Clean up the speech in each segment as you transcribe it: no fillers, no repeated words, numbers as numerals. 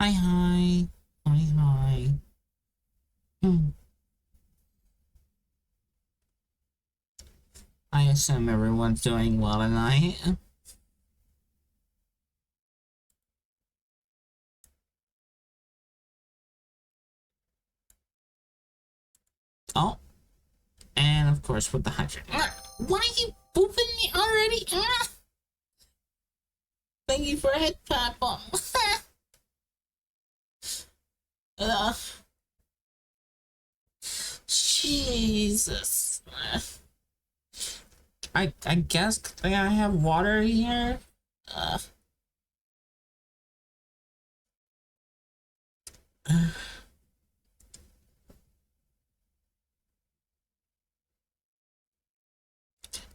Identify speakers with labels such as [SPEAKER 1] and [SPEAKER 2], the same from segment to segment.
[SPEAKER 1] Hi, hi. Hi, hi. Hmm. I assume everyone's doing well tonight. Oh, and of course with the hydrant. Why are you booping me already? Thank you for a head tap. uh, Jesus. I guess I have water here. Uh,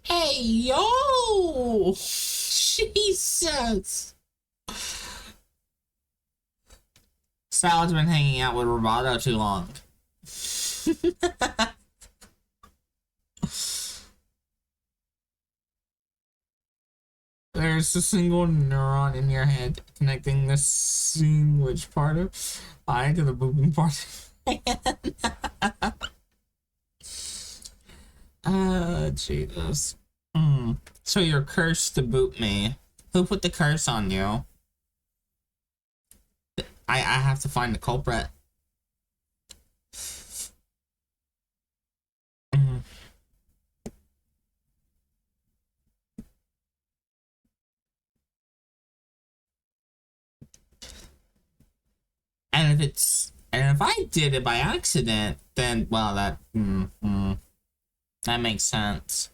[SPEAKER 1] hey, yo! Jesus! Salad's been hanging out with Roboto too long. There's a single neuron in your head connecting the sandwich part of eye to the booping part. Jesus. So you're cursed to boot me. Who put the curse on you? I have to find the culprit. Mm. And if I did it by accident, then well that makes sense.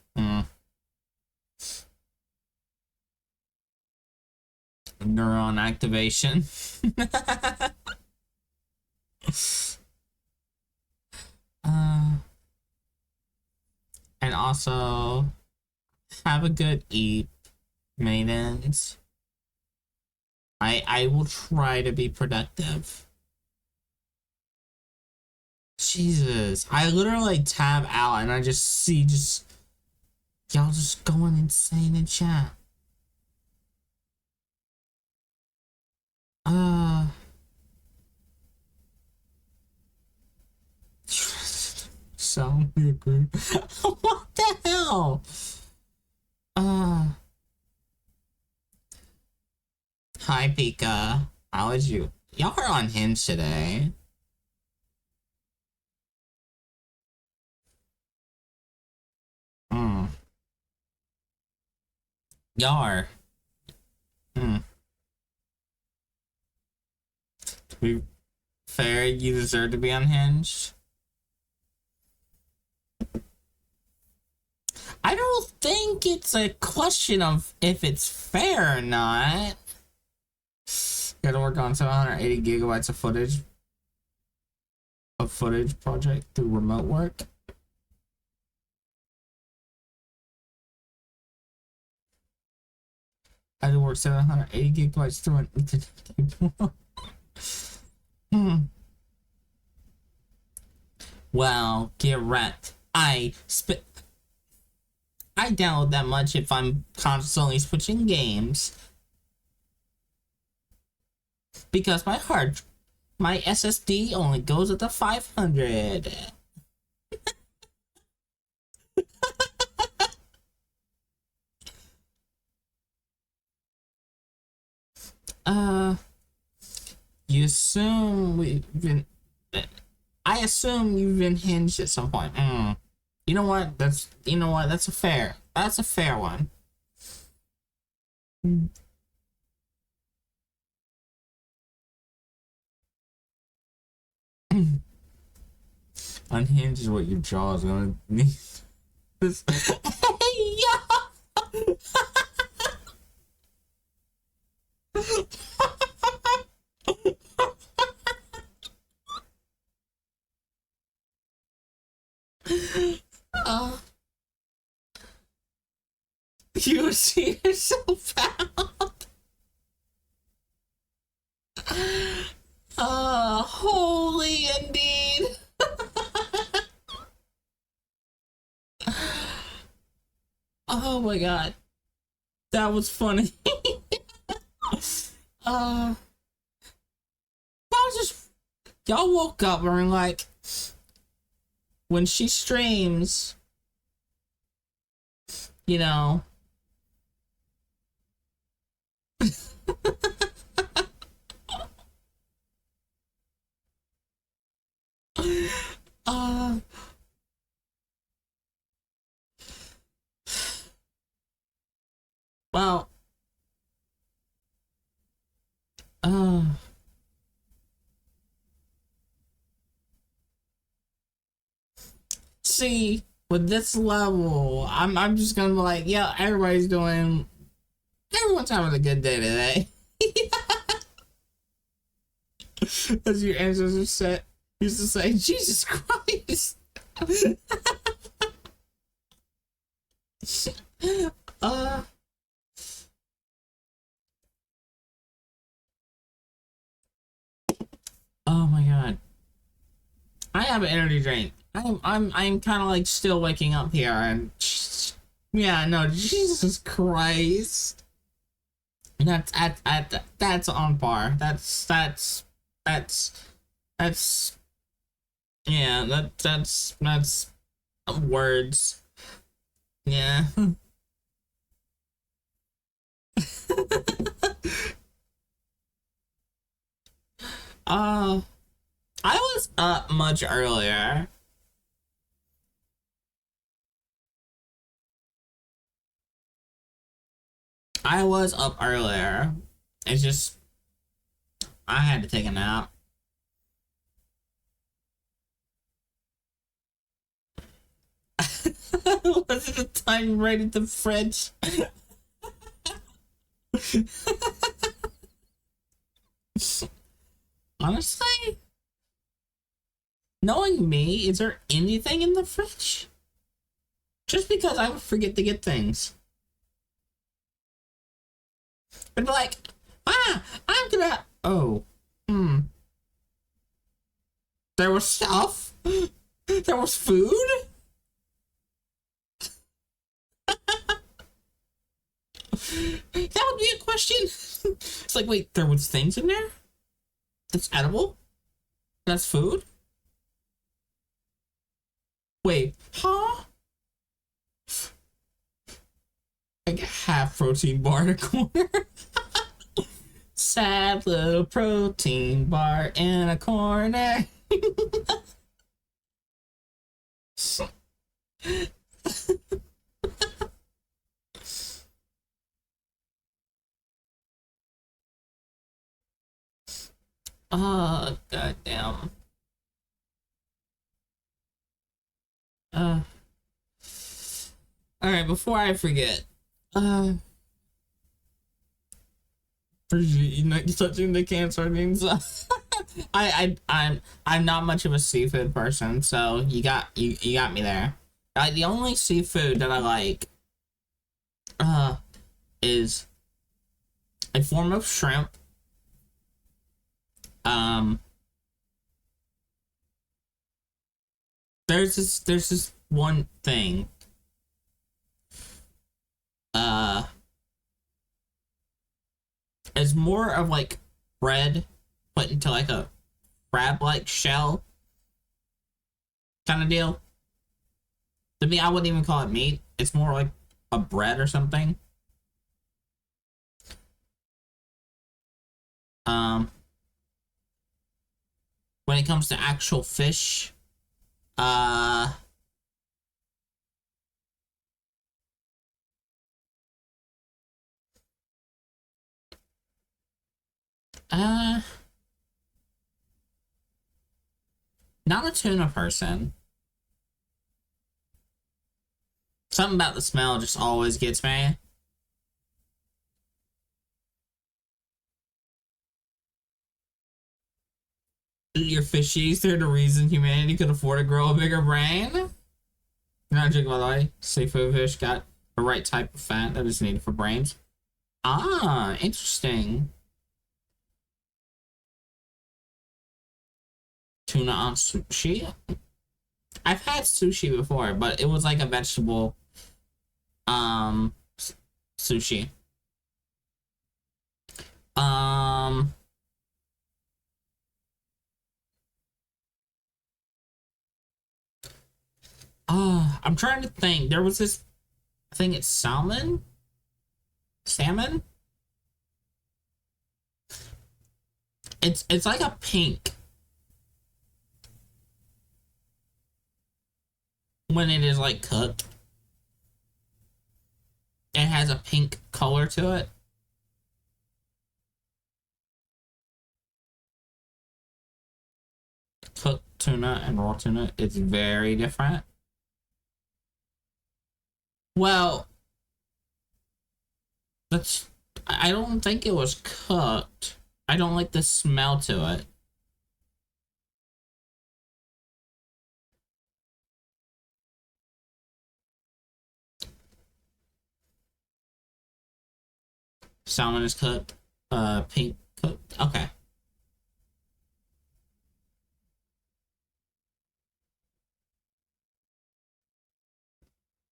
[SPEAKER 1] Neuron activation. And also have a good eat, maidens. I will try to be productive. Jesus, I literally tab out and I just see y'all just going insane in chat. So agree. What the hell? Hi Pika. How is you? Y'all are on Hinge today. Y'all are. To be fair, you deserve to be unhinged. I don't think it's a question of if it's fair or not. Gotta work on 780 gigabytes of footage project through remote work. I had to work 780 gigabytes through an internet cable. Well, get wrecked. I download that much if I'm constantly switching games. Because my SSD only goes up to 500. You assume I assume you've been hinged at some point. You know what? That's a fair one. Unhinged is what your jaw is gonna need. This. Hey, yo! You see yourself out. Holy indeed. Oh my god. That was funny. just y'all woke up and were like, when she streams, you know. uh well uh see, with this level, I'm just gonna be like, yeah, everyone's having a good day today. As your ancestors said, used to say, Jesus Christ. uh oh my god. I have an energy drink. I'm kind of like still waking up here, and yeah, no, Jesus Christ. That's on par. That's that's yeah, that's words. Yeah. uh I was up much earlier. I was up earlier. It's just I had to take a nap. Was it the time you raided the fridge? Honestly, knowing me, is there anything in the fridge? Just because I would forget to get things. But like, I'm gonna. Oh, hmm. There was stuff. There was food. That would be a question. It's like, wait, there was things in there that's edible. That's food. Wait, huh? Like half protein bar in a corner. Sad little protein bar in a corner. Oh, goddamn. Uh, all right. Before I forget, appreciate you not touching the canned sardines. I'm not much of a seafood person, so you got me there. The only seafood that I like, uh, is a form of shrimp. Um, there's this one thing. Uh, it's more of like bread put into like a crab-like shell kind of deal. To me, I wouldn't even call it meat. It's more like a bread or something. Um, when it comes to actual fish, uh, uh, not a tuna person. Something about the smell just always gets me. Your fishies, they're the reason humanity could afford to grow a bigger brain. You're not joking, by the way. Seafood fish got the right type of fat that is needed for brains. Ah, interesting. Tuna on sushi? I've had sushi before, but it was like a vegetable um sushi. Um I'm trying to think. There was this. I think it's salmon. Salmon. It's like a pink when it is like cooked. It has a pink color to it. Cooked tuna and raw tuna. It's very different. Well, that's. I don't think it was cooked. I don't like the smell to it. Salmon is cooked. Pink cooked. Okay.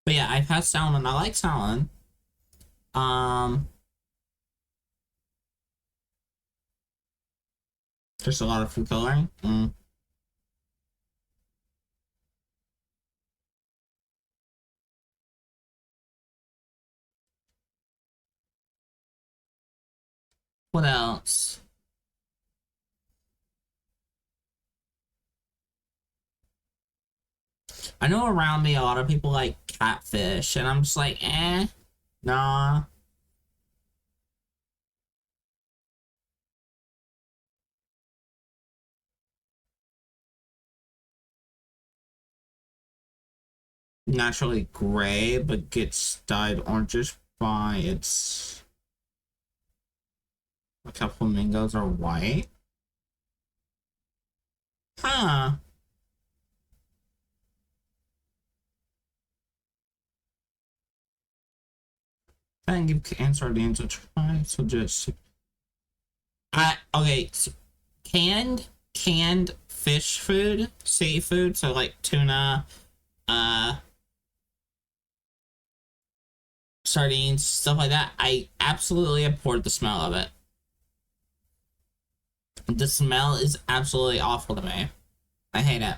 [SPEAKER 1] But yeah, I've had salmon. I like salmon. Um, there's a lot of food coloring. What else? I know around me a lot of people like catfish, and I'm just like, nah. Naturally gray, but gets dyed orangish by its. A couple flamingos are white. Huh. Then give canned sardines a try. So just. Okay. So canned fish food, seafood, so like tuna, uh, sardines, stuff like that. I absolutely abhor the smell of it. The smell is absolutely awful to me. I hate it.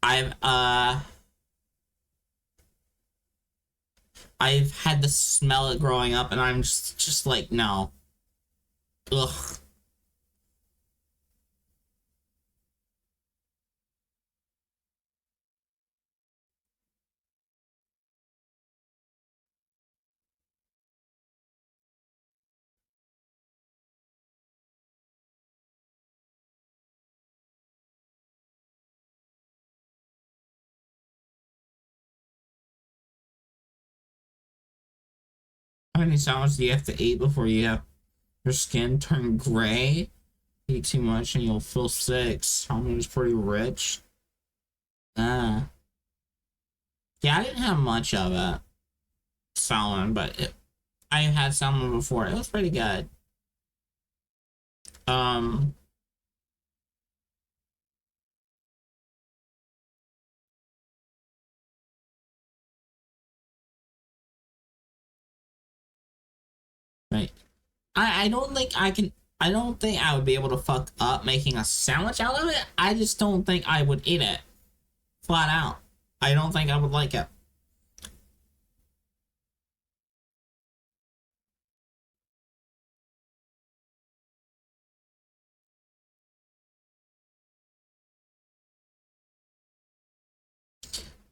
[SPEAKER 1] I've uh I've had to smell it growing up, and I'm just like no. Ugh. How many salads do you have to eat before you have your skin turn gray? Eat too much and you'll feel sick. Salmon is pretty rich. Uh, yeah, I didn't have much of it. Salmon, but I had salmon before. It was pretty good. Um, right. I don't think I can. I don't think I would be able to fuck up making a sandwich out of it. I just don't think I would eat it flat out. I don't think I would like it.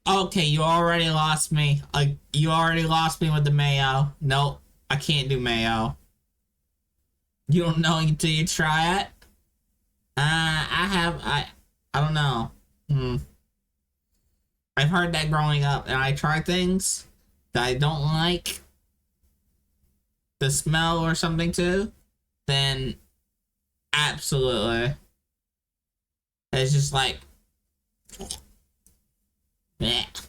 [SPEAKER 1] Okay, you already lost me. You already lost me with the mayo. Nope, I can't do mayo. You don't know until you try it. I have. I don't know. Hmm. I've heard that growing up, and I try things that I don't like the smell or something too. Then absolutely, it's just like, bleh.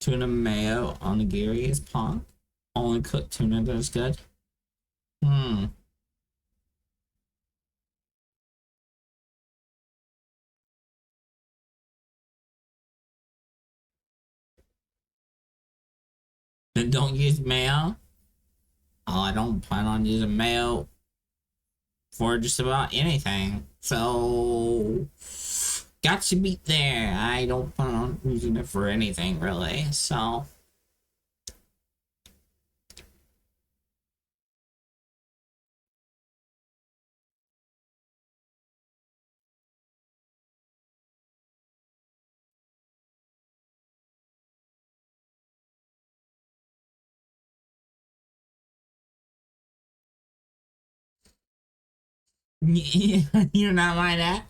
[SPEAKER 1] Tuna mayo onigiri is punk. Only cooked tuna that is good. Hmm. Then don't use mayo. Oh, I don't plan on using mayo. for just about anything. So, got to be there. I don't plan on using it for anything, really. So, you're not my dad.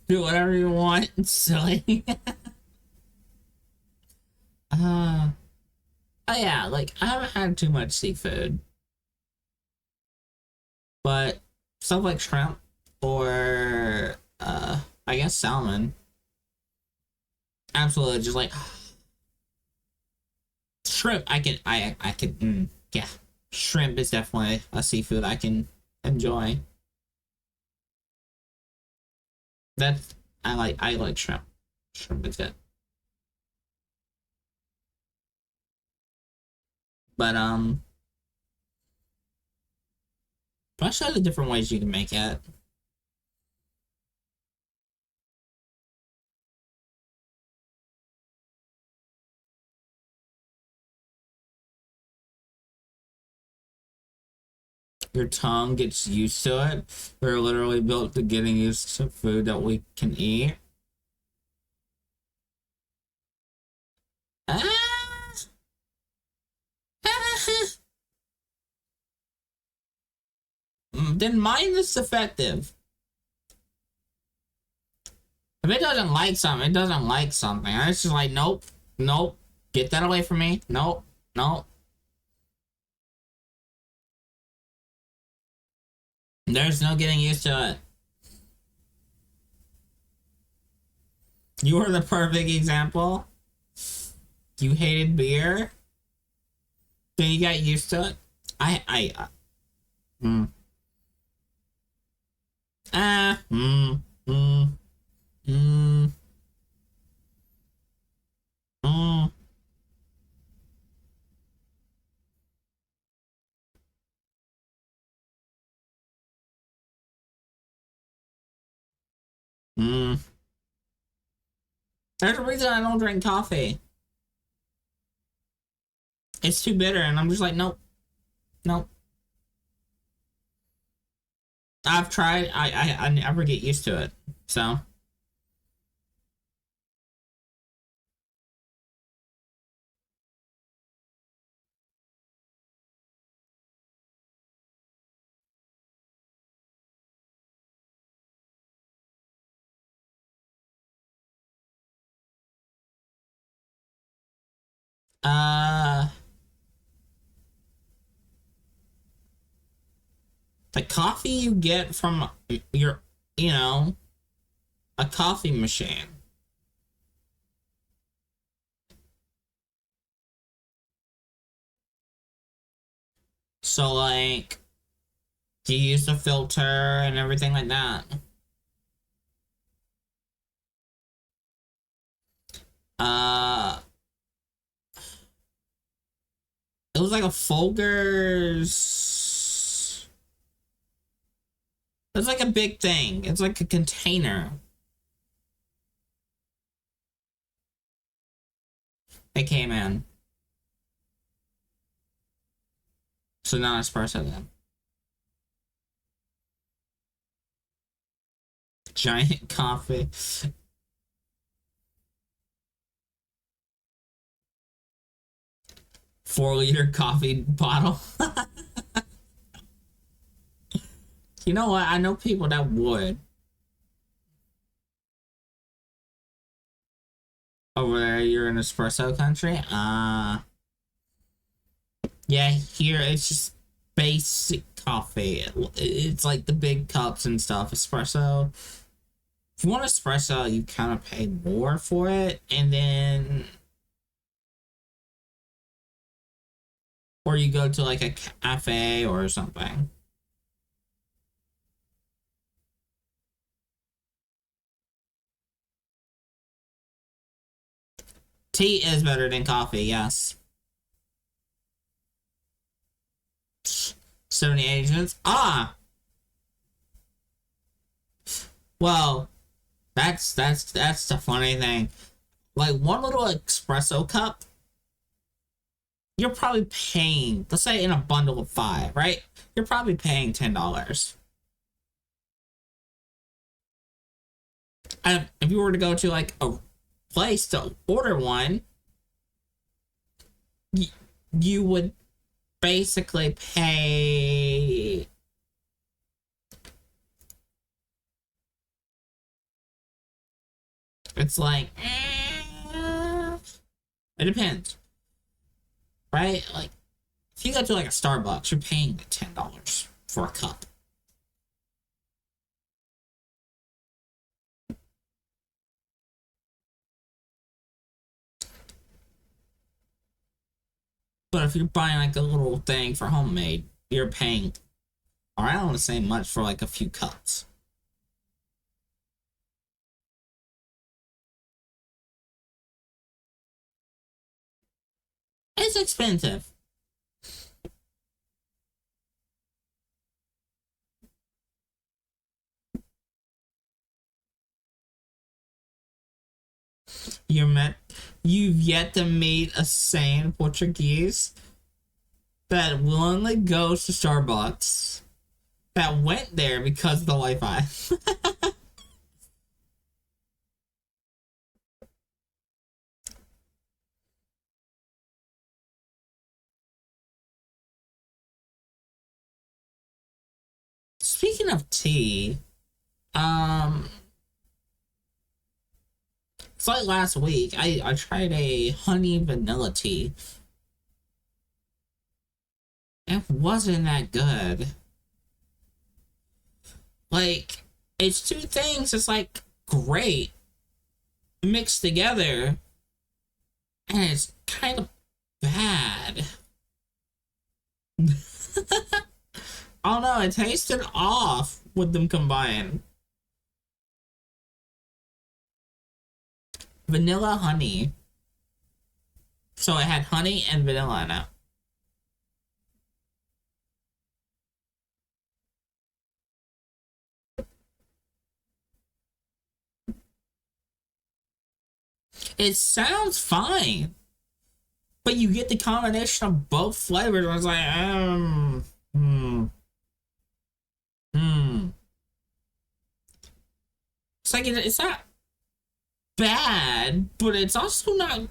[SPEAKER 1] Do whatever you want. It's silly. uh, oh yeah, like, I haven't had too much seafood, but stuff like shrimp or, I guess salmon. Absolutely, just like shrimp. I can, yeah. Shrimp is definitely a seafood I can enjoy. That's, I like shrimp. Shrimp is good. But, I'll show you the different ways you can make it. Your tongue gets used to it. We're literally built to getting used to food that we can eat. Ah, then mine is effective. If it doesn't like something, it doesn't like something. It's just like, nope, nope, get that away from me. Nope, nope. There's no getting used to it. You were the perfect example. You hated beer, then you got used to it. Mm, ah, mm, mm, mm. There's a reason I don't drink coffee. It's too bitter, and I'm just like, nope, nope. I've tried. I never get used to it. So, uh, the coffee you get from your, you know, a coffee machine. So, like, do you use the filter and everything like that? Uh, it was like a Folgers. It's like a big thing. It's like a container. It came in. So not espresso then. Giant coffee. 4 liter coffee bottle. You know what? I know people that would. Over there, you're in espresso country? Yeah, here it's just basic coffee. It's like the big cups and stuff. Espresso. If you want espresso, you kind of pay more for it. And then, or you go to like a cafe or something. Tea is better than coffee, yes. 70 agents. Ah! Well, that's the funny thing. Like one little espresso cup, you're probably paying, let's say in a bundle of five, right? You're probably paying $10. And if you were to go to like a place to order one, you would basically pay. It's like, it depends, right? Like, if you go to like a Starbucks, you're paying $10 for a cup. But if you're buying like a little thing for homemade, you're paying around the same much for like a few cups. It's expensive. You met, you've yet to meet a sane Portuguese that willingly goes to Starbucks that went there because of the Wi-Fi. Speaking of tea, um, it's like last week I tried a honey vanilla tea. It wasn't that good. Like it's two things. It's like great mixed together, and it's kind of bad. I don't know. It tasted off with them combined. Vanilla honey. So it had honey and vanilla in it. It sounds fine, but you get the combination of both flavors. And it's like, hmm. It's like it's not bad, but it's also not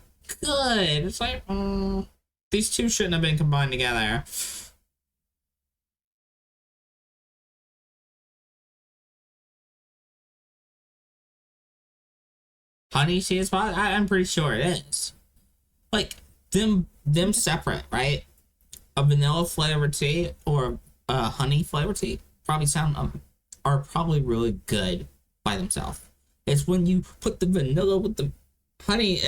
[SPEAKER 1] good. It's like, these two shouldn't have been combined together. Honey tea is fine. I'm pretty sure it is. Like them separate, right? A vanilla flavored tea or a honey flavored tea probably sound are probably really good by themselves. It's when you put the vanilla with the honey,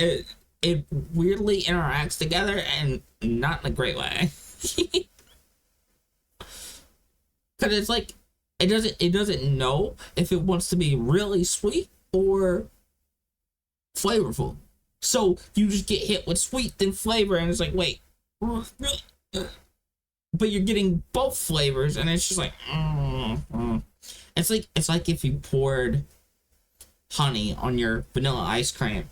[SPEAKER 1] it weirdly interacts together and not in a great way. Because it's like it doesn't know if it wants to be really sweet or flavorful. So you just get hit with sweet then flavor, and it's like, wait, but you're getting both flavors, and it's just like, it's like if you poured honey on your vanilla ice cream.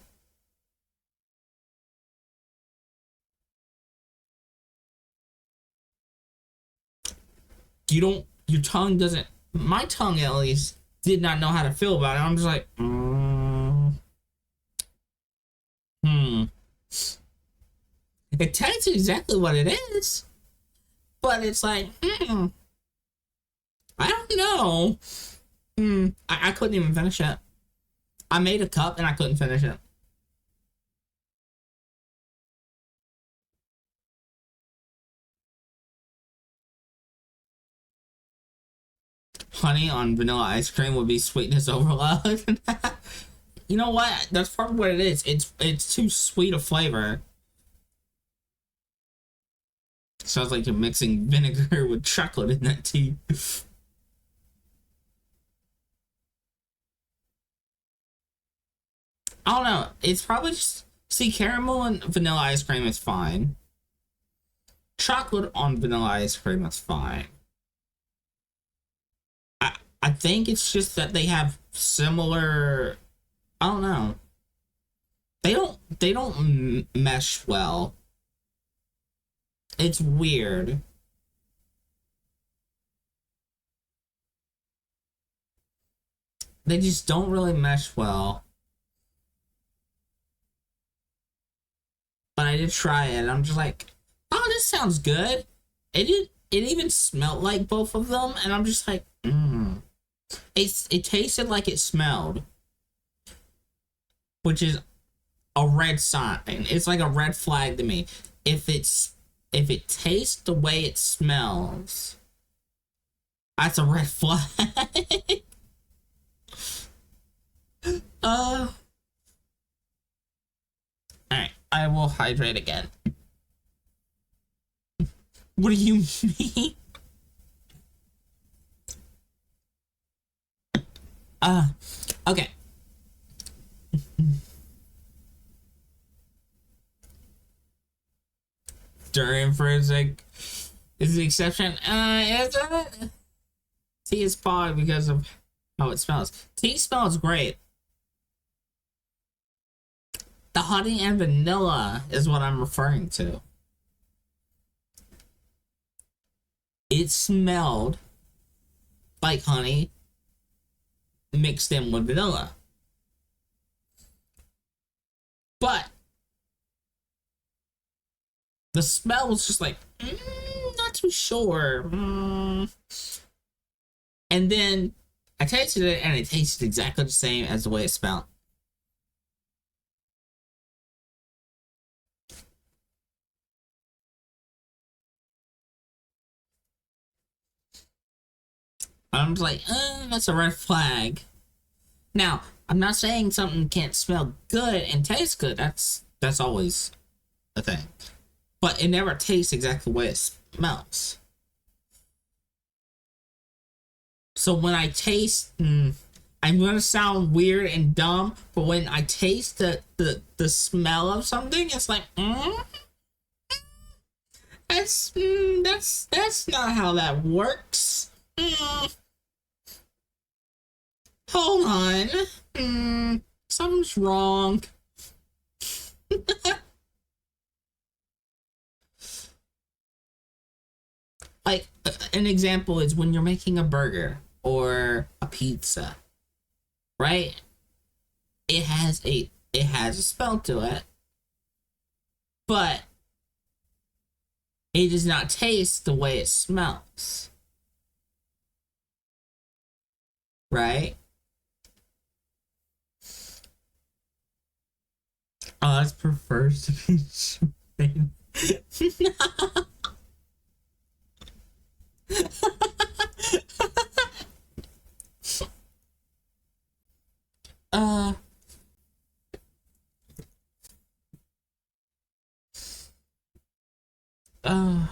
[SPEAKER 1] You don't, your tongue doesn't. My tongue at least did not know how to feel about it. I'm just like, hmm. It tells you exactly what it is, but it's like, I don't know. I couldn't even finish it. I made a cup and I couldn't finish it. Honey on vanilla ice cream would be sweetness overload. You know what? That's probably what it is. It's too sweet a flavor. Sounds like you're mixing vinegar with chocolate in that tea. I don't know. It's probably just, see, caramel and vanilla ice cream is fine. Chocolate on vanilla ice cream is fine. I I think it's just that they have similar. I don't know. They don't mesh well. It's weird. They just don't really mesh well. But I did try it, and I'm just like, oh, this sounds good. It even smelled like both of them, and I'm just like, it tasted like it smelled, which is a red sign. It's like a red flag to me. If it tastes the way it smells, that's a red flag. All right, I will hydrate again. What do you mean? Okay. Durian Frizik is the exception. Is it? Tea is fog because of how it smells. Tea smells great. The honey and vanilla is what I'm referring to. It smelled like honey mixed in with vanilla. But the smell was just like, not too sure. And then I tasted it, and it tasted exactly the same as the way it smelled. I'm just like, that's a red flag. Now, I'm not saying something can't smell good and taste good. That's always a thing. But it never tastes exactly the way it smells. So when I taste, I'm gonna sound weird and dumb, but when I taste the smell of something, it's like, that's not how that works. Hold on. Something's wrong. Like, an example is when you're making a burger or a pizza, right? It has a smell to it, but it does not taste the way it smells, right? Oz prefers to be champagne. uh uh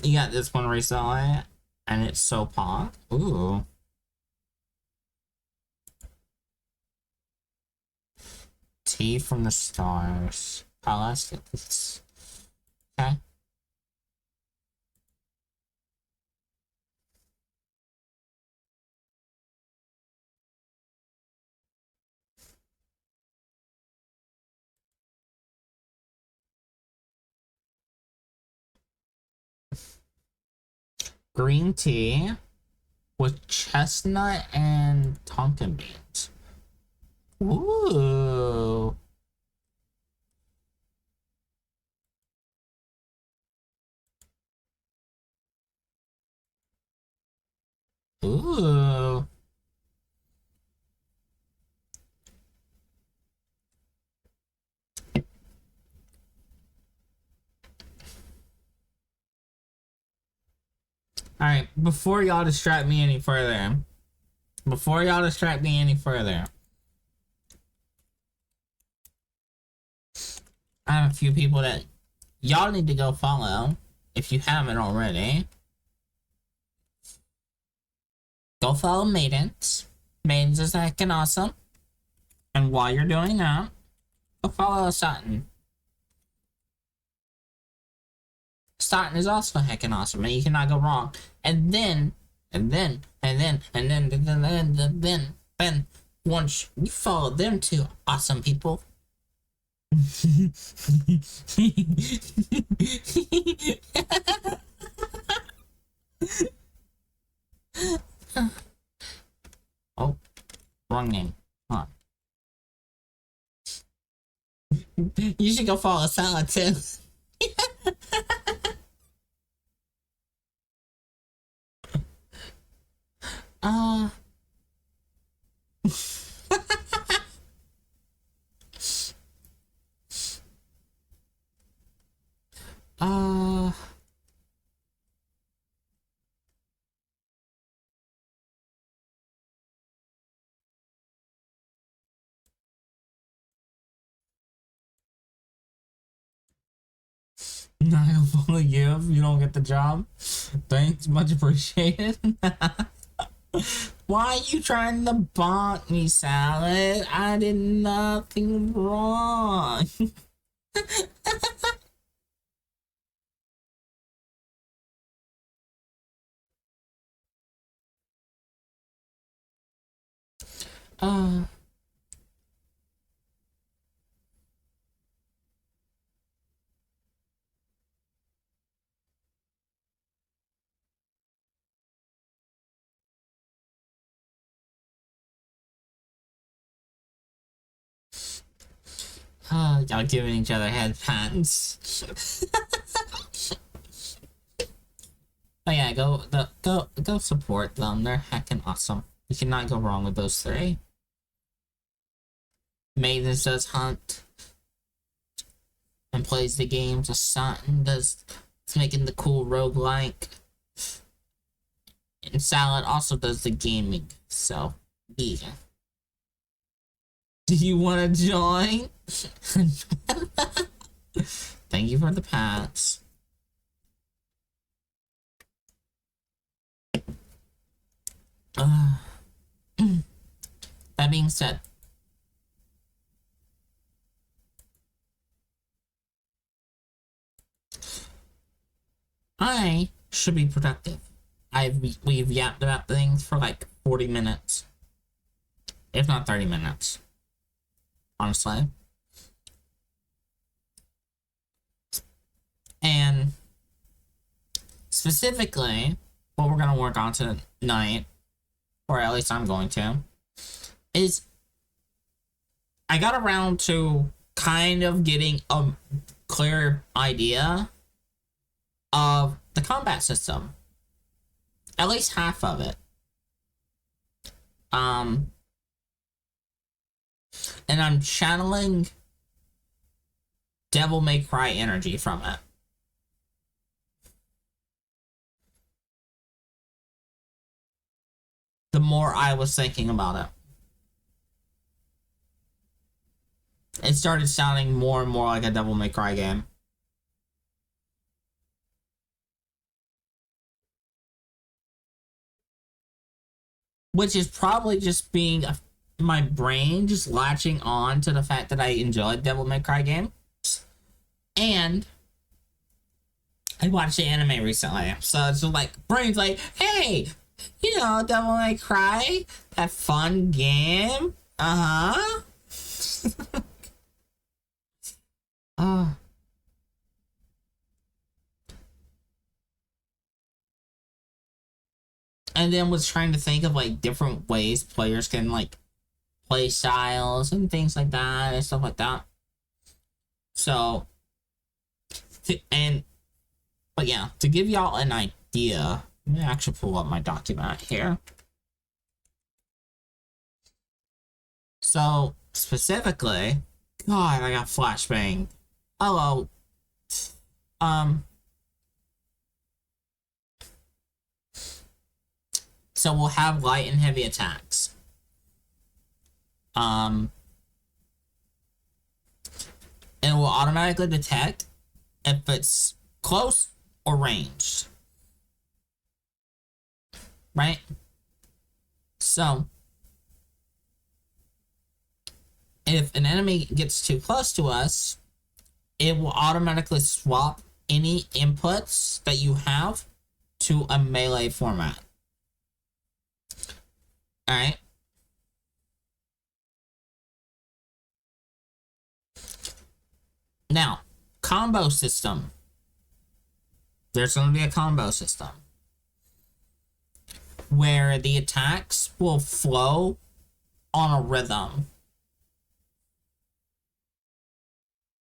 [SPEAKER 1] you got this one recently, and it's so pop. Ooh. Tea from the stars. Let's get this. Okay. Green tea with chestnut and tonka beans. Ooh. Ooh. Alright, before y'all distract me any further, I have a few people that y'all need to go follow if you haven't already. Go follow Maidens. Maidens is heckin' awesome. And while you're doing that, go follow Sutton. Staunton is also heckin' awesome, and you cannot go wrong. And then, once you follow them two awesome people. Oh, wrong name. Huh. You should go follow Salad too. uh uh I'll follow you if you don't get the job. Thanks, much appreciated. Why are you trying to bonk me, Salad? I did nothing wrong. uh y'all giving each other head pats. Oh yeah, go support them. They're heckin' awesome. You cannot go wrong with those three. Maiden does hunt and plays the games. Asante does it's making the cool roguelike. And Salad also does the gaming. So yeah. Do you want to join? Thank you for the pats. That being said, I should be productive. We've yapped about things for like 40 minutes, if not 30 minutes. Honestly. And specifically, what we're gonna work on tonight, or at least I'm going to, is I got around to kind of getting a clear idea of the combat system. At least half of it. And I'm channeling Devil May Cry energy from it. The more I was thinking about it, it started sounding more and more like a Devil May Cry game. Which is probably just being my brain just latching on to the fact that I enjoyed Devil May Cry games. And I watched the anime recently. So it's like, brain's like, hey, you know, Devil May Cry, that fun game. Uh-huh. And then was trying to think of like different ways players can like play styles and things like that and stuff like that. So, but yeah, to give y'all an idea, let me actually pull up my document here. So, specifically, God, I got flashbang. Hello. So we'll have light and heavy attacks. And it will automatically detect if it's close or ranged. Right? So, if an enemy gets too close to us, it will automatically swap any inputs that you have to a melee format. Alright? Now, combo system. There's going to be a combo system where the attacks will flow on a rhythm.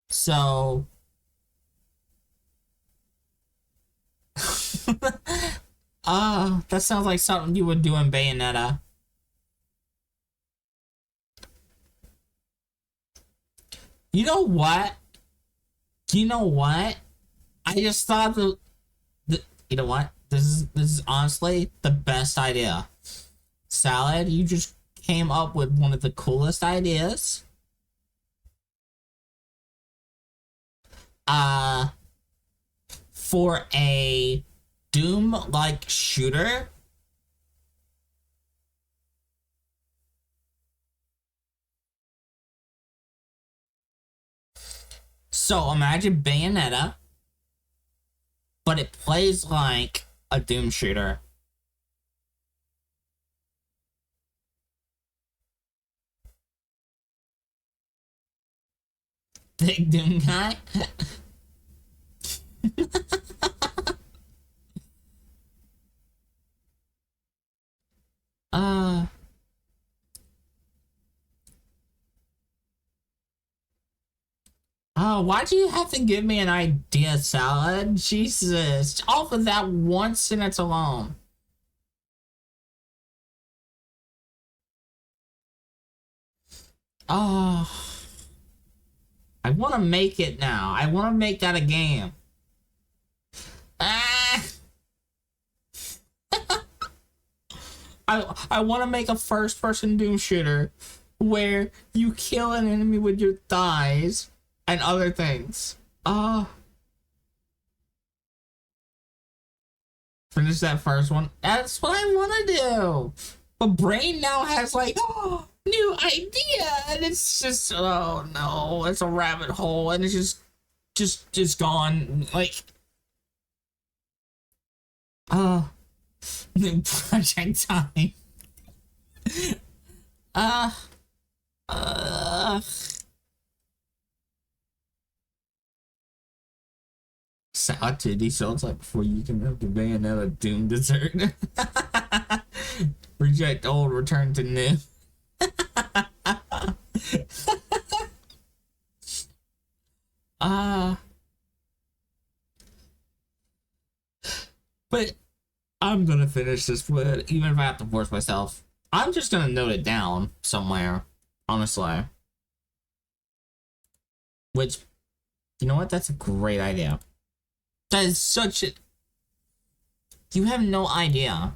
[SPEAKER 1] So that sounds like something you would do in Bayonetta. You know what? You know what? I just thought you know what? This is honestly the best idea. Salad, you just came up with one of the coolest ideas. For a Doom-like shooter. So imagine Bayonetta, but it plays like a Doom shooter. Big Doom guy? Oh, why'd you have to give me an idea, Salad? Jesus. Off of that one sentence alone. Oh. I want to make it now. I want to make that a game. Ah! I want to make a first-person Doom shooter where you kill an enemy with your thighs and other things. Finish that first one. That's what I want to do. But Brain now has like, new idea, and it's just, oh no, it's a rabbit hole, and it's just gone. Like, new project time. Salad titty sounds like before you can have the Bayonetta Doom dessert. Reject old, return to new. But I'm gonna finish this with, even if I have to force myself. I'm just gonna note it down somewhere, honestly. Which, you know what? That's a great idea. That is such a... You have no idea.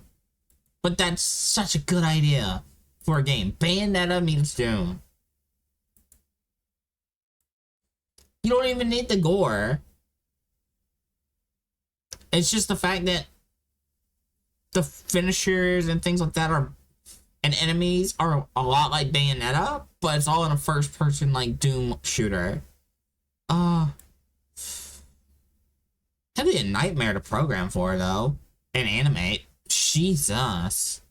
[SPEAKER 1] But that's such a good idea for a game. Bayonetta meets Doom. You don't even need the gore. It's just the fact that the finishers and things like that are, and enemies are a lot like Bayonetta, but it's all in a first-person like Doom shooter. That'd be a nightmare to program for, though, and animate. Jesus.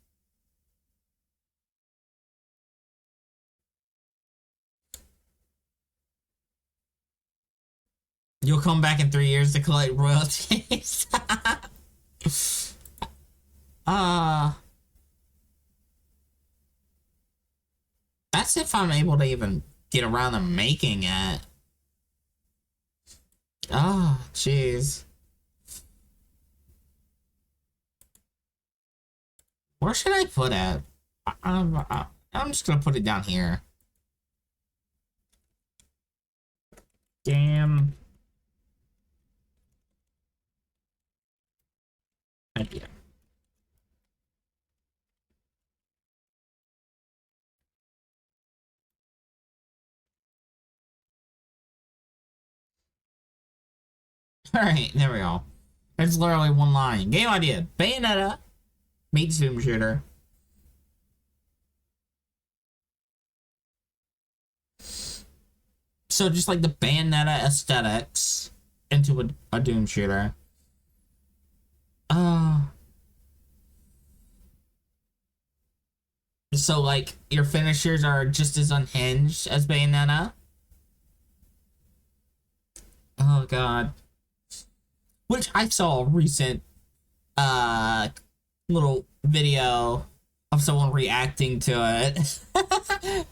[SPEAKER 1] You'll come back in 3 years to collect royalties. That's if I'm able to even get around to making it. Jeez. Where should I put it? I'm just gonna put it down here. Damn. Idea. Alright, there we go. It's literally one line. Game idea. Bayonetta meets Doom Shooter. So just like the Bayonetta aesthetics, into a Doom shooter. Uh, so like your finishers are just as unhinged as Bayonetta. Oh god. Which I saw a recent little video of someone reacting to it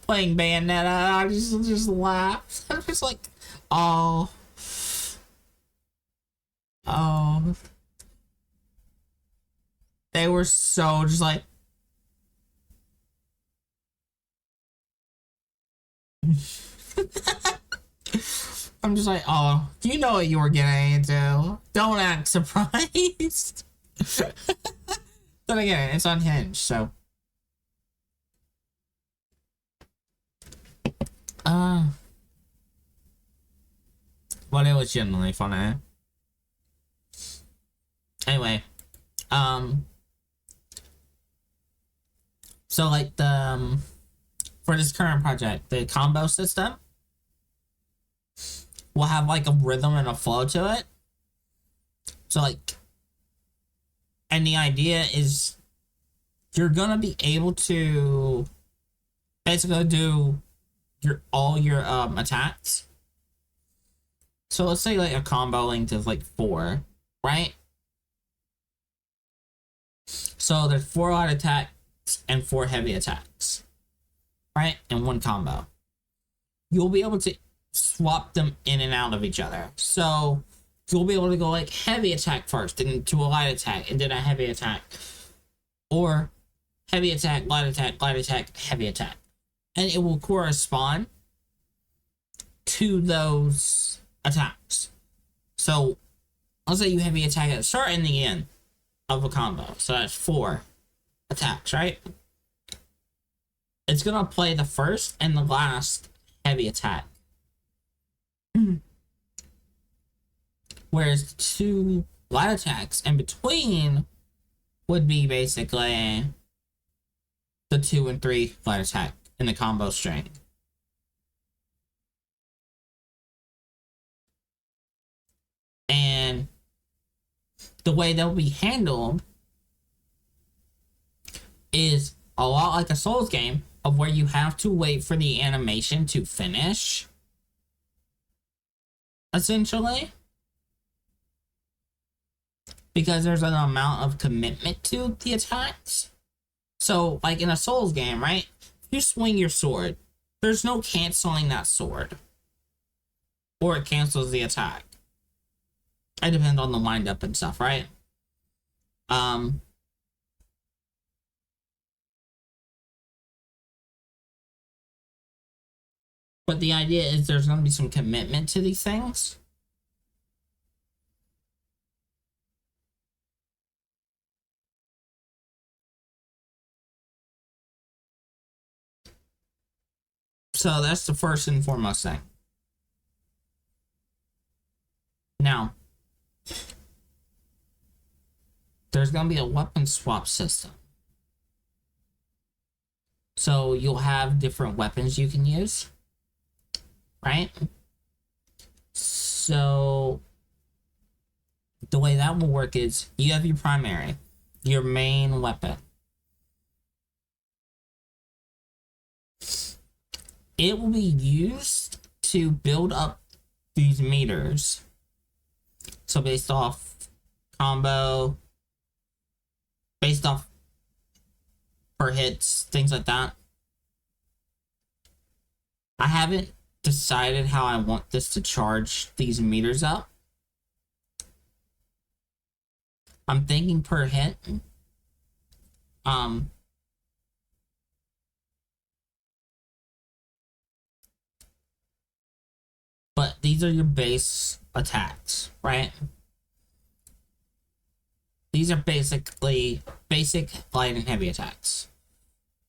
[SPEAKER 1] playing Bayonetta. I just laughed. I'm just like, oh, oh, they were so just like, I'm just like, oh, you know what you were getting into. Don't act surprised. Then again, it's unhinged, so. Uh, but it was genuinely funny. Anyway, so like for this current project, the combo system will have like a rhythm and a flow to it. So like, and the idea is you're gonna be able to basically do all your attacks. So let's say like a combo length of like 4, right? So there's 4 light attacks and 4 heavy attacks, right? In one combo. You'll be able to swap them in and out of each other. So you'll be able to go like heavy attack first, then to a light attack, and then a heavy attack. Or heavy attack, light attack, heavy attack. And it will correspond to those attacks. So let's say you heavy attack at the start and the end of a combo. So that's 4 attacks, right? It's gonna play the first and the last heavy attack. Whereas 2 light attacks in between would be basically the 2 and 3 light attack in the combo string. And the way they'll be handled is a lot like a Souls game, of where you have to wait for the animation to finish, essentially, because there's an amount of commitment to the attacks. So like in a Souls game, right, you swing your sword, there's no canceling that sword, or it cancels the attack. It depends on the windup and stuff, right? But the idea is there's going to be some commitment to these things. So that's the first and foremost thing. Now, there's going to be a weapon swap system. So you'll have different weapons you can use, right? So the way that will work is you have your primary, your main weapon. It will be used to build up these meters. So based off combo, based off per hits, things like that. I haven't decided how I want this to charge these meters up. I'm thinking per hit. But these are your base attacks, right? These are basically basic light and heavy attacks.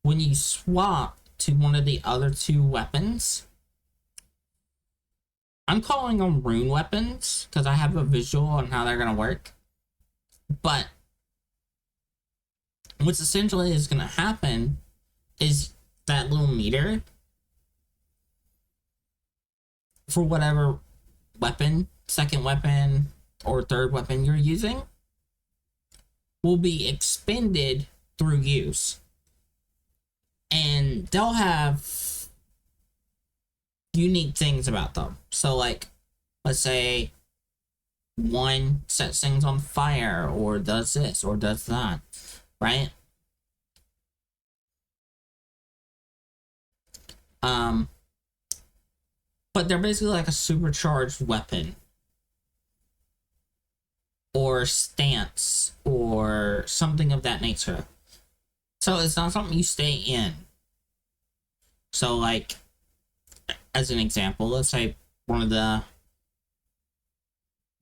[SPEAKER 1] When you swap to one of the other 2 weapons, I'm calling them rune weapons because I have a visual on how they're going to work. But what's essentially is going to happen is that little meter, for whatever weapon, second weapon, or third weapon you're using will be expended through use. And they'll have unique things about them. So, like, let's say one sets things on fire, or does this, or does that, right? But they're basically like a supercharged weapon, or stance, or something of that nature. So it's not something you stay in. So, like, as an example, let's say one of the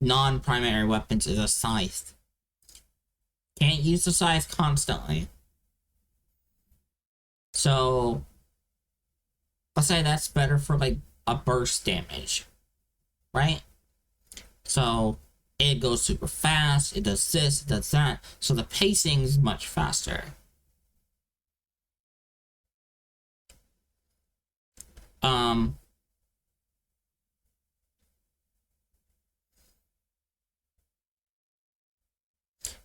[SPEAKER 1] non-primary weapons is a scythe. Can't use the scythe constantly. So, let's say that's better for, like, a burst damage, right? So, it goes super fast, it does this, it does that, so the pacing's much faster.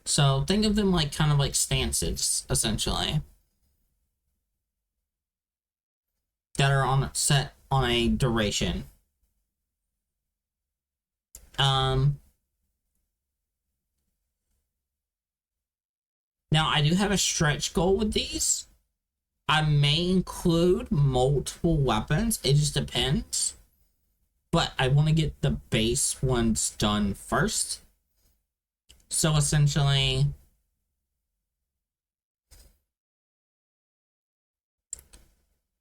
[SPEAKER 1] So think of them like kind of like stances, essentially, that are on set on a duration. Now I do have a stretch goal with these. I may include multiple weapons. It just depends. But I want to get the base ones done first. So essentially,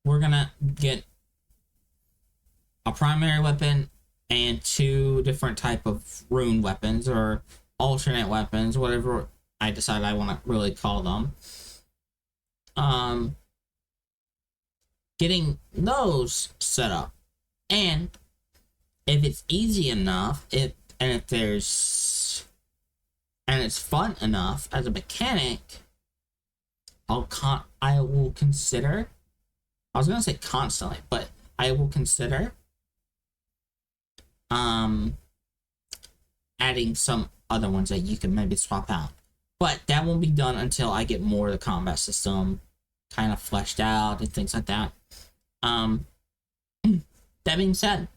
[SPEAKER 1] we're gonna get a primary weapon and two different type of rune weapons, or alternate weapons, whatever I decide I want to really call them. Getting those set up, and if it's easy enough, if it's fun enough as a mechanic, I will consider. I was gonna say constantly, but I will consider adding some other ones that you can maybe swap out. But that won't be done until I get more of the combat system kind of fleshed out and things like that. That being said,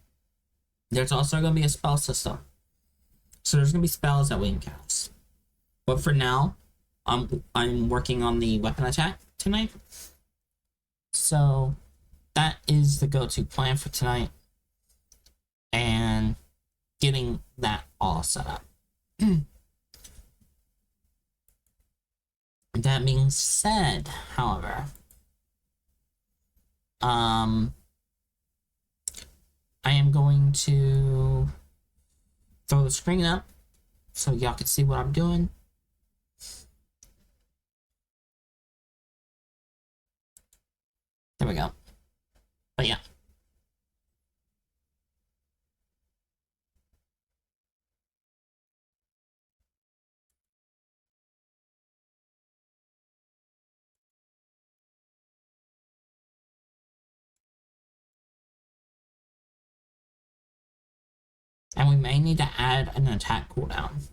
[SPEAKER 1] there's also going to be a spell system. So there's going to be spells that we can cast. But for now, I'm working on the weapon attack tonight. So that is the go-to plan for tonight. And getting that all set up. That being said, however, I am going to throw the screen up so y'all can see what I'm doing. There we go. But yeah. And we may need to add an attack cooldown.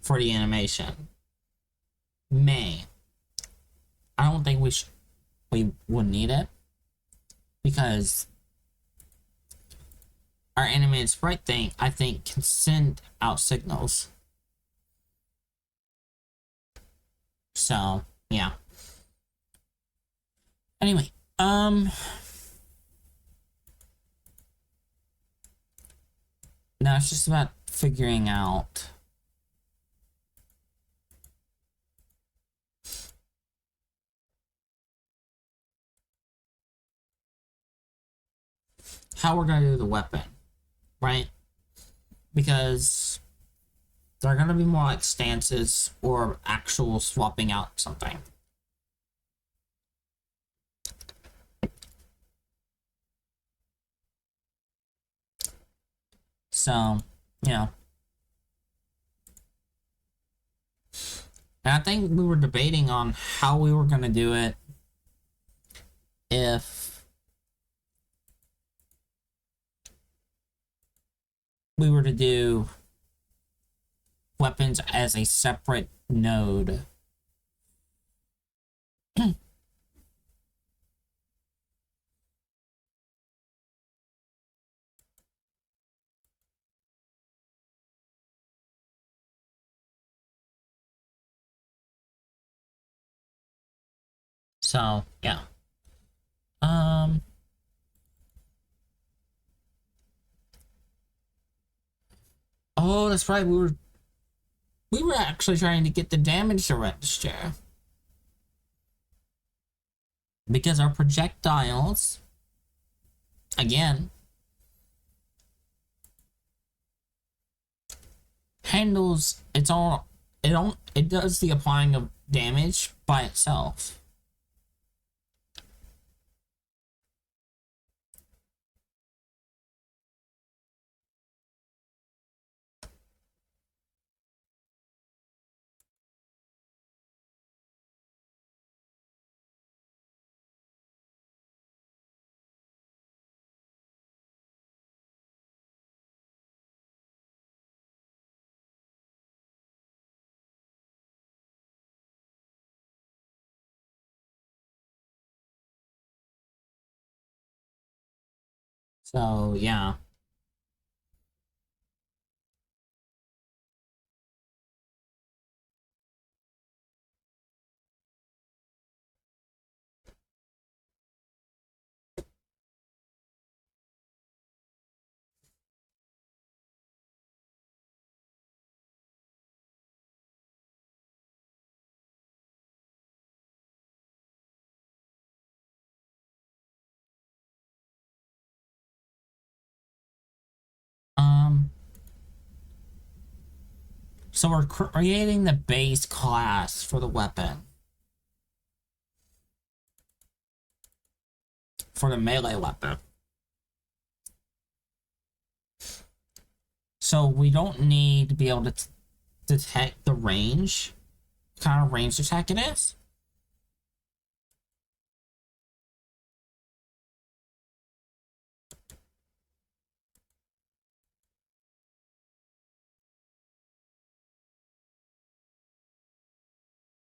[SPEAKER 1] For the animation. May. I don't think we would need it. Because our animated sprite thing, I think, can send out signals. So, yeah. Anyway, now it's just about figuring out how we're going to do the weapon, right? Because they're going to be more like stances or actual swapping out something. So, you know. And I think we were debating on how we were going to do it if we were to do weapons as a separate node. So, yeah. Oh, that's right. We were actually trying to get the damage to register. Because our projectiles, again, handles its own, it does the applying of damage by itself. So, yeah. Um, so we're creating the base class for the weapon. For the melee weapon. So we don't need to be able to detect the range. What kind of range attack it is.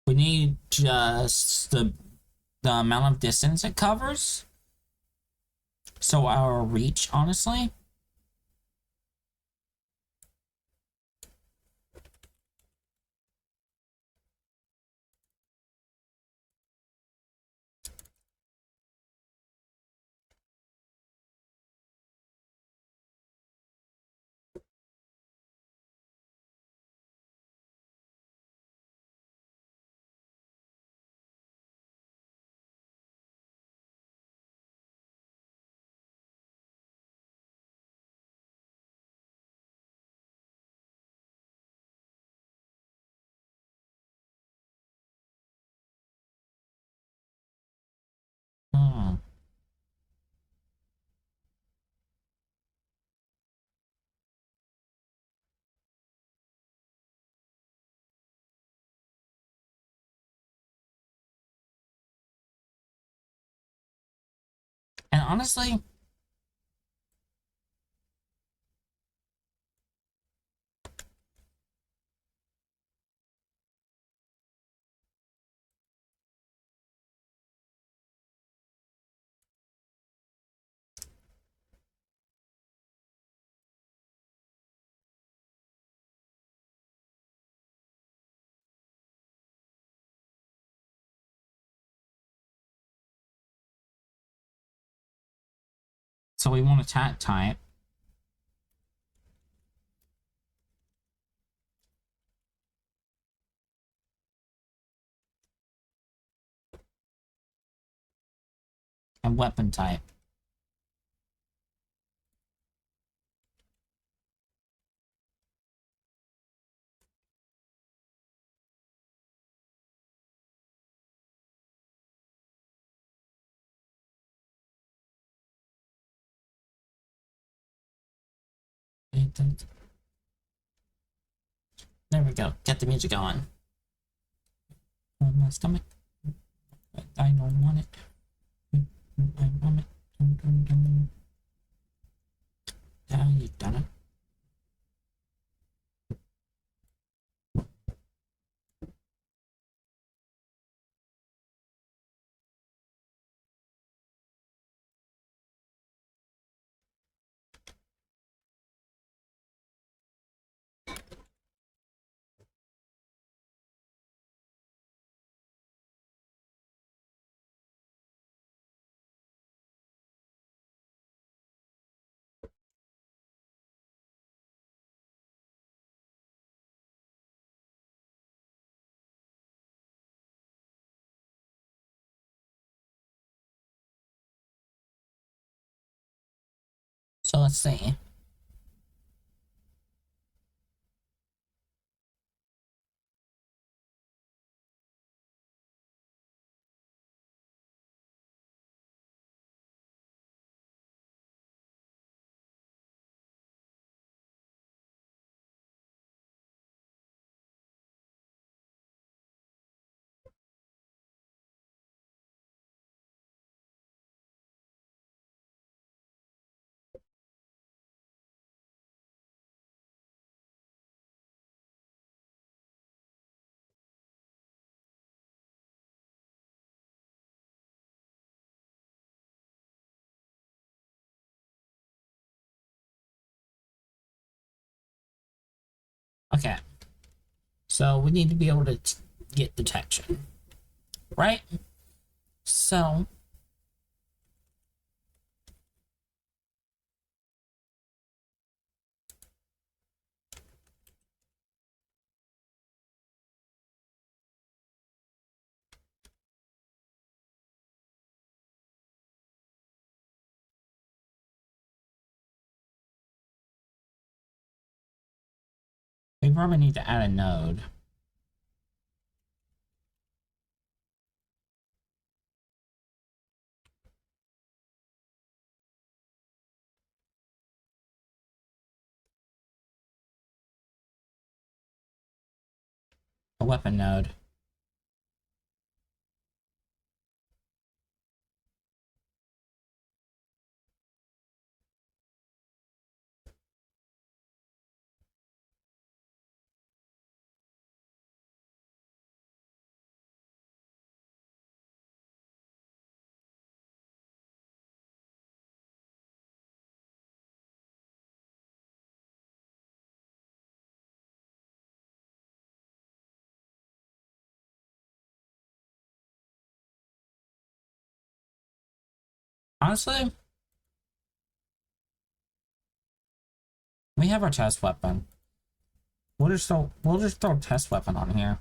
[SPEAKER 1] We need just the amount of distance it covers. So our reach, honestly. Hmm. And honestly, so we want attack type. And weapon type. There we go. Get the music on. My stomach. I don't want it. I want it. Yeah, you done it. So let's see. Okay. So we need to be able to get detection, right? So we probably need to add a node. A weapon node. Honestly, we have our test weapon. We'll just throw a test weapon on here.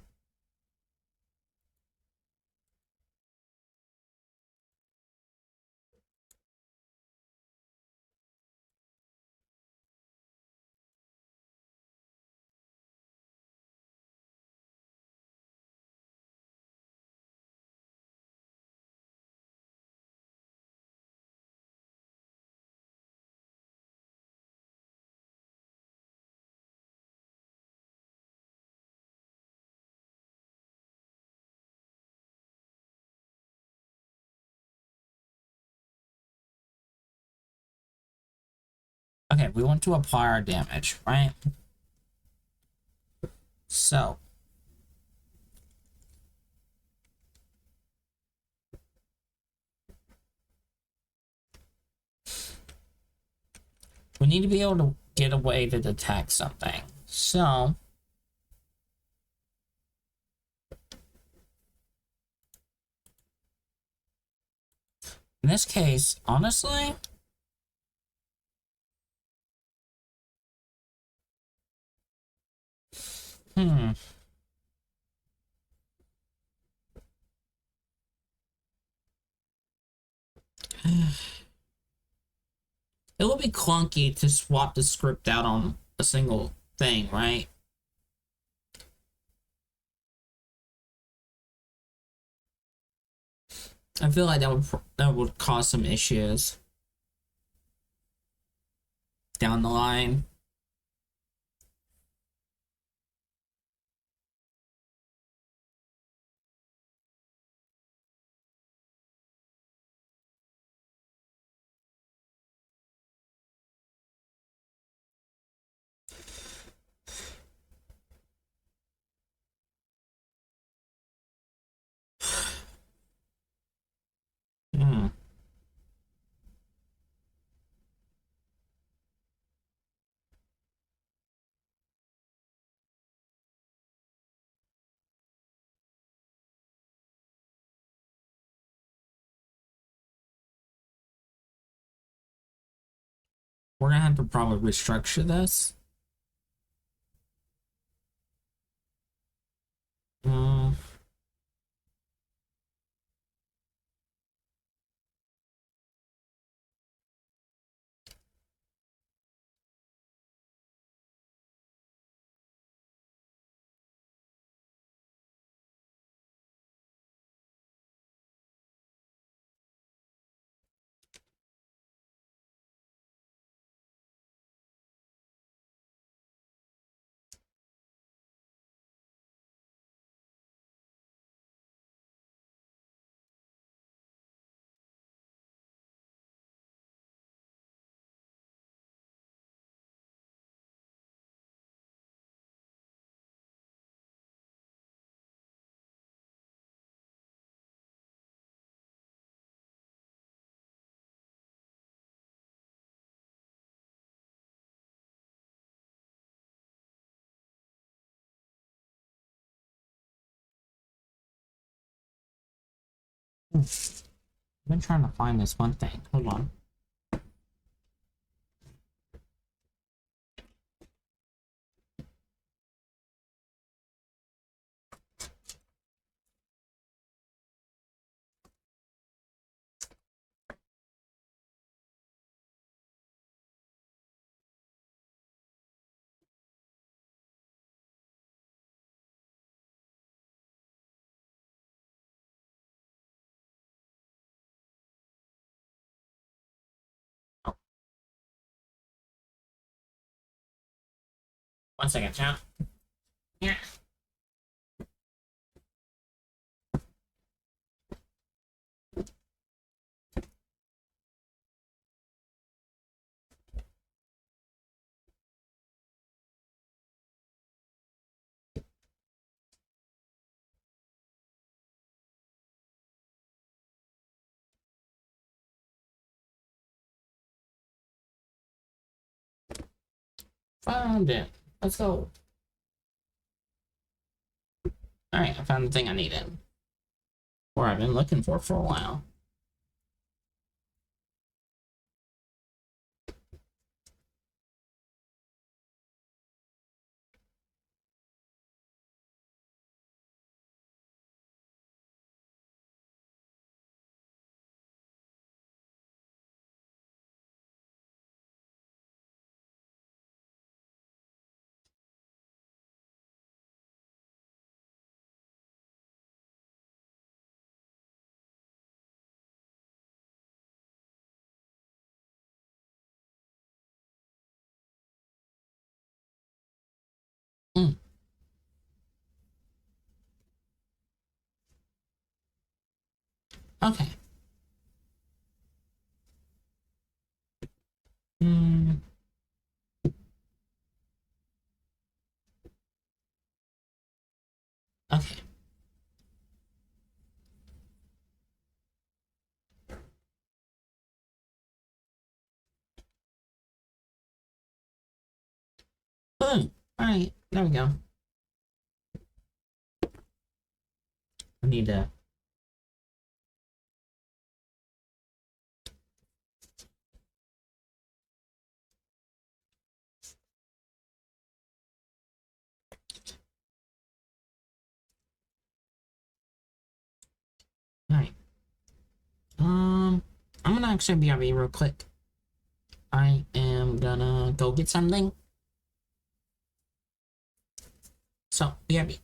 [SPEAKER 1] Okay, we want to apply our damage, right? So we need to be able to get a way to detect something. So in this case, honestly, hmm. It will be clunky to swap the script out on a single thing, right? I feel like that would cause some issues down the line. Hmm. We're gonna have to probably restructure this. Hmm. I've been trying to find this one thing. Hold on. Oh, 1 second, chat. Yeah. Found it. Let's go. Alright, I found the thing I needed. Or I've been looking for a while. Mm, okay. Mm, okay. Boom. Alright, there we go. I need to. Alright. I'm gonna actually BRB real quick. I am gonna go get something. So, BRB.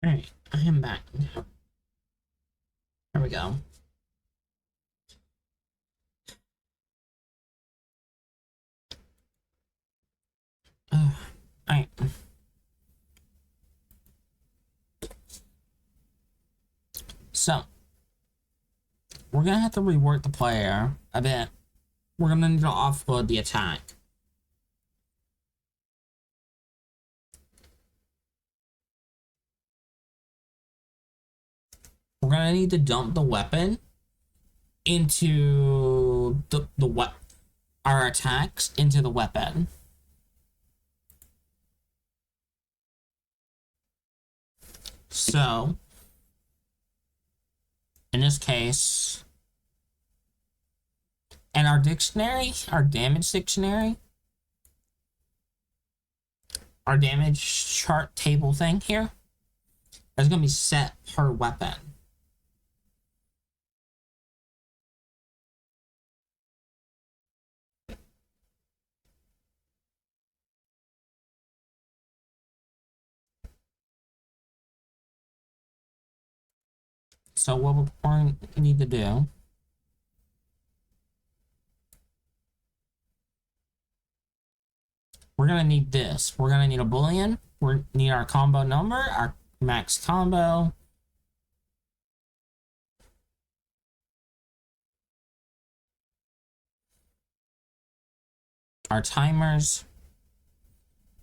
[SPEAKER 1] Alright, I am back. There we go. Alright. So, we're gonna have to rework the player a bit. We're gonna need to offload the attack. We're gonna need to dump the weapon into our attacks into the weapon. So, in this case, and our dictionary, our damage dictionary, our damage chart table thing here is going to be set per weapon. So what we're going to need to do, we're going to need this. We're going to need a boolean. We need our combo number, our max combo, our timers.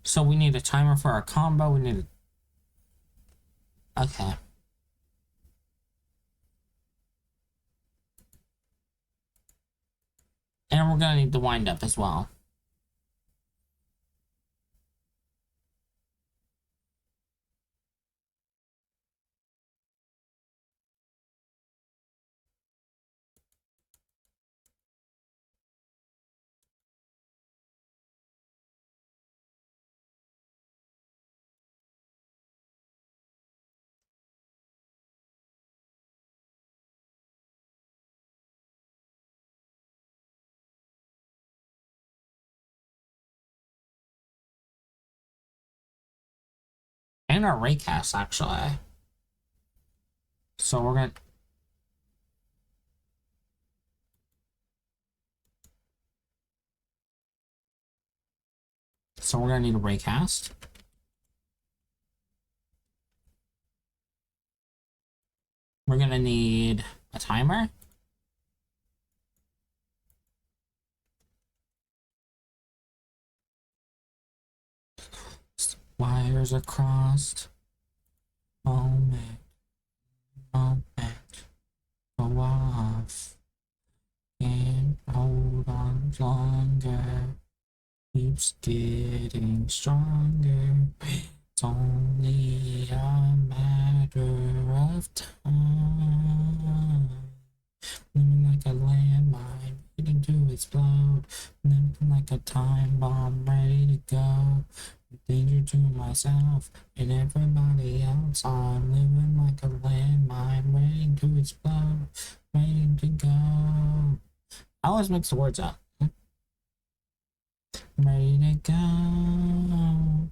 [SPEAKER 1] So we need a timer for our combo. We need okay. And we're going to need the wind up as well. And our raycast, actually. So we're going to need a raycast. We're going to need a timer. Wires are crossed. Moment. Go off. Can't hold on longer. Keeps getting stronger. It's only a matter of time. Living like a landmine, waiting to explode. Living like a time bomb, ready to go. Danger to myself and everybody else. I'm living like a landmine, waiting to explode, waiting to go. I always mix the words up. Ready to go.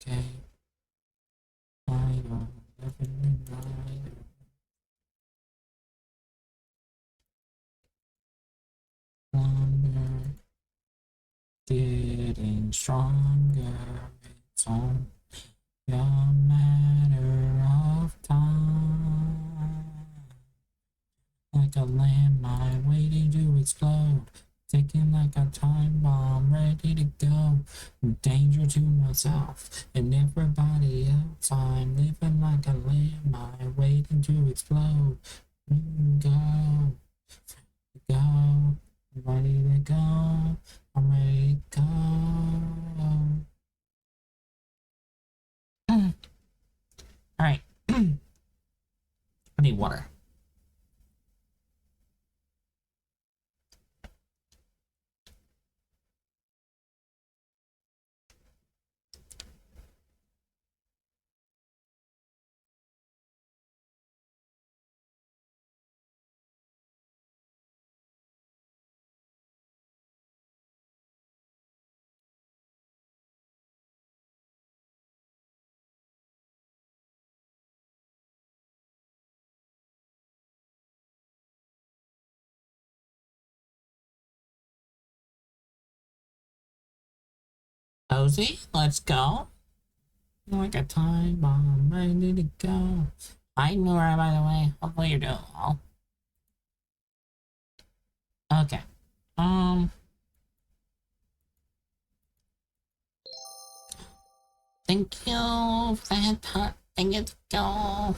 [SPEAKER 1] Okay. Fire, living fire. Longer, getting stronger. It's only a matter of time. Like a landmine waiting to explode. Ticking like a time bomb ready to go. Danger to myself and everybody else. I'm living like a landmine waiting to explode. Go, go, ready to go. I'm ready to go. Alright. I need water. Rosie. Let's go. Like a time bomb, ready to go. Hi, Nora, by the way. Hopefully you're doing well. Okay. Thank you for that hot thing. Let's go.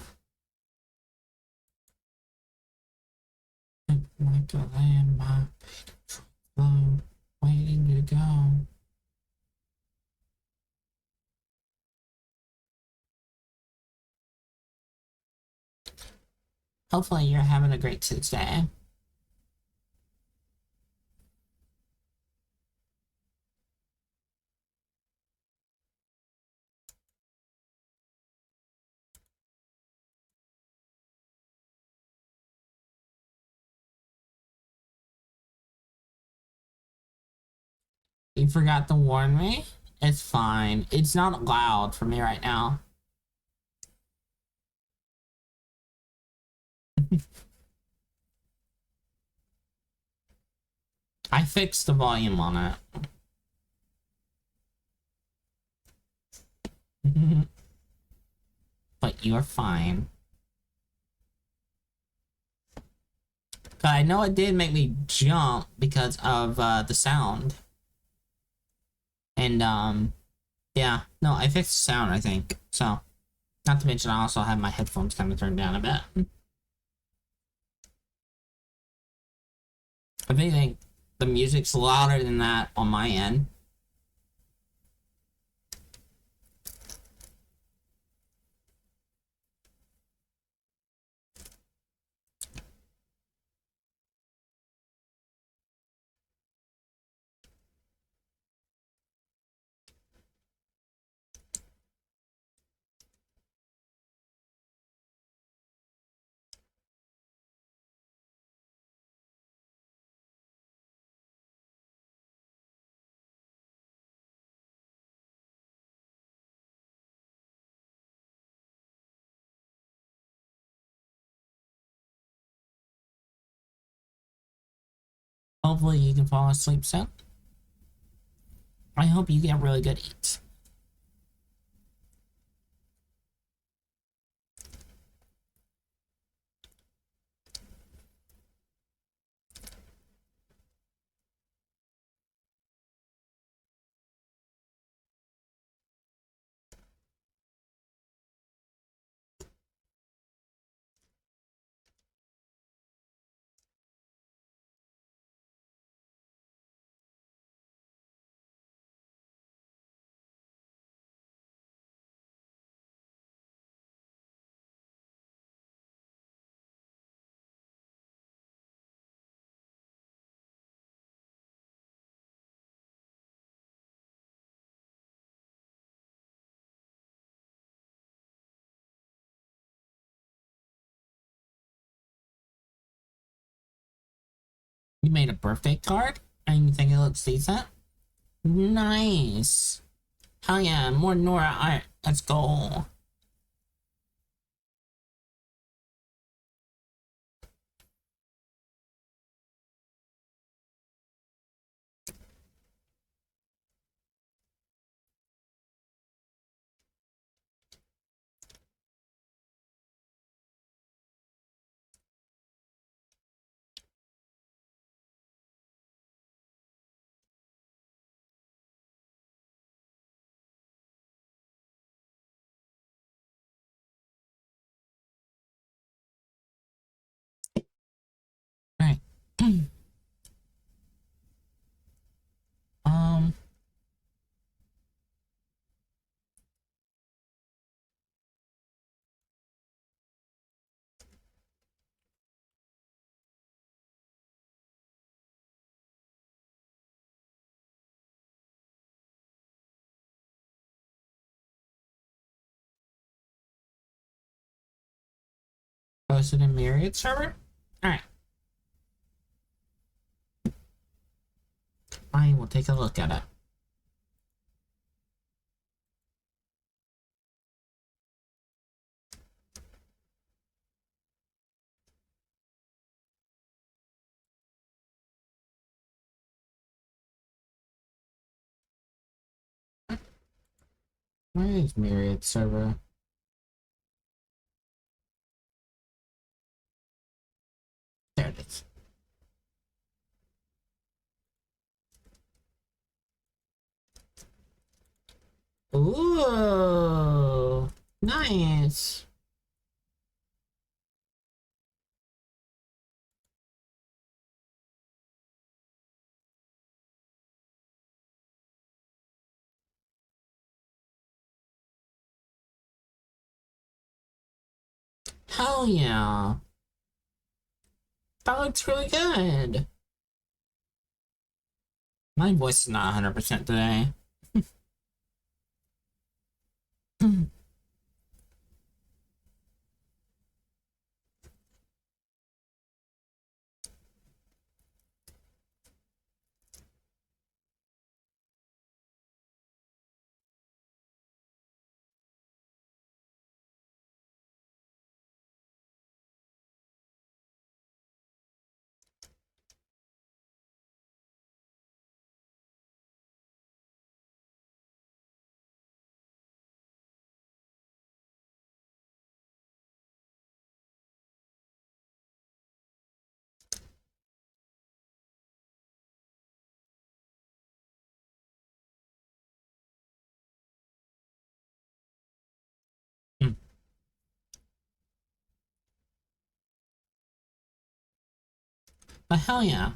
[SPEAKER 1] Like a lamb, my flow, waiting to go. Hopefully you're having a great Tuesday. You forgot to warn me? It's fine. It's not loud for me right now. I fixed the volume on it. But you're fine. But I know it did make me jump because of the sound. And yeah, no, I fixed the sound, I think. So, not to mention I also have my headphones kind of turned down a bit. If anything, the music's louder than that on my end. Hopefully you can fall asleep soon. I hope you get really good eats. You made a birthday card and you think it looks decent? Nice. Hell yeah, more Nora art. Let's go. Alright. um posted in Myriad server? Alright. I will take a look at it. Where is Myriad server? There it is. Ooh, nice. Hell yeah. That looks really good. My voice is not 100% today. But hell yeah.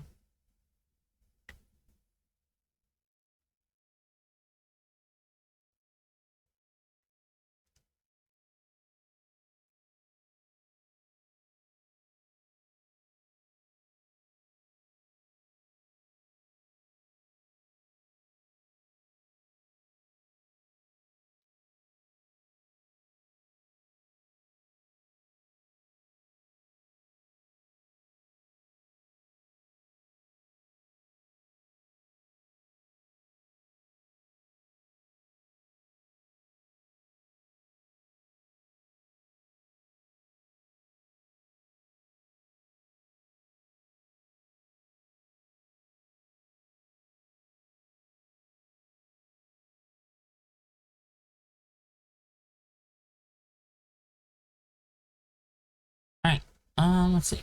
[SPEAKER 1] Alright, let's see.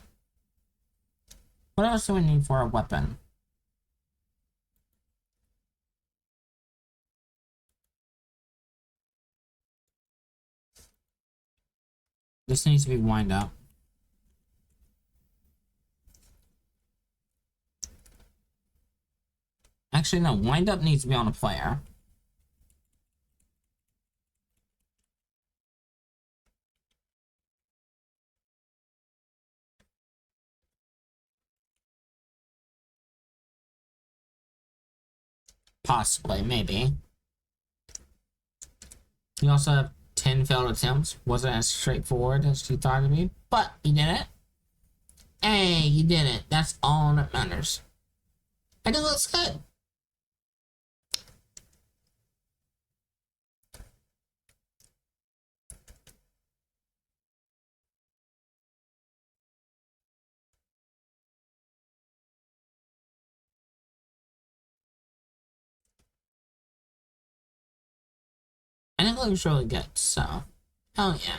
[SPEAKER 1] What else do we need for a weapon? This needs to be wind up. Actually, no, wind up needs to be on a player. Possibly, maybe. You also have 10 failed attempts. Wasn't as straightforward as you thought it'd be, but you did it. Hey, you did it. That's all that matters. And it looks good. And it looks really good, so hell yeah.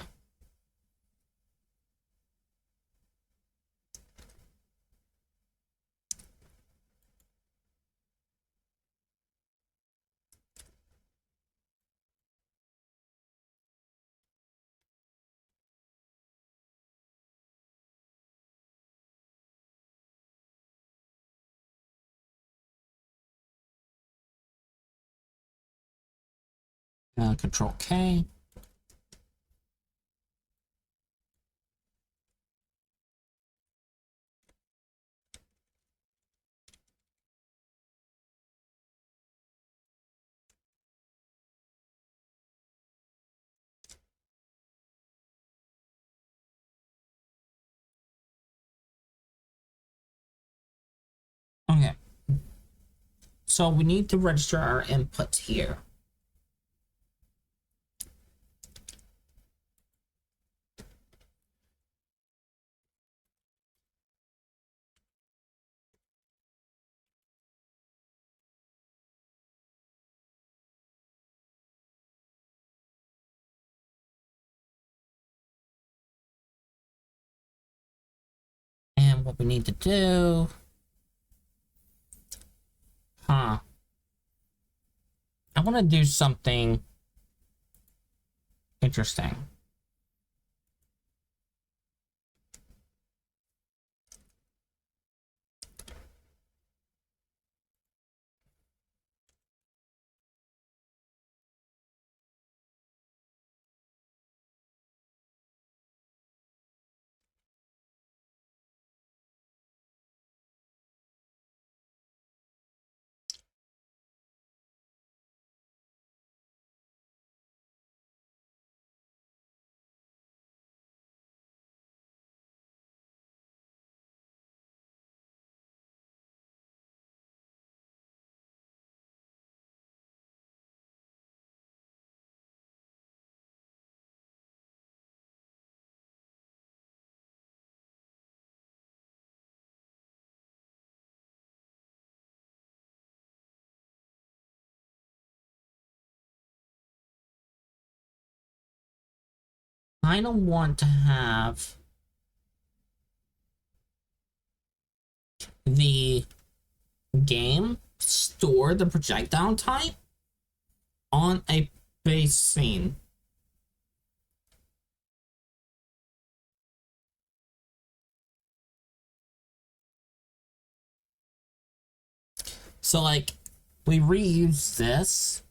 [SPEAKER 1] Control K. Okay. So we need to register our inputs here. what we need to do. Huh. I want to do something interesting. I don't want to have the game store the projectile type on a base scene. So, like, we reuse this.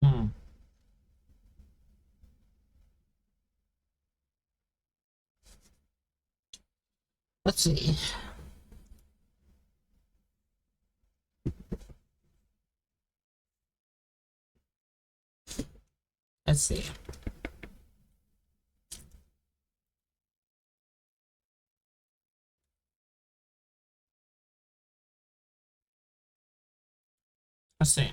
[SPEAKER 1] Hmm. Let's see. Let's see. Let's see.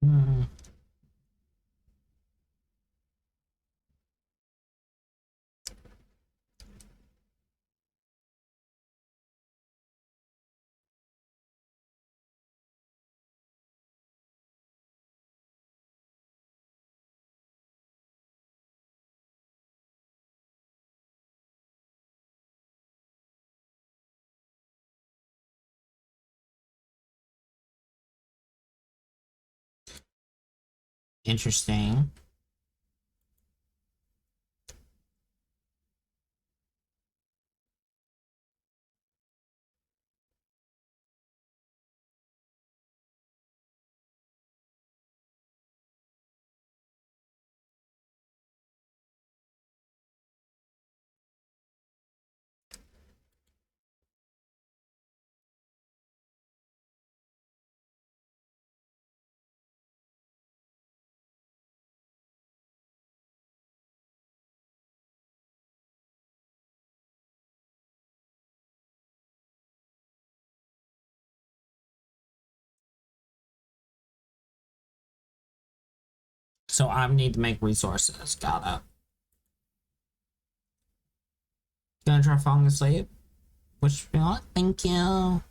[SPEAKER 1] Hmm. Interesting. So I need to make resources. Gotta. Gonna try falling asleep. Wish me luck. Thank you.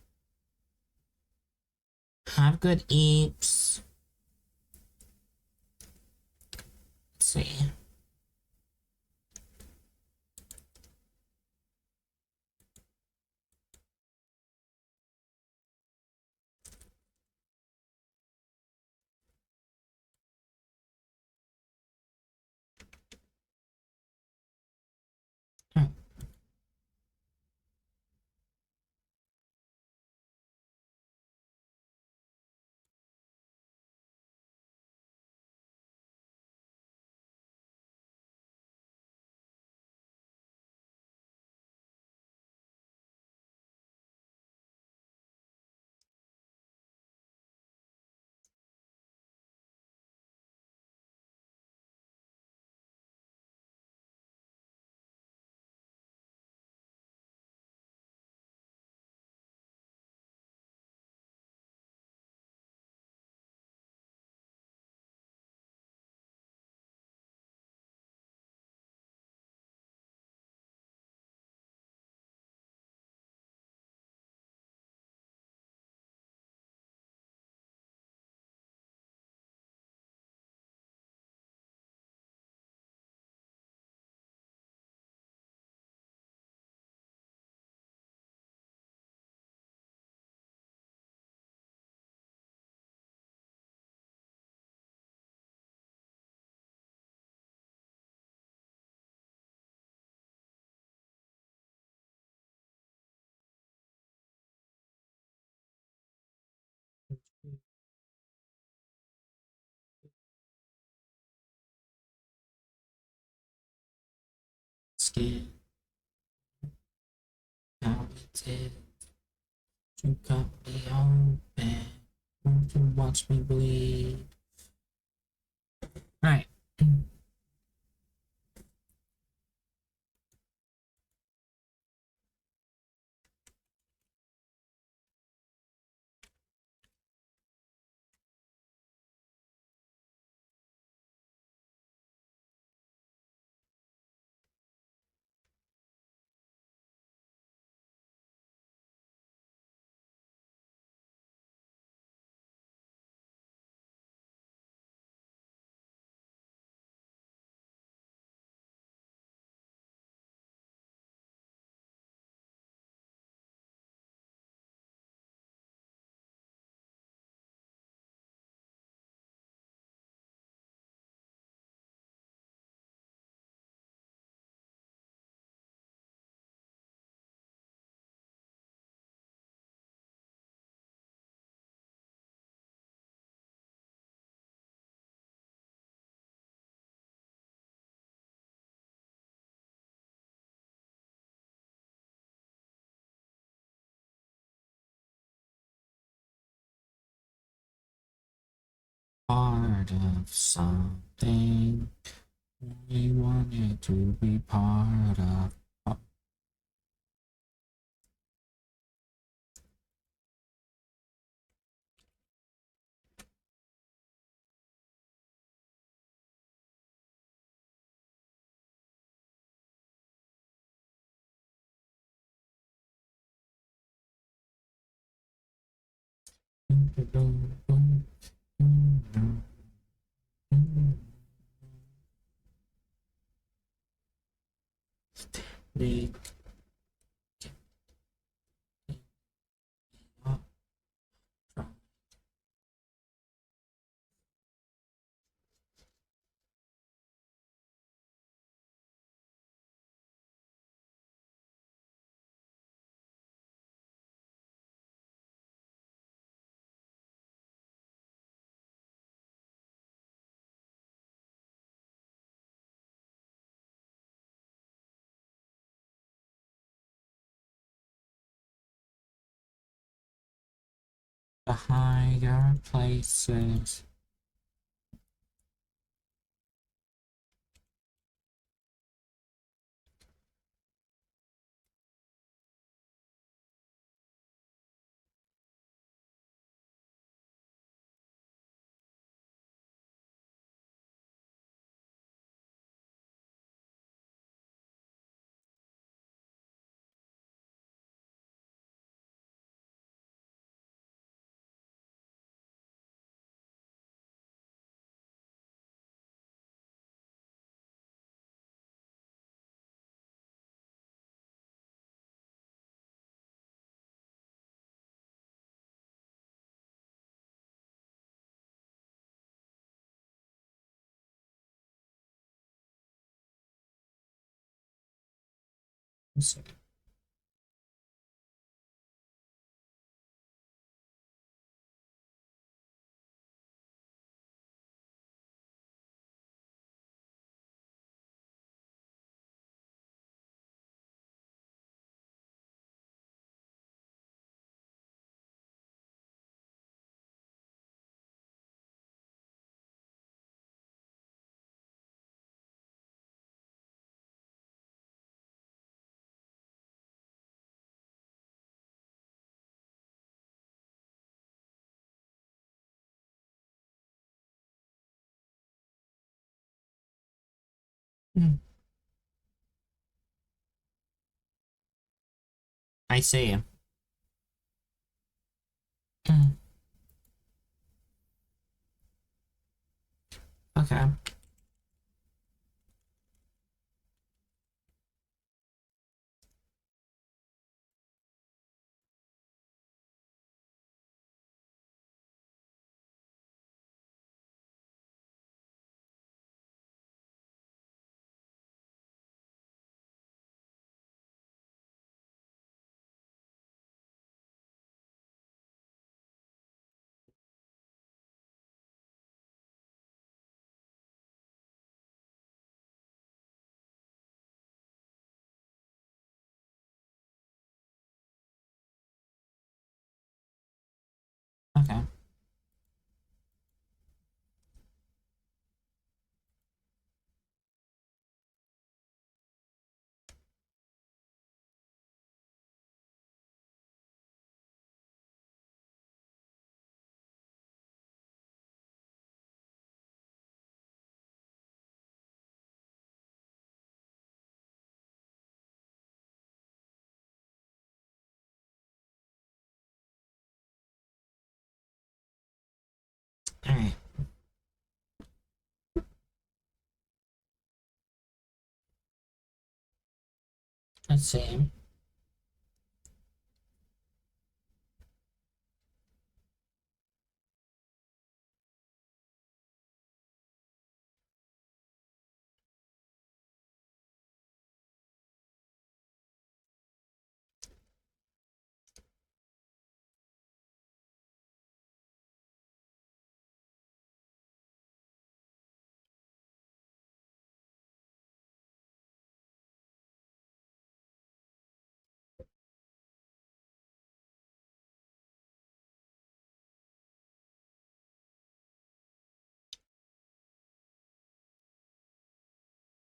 [SPEAKER 1] Have good eats. Let's see. Hmm. Skin talented. You got me open. Won't you watch me bleed? Right. Part of something we wanted to be part of. They the higher places. I see. Okay. Okay. All right. Let's see.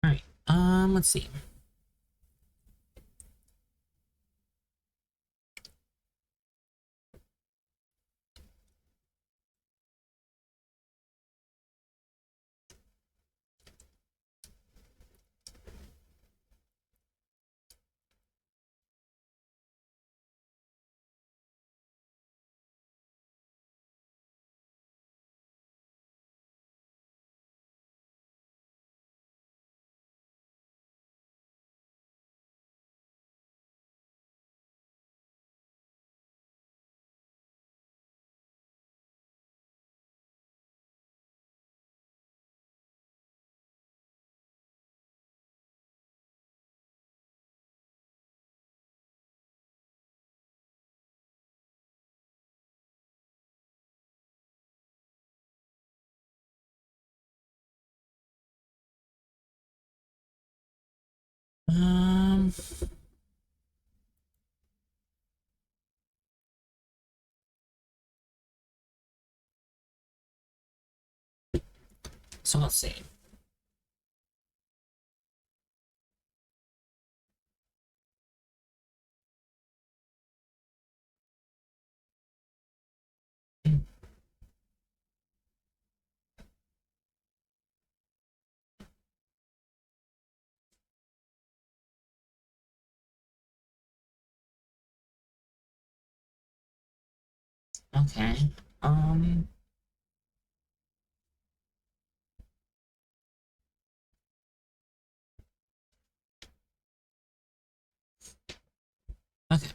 [SPEAKER 1] All right. Let's see. Um, so let's see. Okay. Um, okay.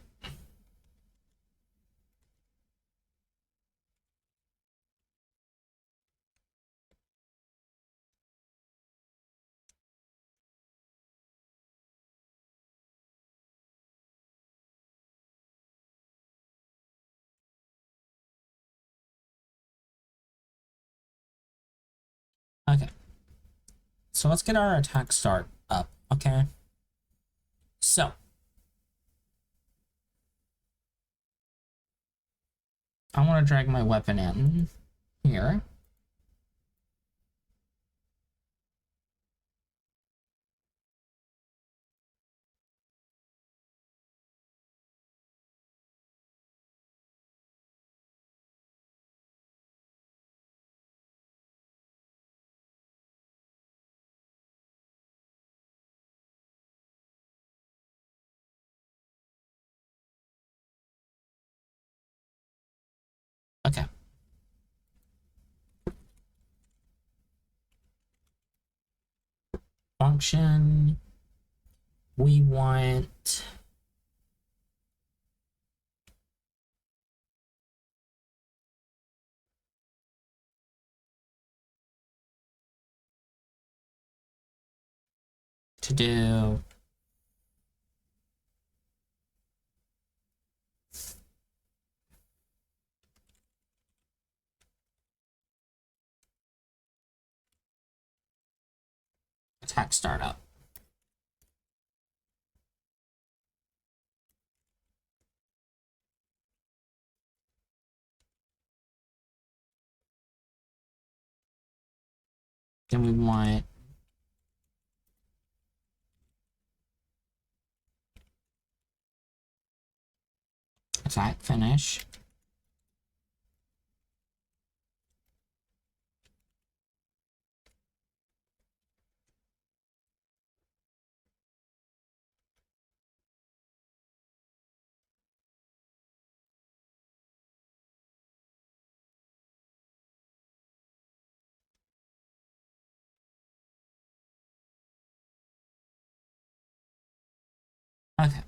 [SPEAKER 1] Okay. So let's get our attack start up, okay? So, I want to drag my weapon in here. Okay. Function. We want to do attack startup. Then we want attack finish. Okay.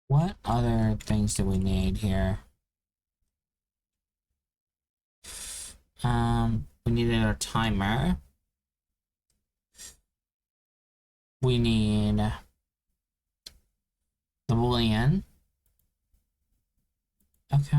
[SPEAKER 1] What other things do we need here? We need a timer. We need the boolean. Okay.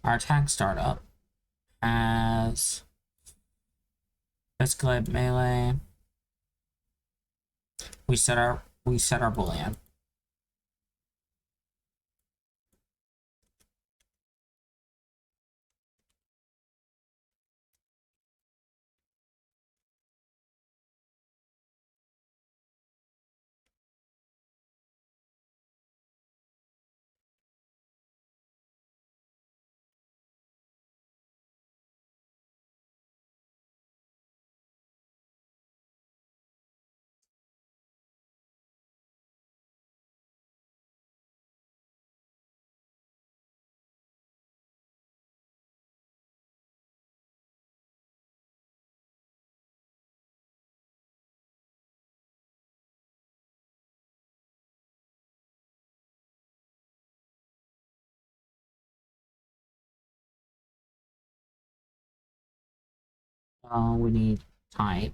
[SPEAKER 1] our attack startup has escalate melee. We set our boolean. We need type.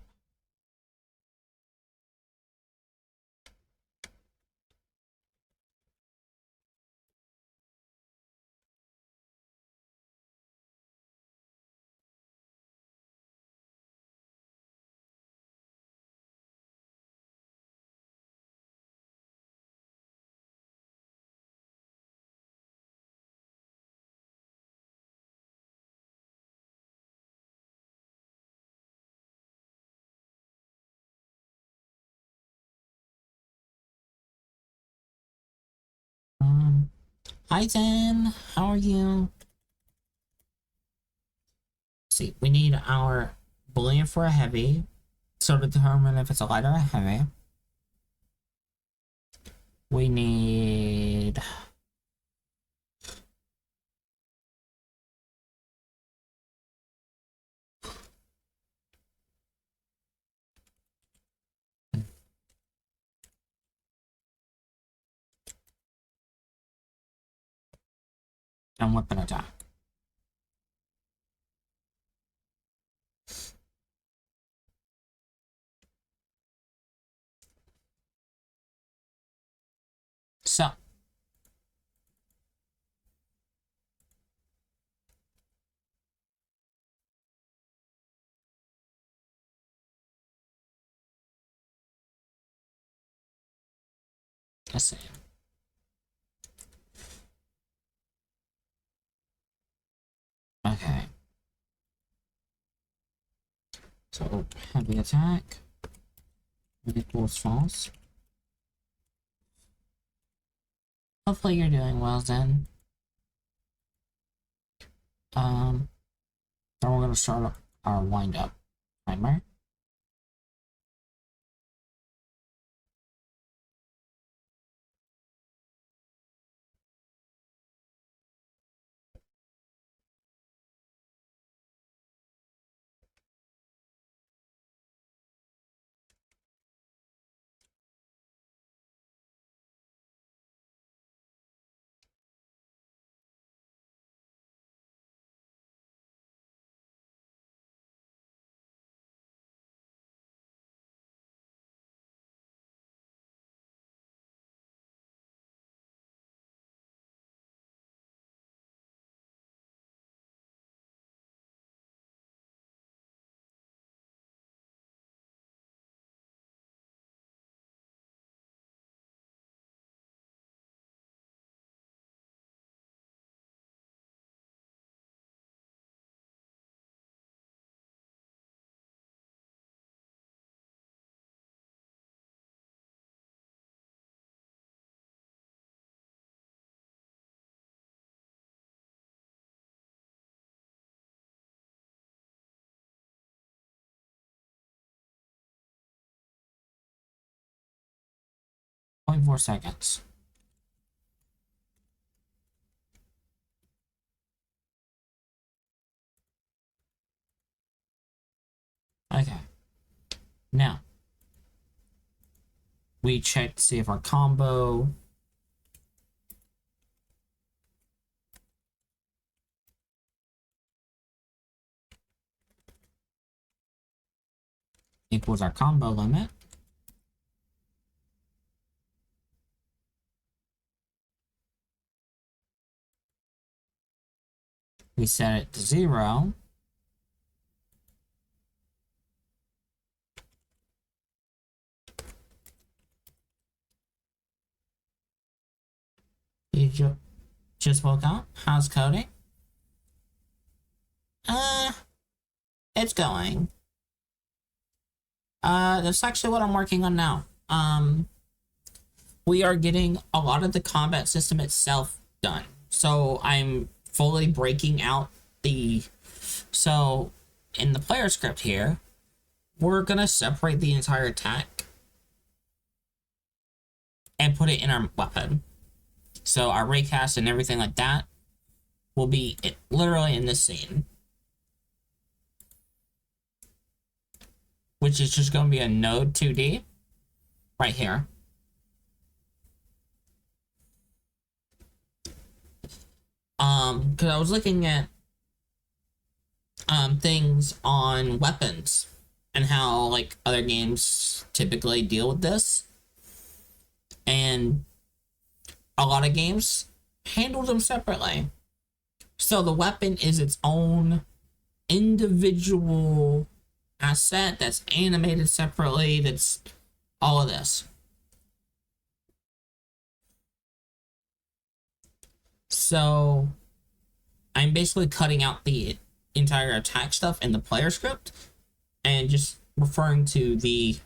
[SPEAKER 1] Hi Zen, how are you? See, we need our boolean for a heavy, so to determine if it's a light or a heavy. We need and weapon attack. So let's see. Okay. So heavy attack equals false. Hopefully you're doing well, Zen. Then we're gonna start up our wind up timer. Point 4 seconds. Okay. Now we check to see if our combo equals our combo limit. We set it to 0. You just woke up? How's coding? It's going. That's actually what I'm working on now. We are getting a lot of the combat system itself done. So I'm fully breaking out so in the player script here, we're gonna separate the entire attack and put it in our weapon. So our raycast and everything like that will be literally in this scene, which is just going to be a node 2D right here. Because I was looking at things on weapons and how like other games typically deal with this, and a lot of games handle them separately. So the weapon is its own individual asset that's animated separately, that's all of this. So I'm basically cutting out the entire attack stuff in the player script and just referring to the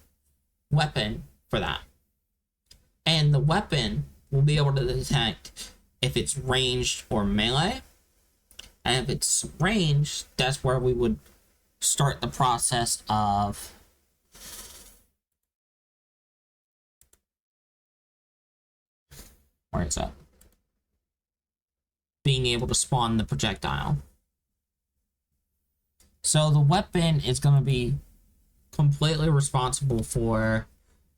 [SPEAKER 1] weapon for that. And the weapon will be able to detect if it's ranged or melee. And if it's ranged, that's where we would start the process of where is that? Being able to spawn the projectile. So the weapon is going to be completely responsible for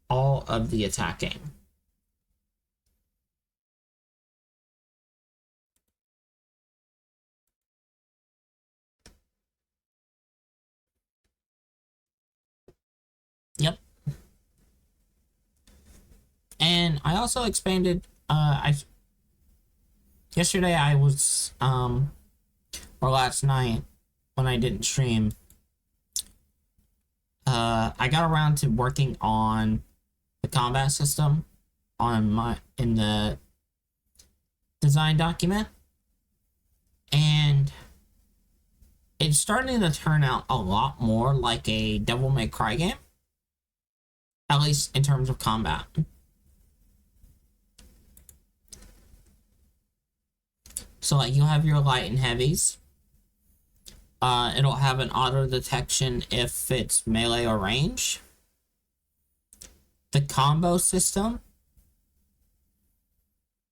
[SPEAKER 1] all of the attacking. Yep. And I also expanded, yesterday I was, or last night when I didn't stream, I got around to working on the combat system in the design document, and it's starting to turn out a lot more like a Devil May Cry game, at least in terms of combat. So like you'll have your light and heavies. It'll have an auto detection if it's melee or range. The combo system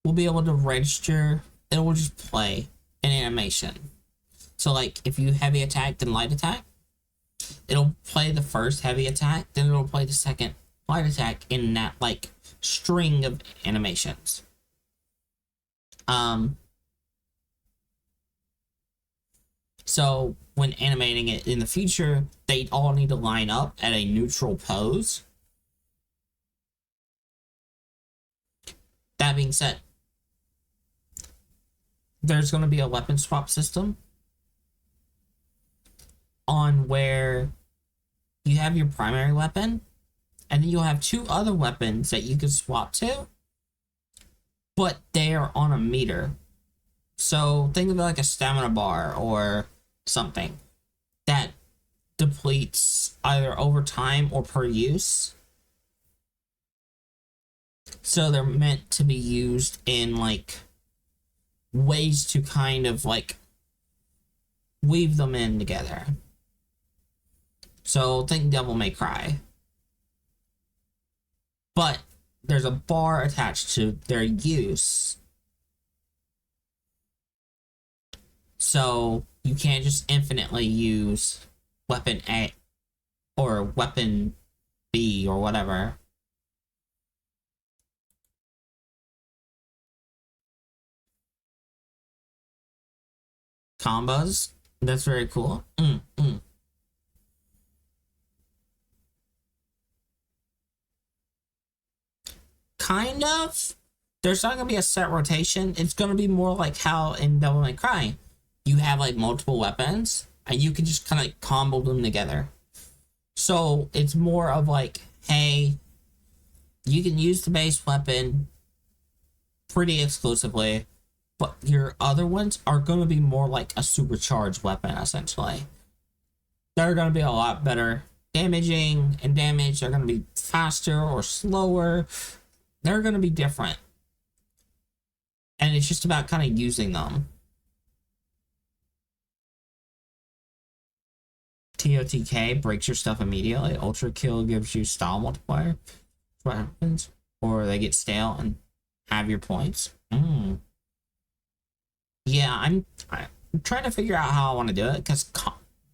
[SPEAKER 1] will be able to register. It will just play an animation. So like if you heavy attack then light attack, it'll play the first heavy attack, then it'll play the second light attack in that like string of animations. So when animating it in the future, they all need to line up at a neutral pose. That being said, there's going to be a weapon swap system on where you have your primary weapon, and then you'll have two other weapons that you can swap to, but they are on a meter. So think of it like a stamina bar or something that depletes either over time or per use. So they're meant to be used in like ways to kind of like weave them in together. So think Devil May Cry. But there's a bar attached to their use. So you can't just infinitely use weapon A or weapon B or whatever. Combos. That's very cool. Kind of. There's not going to be a set rotation. It's going to be more like how in Devil May Cry, you have like multiple weapons and you can just kind of combo them together. So it's more of like, hey, you can use the base weapon pretty exclusively, but your other ones are going to be more like a supercharged weapon, essentially. They're going to be a lot better damaging and damage. They're going to be faster or slower. They're going to be different. And it's just about kind of using them. TOTK breaks your stuff immediately. Ultra Kill gives you style multiplier. What happens? Or they get stale and have your points. Yeah, I'm trying to figure out how I want to do it, because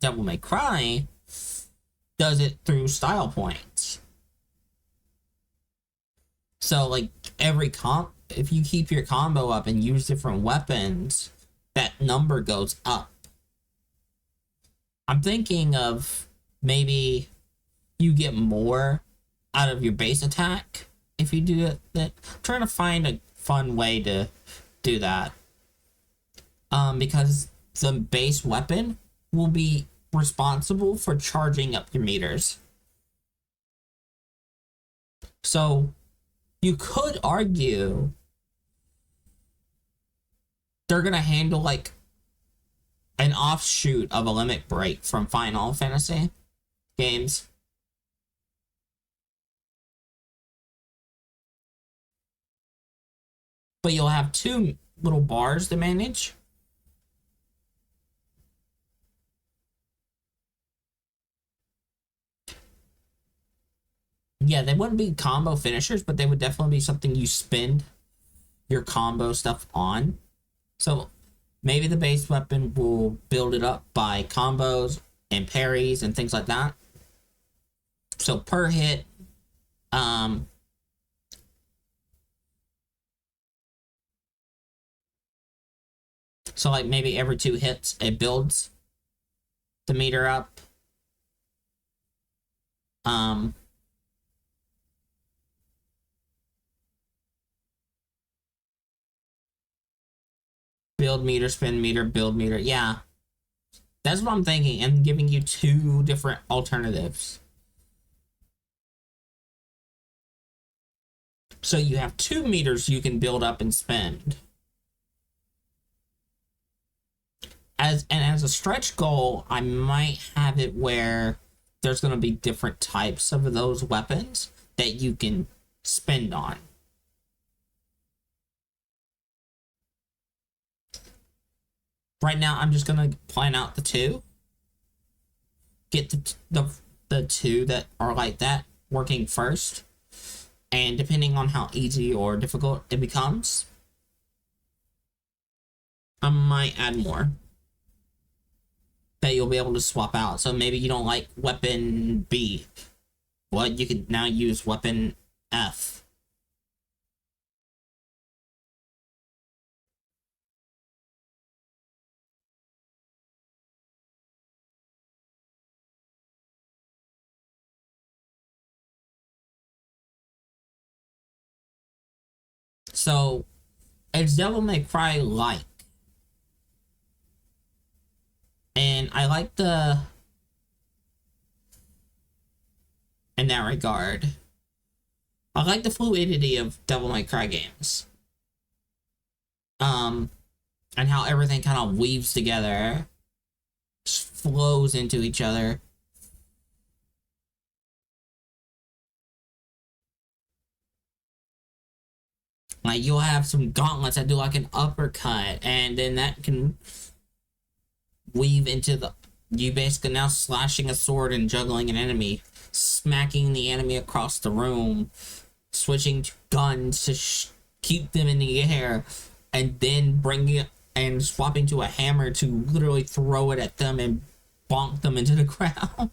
[SPEAKER 1] Devil May Cry does it through style points. So, like, every if you keep your combo up and use different weapons, that number goes up. I'm thinking of maybe you get more out of your base attack if you do it. I'm trying to find a fun way to do that. Because the base weapon will be responsible for charging up your meters. So you could argue they're gonna handle like an offshoot of a limit break from Final Fantasy games. But you'll have two little bars to manage. Yeah, they wouldn't be combo finishers, but they would definitely be something you spend your combo stuff on. So maybe the base weapon will build it up by combos and parries and things like that. So per hit, so like maybe every 2 hits, it builds the meter up. Build meter, spin meter, build meter. Yeah. That's what I'm thinking, and giving you 2 different alternatives. So you have 2 meters you can build up and spend. As a stretch goal, I might have it where there's going to be different types of those weapons that you can spend on. Right now, I'm just going to plan out the 2. Get the 2 that are like that working first. And depending on how easy or difficult it becomes, I might add more that you'll be able to swap out. So maybe you don't like weapon B. Well, you could now use weapon F. So it's Devil May Cry like. And I like in that regard, I like the fluidity of Devil May Cry games. And how everything kind of weaves together, flows into each other. Like, you'll have some gauntlets that do like an uppercut, and then that can weave into you basically now slashing a sword and juggling an enemy, smacking the enemy across the room, switching to guns to keep them in the air, and then bringing it and swapping to a hammer to literally throw it at them and bonk them into the ground.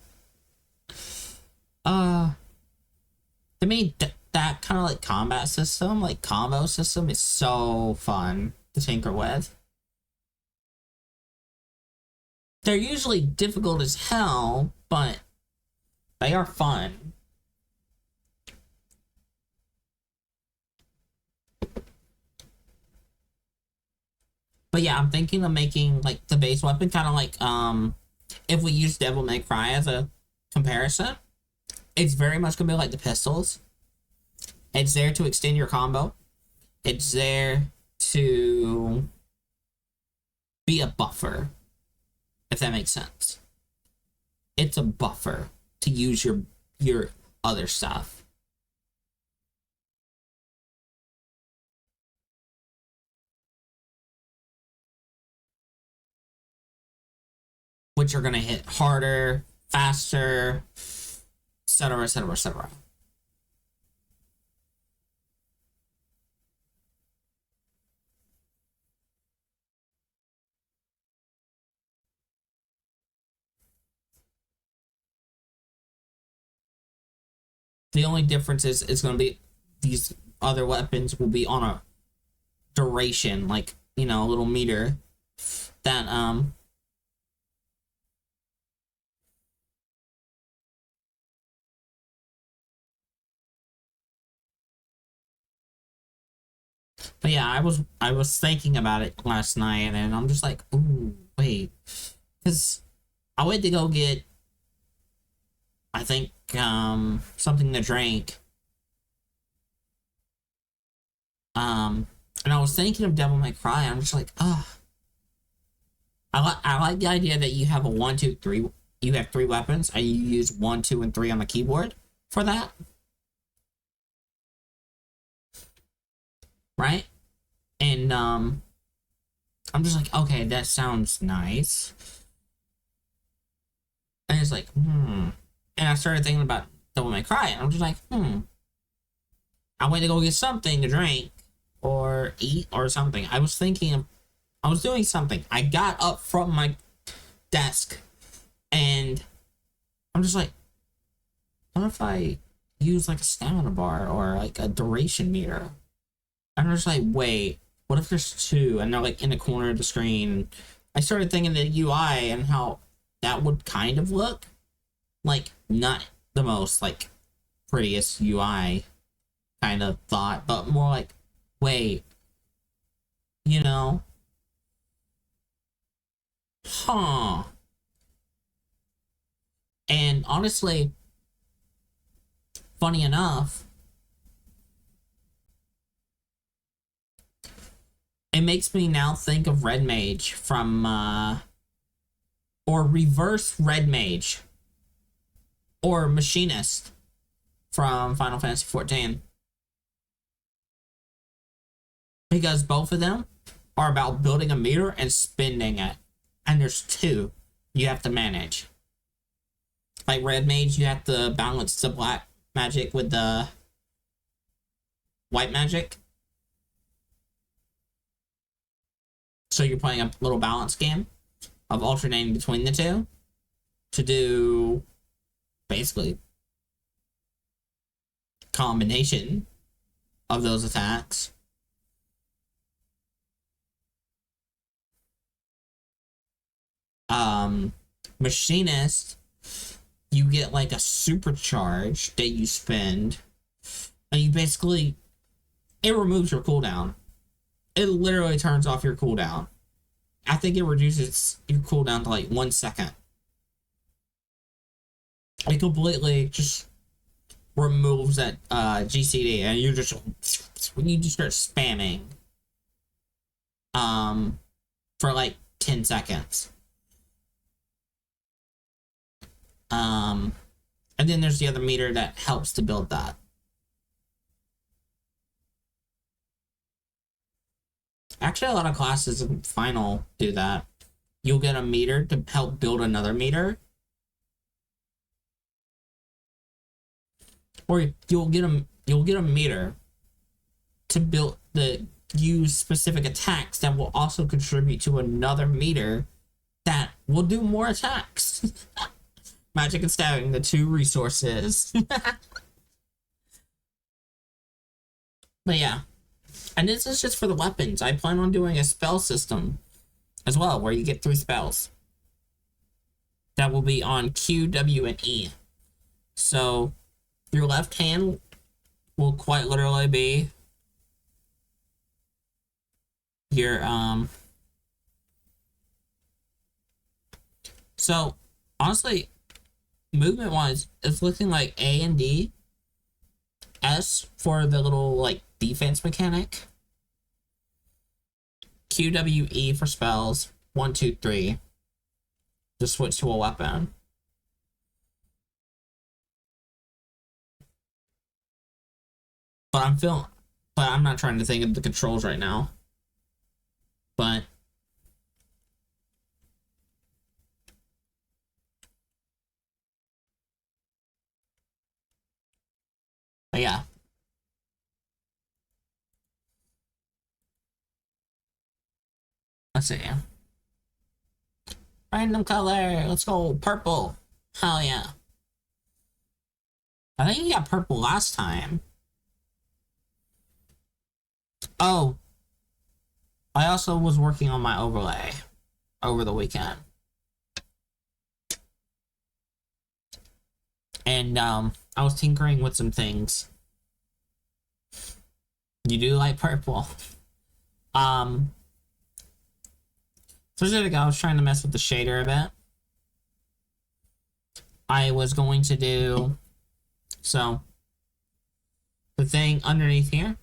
[SPEAKER 1] To me, that kind of like combat system, like combo system, is so fun to tinker with. They're usually difficult as hell, but they are fun. But yeah, I'm thinking of making like the base weapon kind of like if we use Devil May Cry as a comparison, it's very much gonna be like the pistols. It's there to extend your combo. It's there to be a buffer, if that makes sense. It's a buffer to use your other stuff. Which are gonna hit harder, faster, etc., etc., etc. The only difference is it's going to be these other weapons will be on a duration, like, you know, a little meter that but yeah, I was thinking about it last night, and I'm just like, ooh, wait, because I went to go get, I think, something to drink, and I was thinking of Devil May Cry. And I'm just like, ah, I like the idea that you have a one, two, three. You have three weapons, and you use one, two, and three on the keyboard for that, right? And I'm just like, okay, that sounds nice. And it's like, And I started thinking about Devil May Cry, and I'm just like, I went to go get something to drink or eat or something. I was doing something. I got up from my desk, and I'm just like, what if I use like a stamina bar or like a duration meter? And I'm just like, wait, what if there's two and they're like in the corner of the screen? I started thinking the UI and how that would kind of look like not the most like prettiest UI kind of thought, but more like, wait, you know, huh? And honestly, funny enough, it makes me now think of Red Mage from or reverse Red Mage or Machinist from Final Fantasy 14, because both of them are about building a meter and spending it, and there's two you have to manage. Like Red Mage, you have to balance the black magic with the white magic, so you're playing a little balance game of alternating between the two to do basically combination of those attacks. Machinist, you get like a supercharge that you spend, and you basically, it removes your cooldown. It literally turns off your cooldown. I think it reduces your cooldown to like 1 second. It completely just removes that GCD, and you just start spamming for like 10 seconds. And then there's the other meter that helps to build that. Actually, a lot of classes in Final do that. You'll get a meter to help build another meter, or you'll get a meter to build the use specific attacks that will also contribute to another meter that will do more attacks. Magic and stabbing, the two resources. But yeah. And this is just for the weapons. I plan on doing a spell system as well, where you get 3 spells. That will be on Q, W, and E. So your left hand will quite literally be your So honestly, movement wise, it's looking like A and D, S for the little like defense mechanic, QWE for spells, 1, 2, 3 to switch to a weapon. But I'm not trying to think of the controls right now. But yeah. Let's see. Random color. Let's go purple. Hell yeah. I think we got purple last time. Oh, I also was working on my overlay over the weekend. And I was tinkering with some things. You do like purple. Specifically, I was trying to mess with the shader a bit. I was going to do so the thing underneath here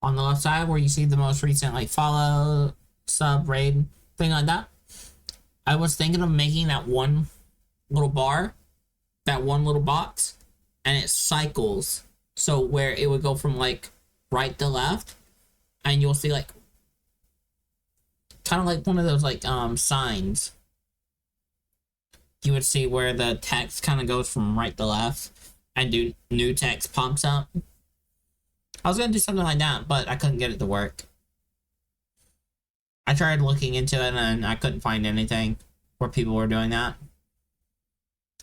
[SPEAKER 1] on the left side where you see the most recent like follow, sub, raid, thing like that. I was thinking of making that one little bar, that one little box, and it cycles. So where it would go from like right to left, and you'll see like kind of like one of those like signs. You would see where the text kind of goes from right to left, and new text pops up. I was gonna do something like that, but I couldn't get it to work. I tried looking into it and I couldn't find anything where people were doing that.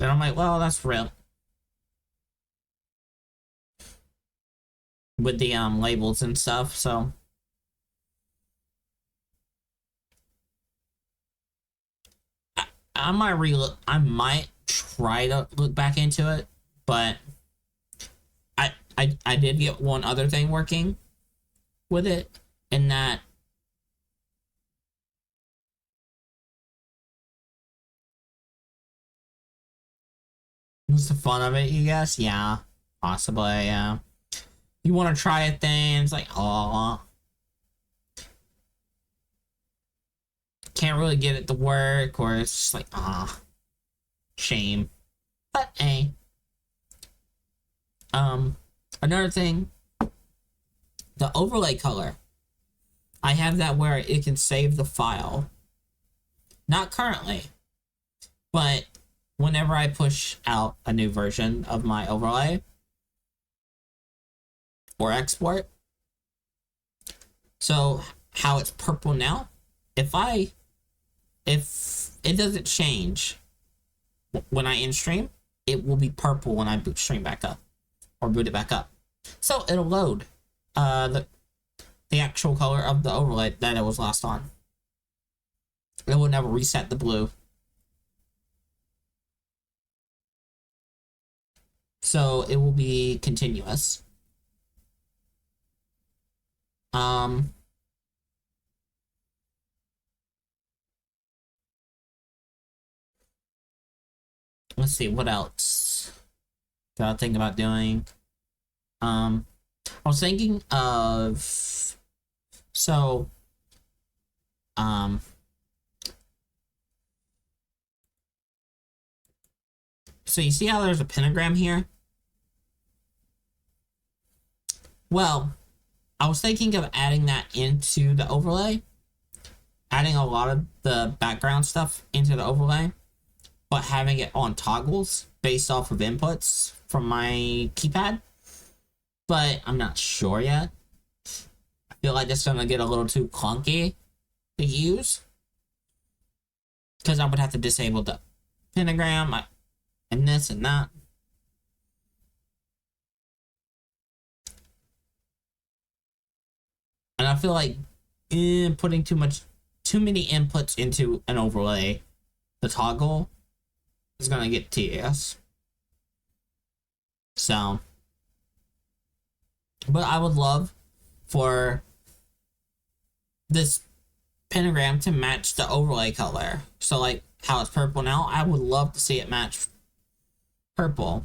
[SPEAKER 1] And I'm like, well, that's real. With the labels and stuff, so I might try to look back into it, but I did get one other thing working with it, in that what's the fun of it, you guess? Yeah, possibly, yeah. You want to try a thing, it's like, oh, can't really get it to work, or it's just like, ah, shame. But hey, another thing, the overlay color. I have that where it can save the file. Not currently, but whenever I push out a new version of my overlay or export. So how it's purple now, if it doesn't change when I in stream, it will be purple when I boot stream back up or boot it back up. So it'll load the actual color of the overlay that it was last on. It will never reset the blue. So it will be continuous. Let's see, what else gotta think about doing. I was thinking of, so so you see how there's a pentagram here? Well, I was thinking of adding that into the overlay, adding a lot of the background stuff into the overlay, but having it on toggles based off of inputs from my keypad. But I'm not sure yet. I feel like it's gonna get a little too clunky to use, because I would have to disable the pentagram and this and that. And I feel like putting too many inputs into an overlay, the toggle, is gonna get tedious. So, but I would love for this pentagram to match the overlay color. So like how it's purple now, I would love to see it match purple.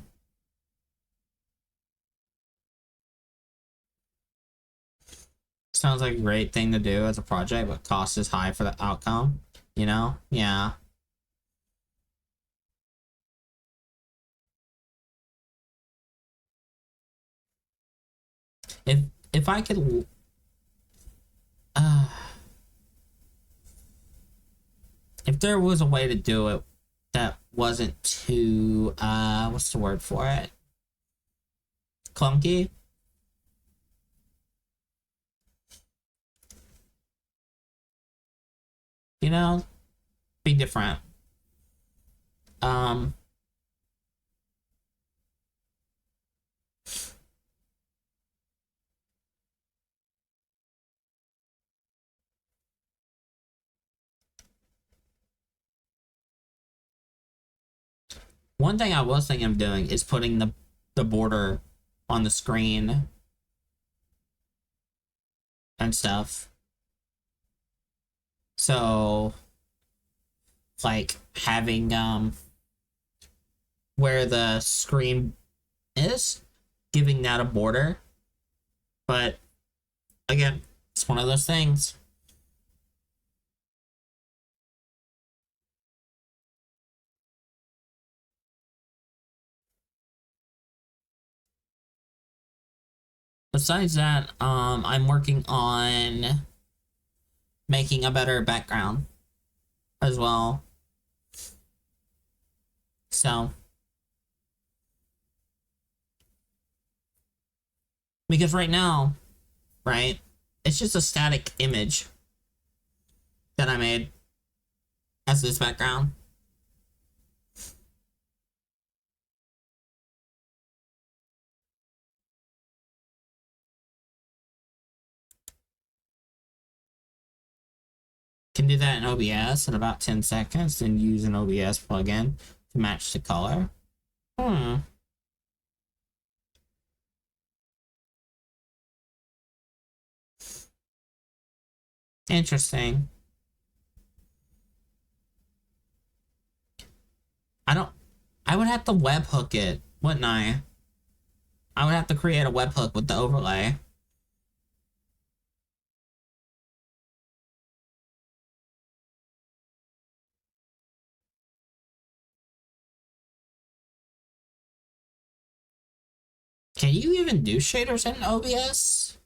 [SPEAKER 1] Sounds like a great thing to do as a project, but cost is high for the outcome, you know? Yeah. If if I could uh if there was a way to do it that wasn't too what's the word for it? Clunky. You know, be different. Um One thing I was thinking of doing is putting the border on the screen and stuff. So like having where the screen is, giving that a border. But again, it's one of those things. Besides that, I'm working on making a better background as well. So, because right now, right, it's just a static image that I made as this background. Can do that in OBS in about 10 seconds, and use an OBS plugin to match the color. Interesting. I would have to webhook it, wouldn't I? I would have to create a webhook with the overlay. Can you even do shaders in OBS?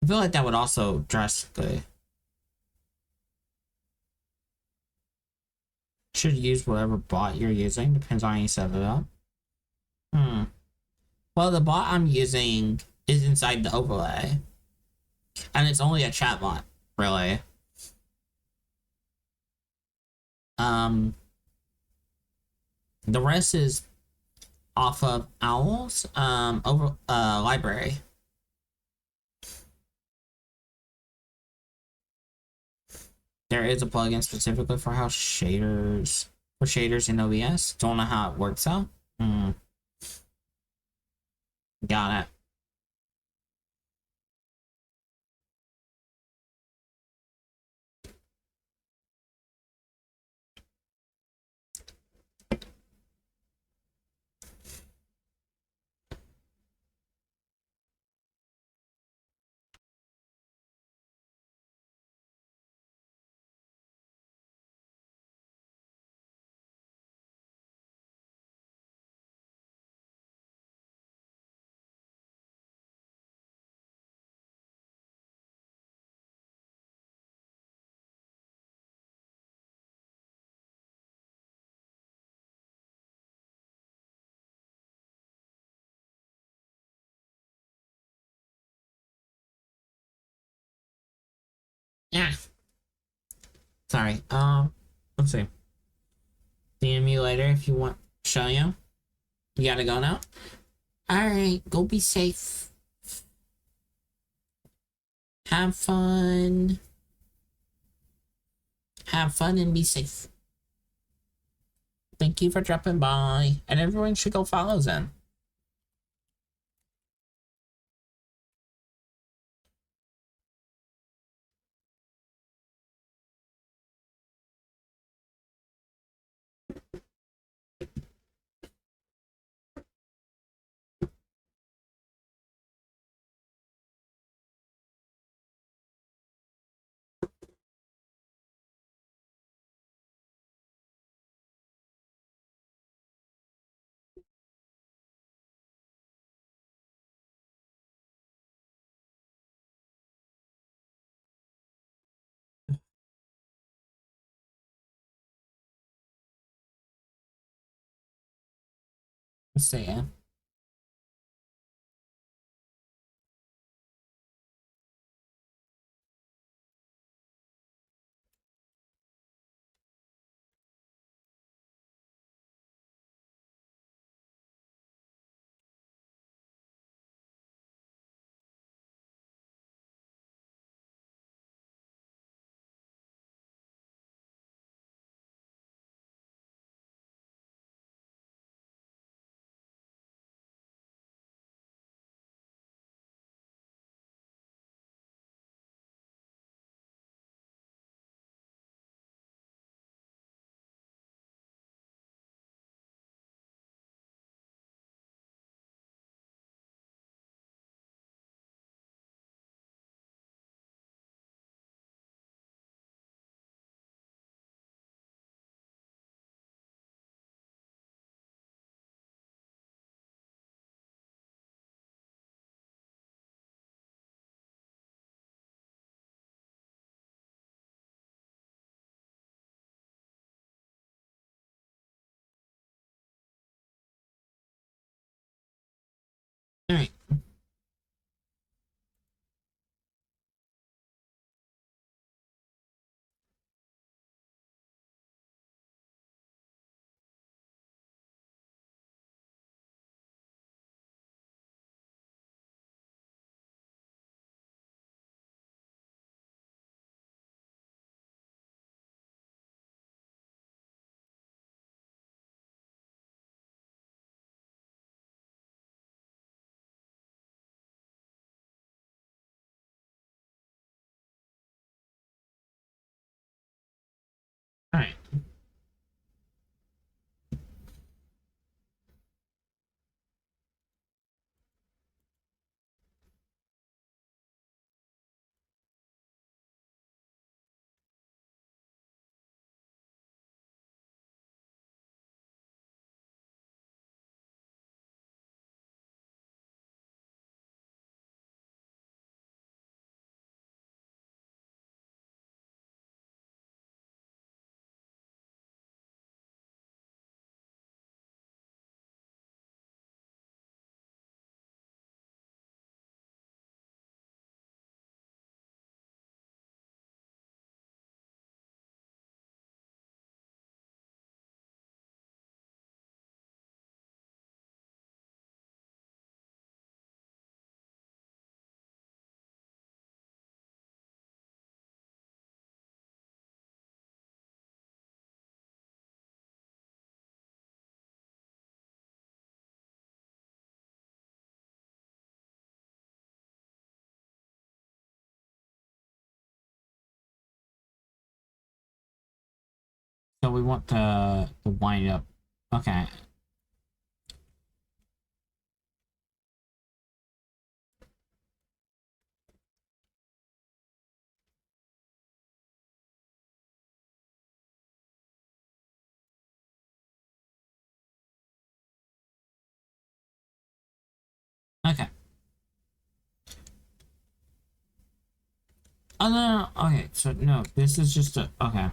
[SPEAKER 1] I feel like that would also drastically. Should use whatever bot you're using. Depends on how you set it up. Well, the bot I'm using is inside the overlay. And it's only a chat bot, really. The rest is off of Owl's library. There is a plugin specifically for shaders in OBS. Don't know how it works out. Got it. Yeah. Sorry. Let's see. DM you later if you want to show you. You gotta go now? Alright, go be safe. Have fun. Have fun and be safe. Thank you for dropping by. And everyone should go follow Zen. Let's see. Alright. Alright. So we want to wind up. Okay. Okay. Oh, no, no, okay, so no, this is just a, okay.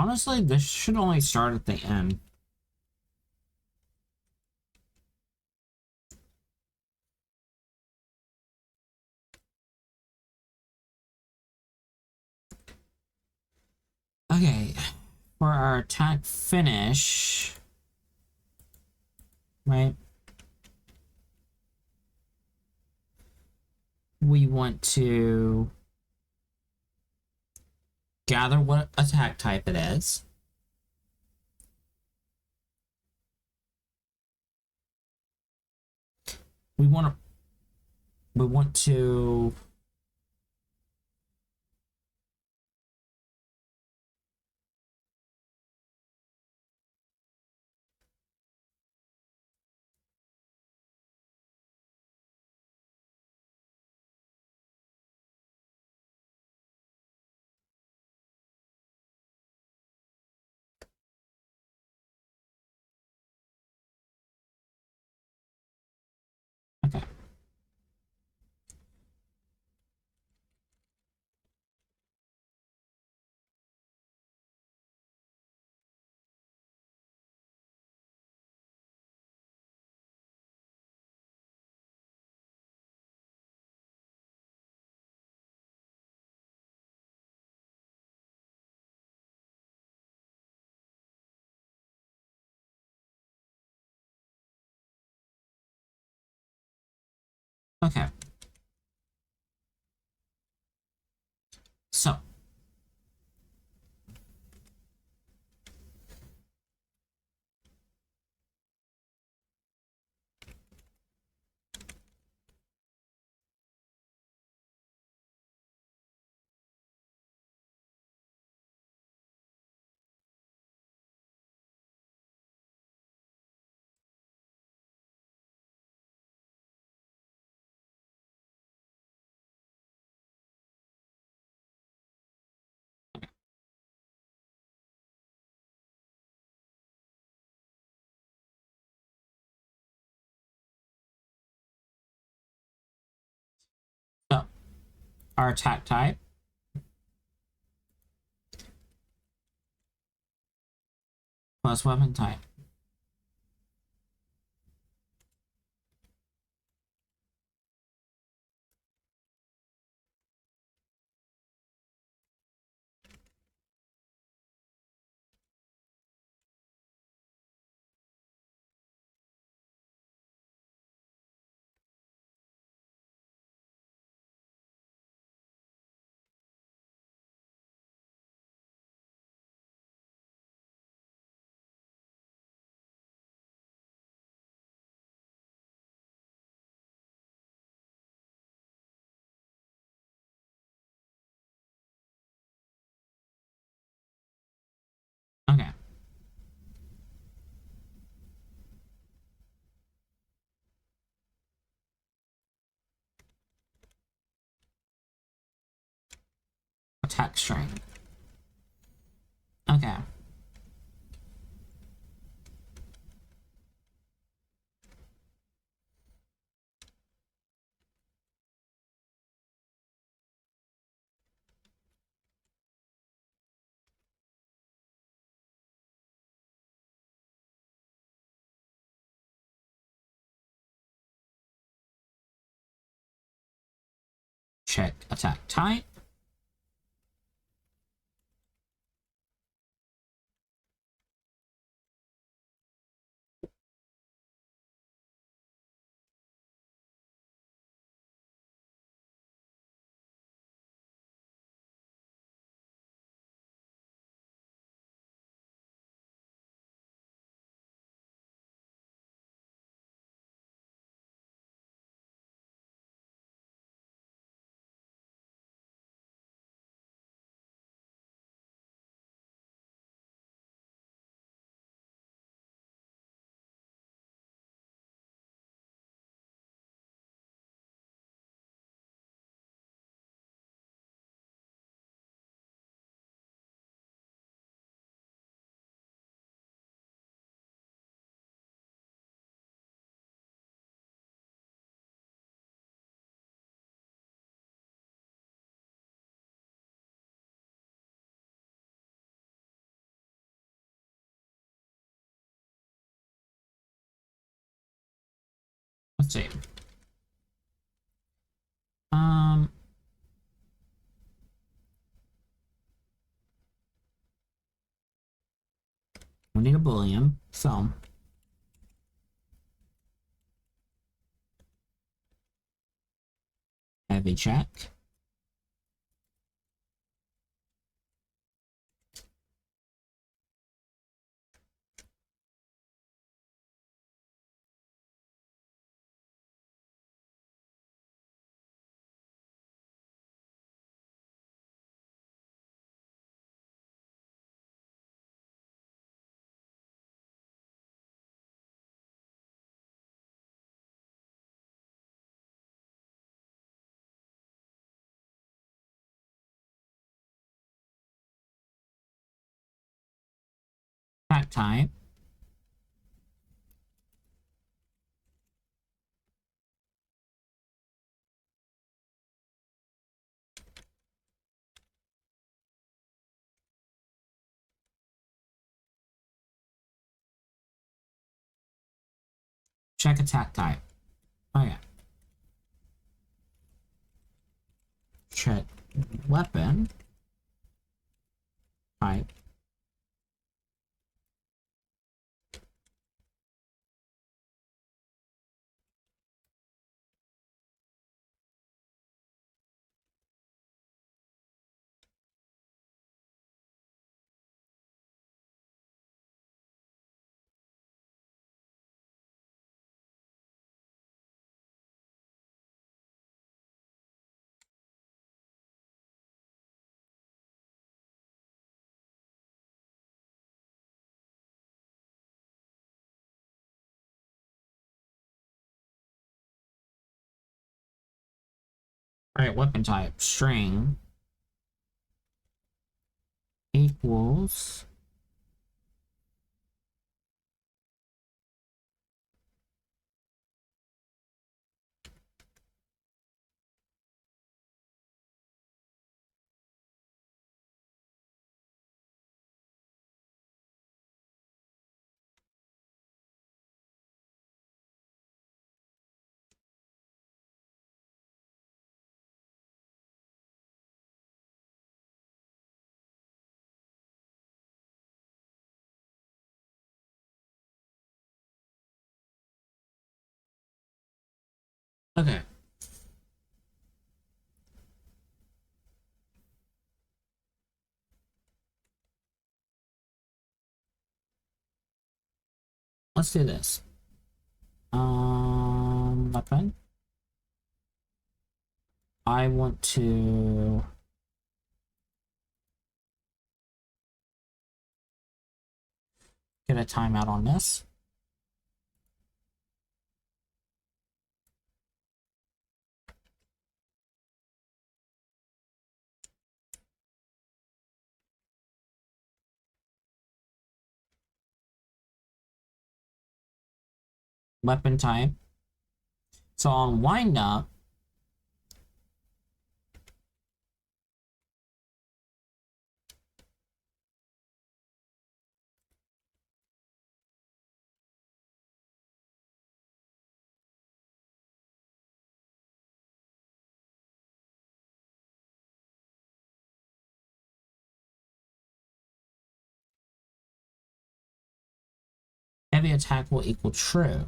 [SPEAKER 1] Honestly, this should only start at the end. Okay, for our attack finish, right? We want to gather what attack type it is. We want to we want to Okay. So. So, our attack type plus weapon type. Okay. Attack strength. Okay. Check attack type. Let's see. Um, we need a boolean, so heavy check. Attack type. Check attack type. Okay. Check weapon type. Alright, weapon type. String equals okay. Let's do this. Weapon. I want to get a timeout on this. Weapon type. So on wind up, heavy attack will equal true.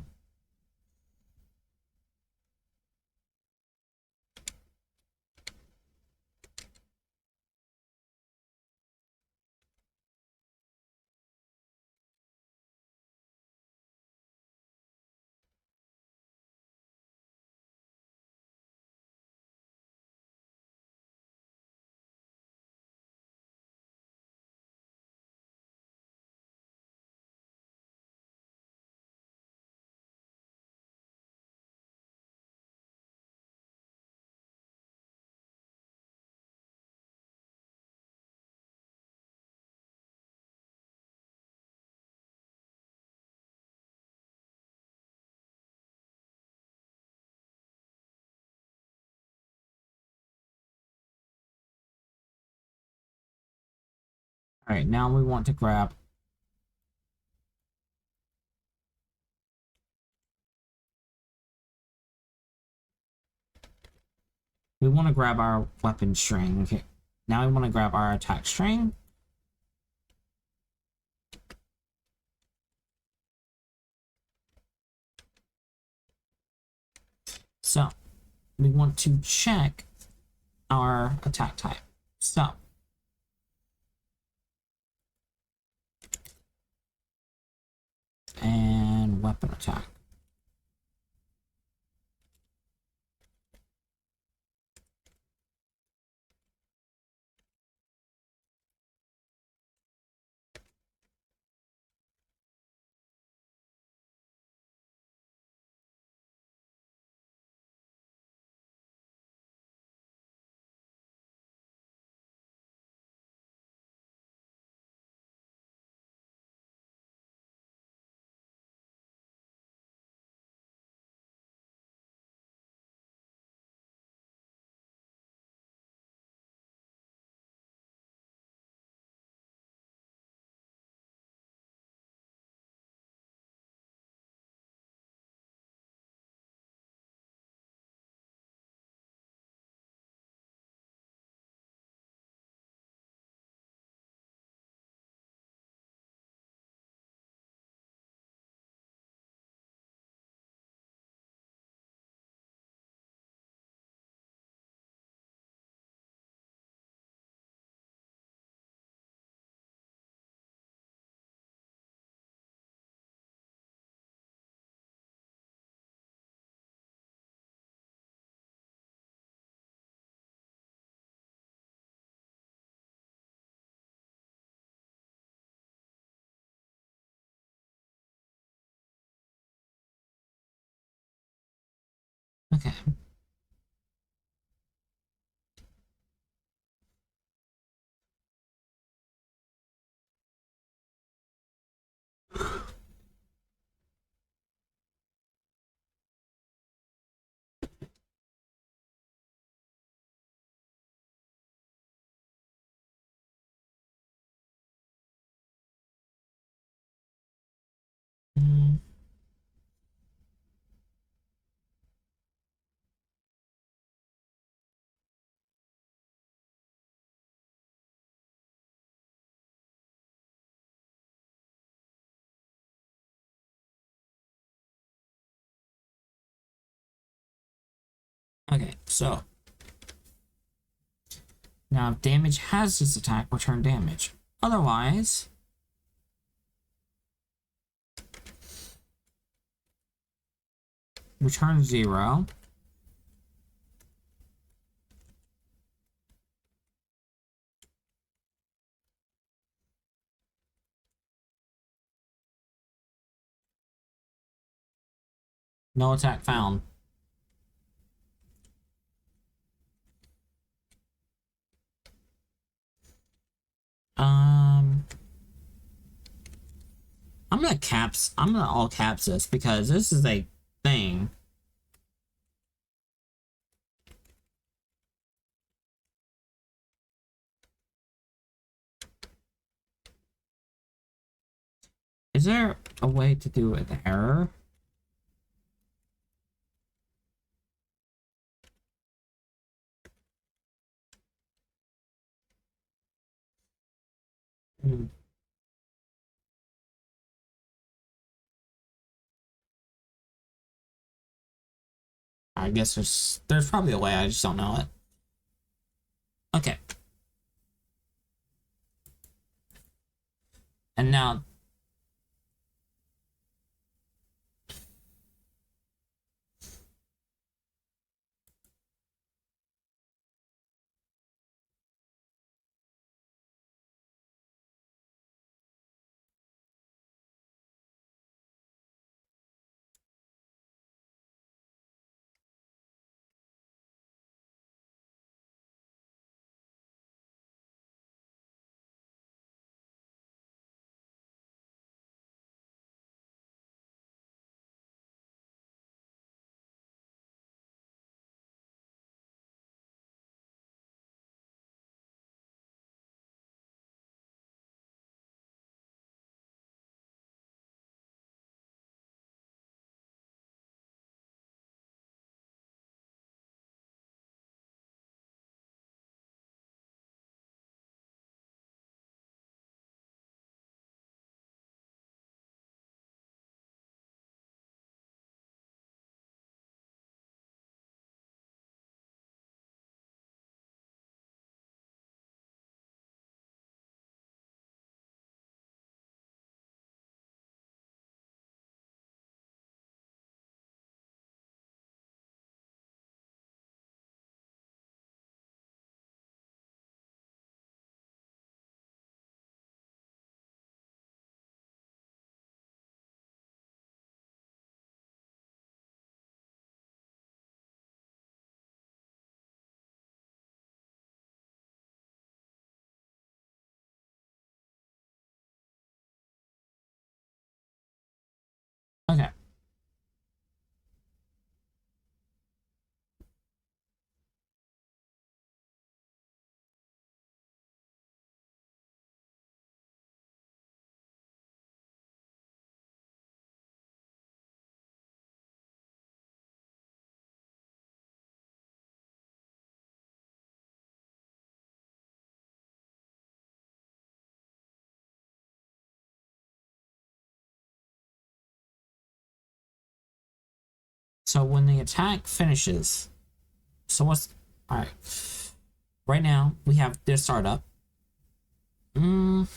[SPEAKER 1] All right, now we want to grab our weapon string. Okay. Now we want to grab our attack string. So we want to check our attack type. So and weapon attack. Okay. Mm, okay, so now if damage has this attack, return damage. Otherwise, return 0. No attack found. Um, I'm gonna all caps this because this is a thing. Is there a way to do an error? Hmm. I guess there's probably a way, I just don't know it. Okay. And now, okay. So when the attack finishes, so what's all right? Right now we have this startup. Mm,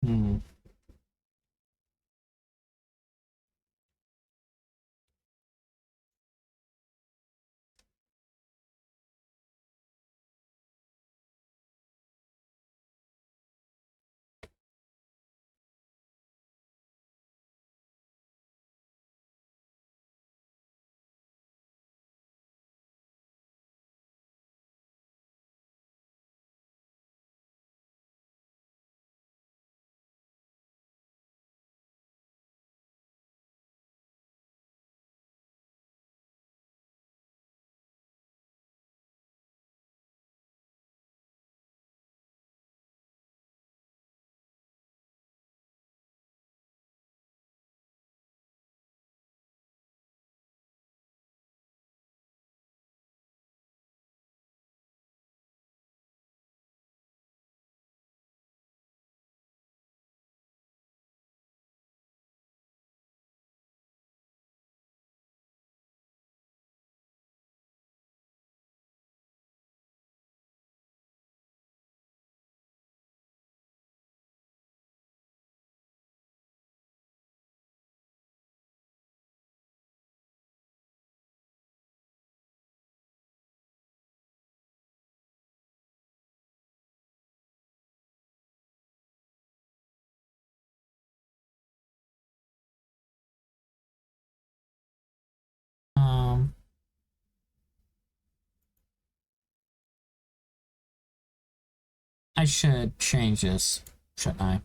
[SPEAKER 1] hmm. I should change this, shouldn't I?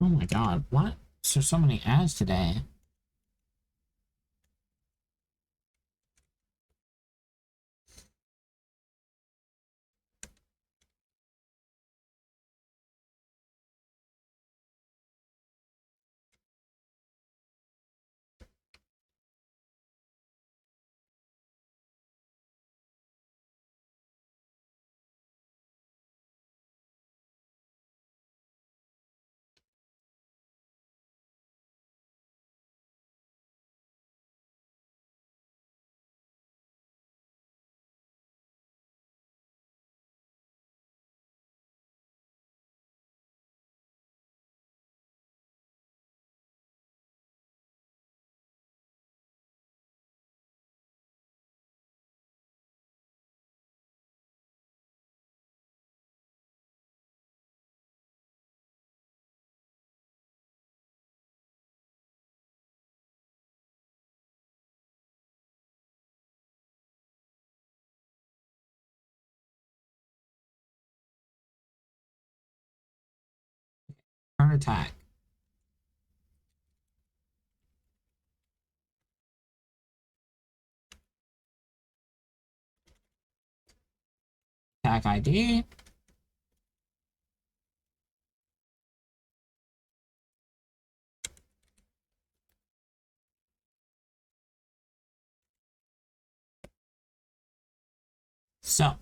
[SPEAKER 1] Oh my god, what? There's so many ads today. Turn attack. Attack ID. So,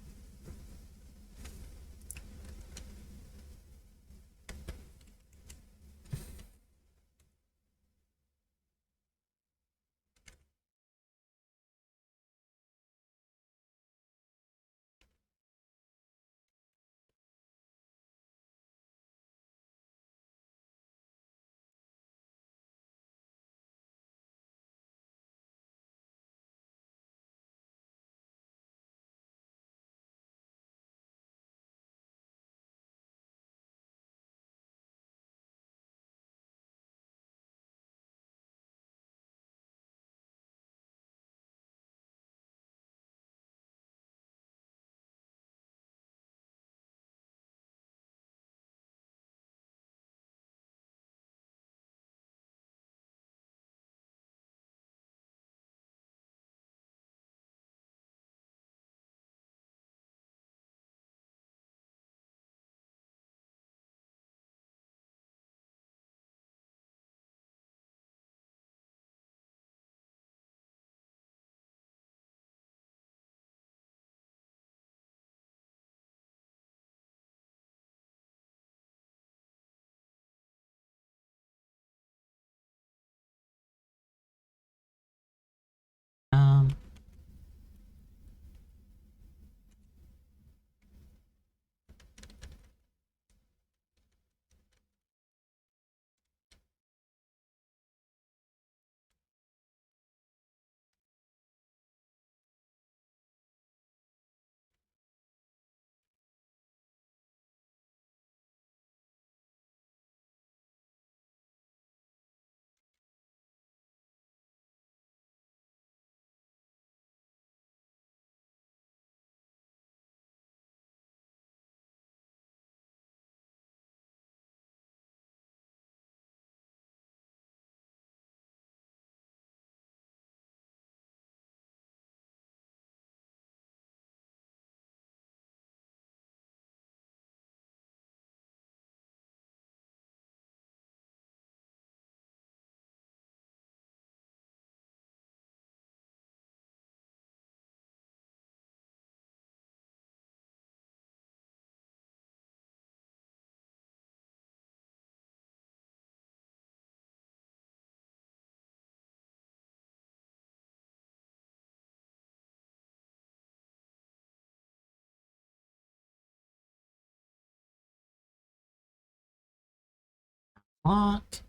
[SPEAKER 1] o'clock.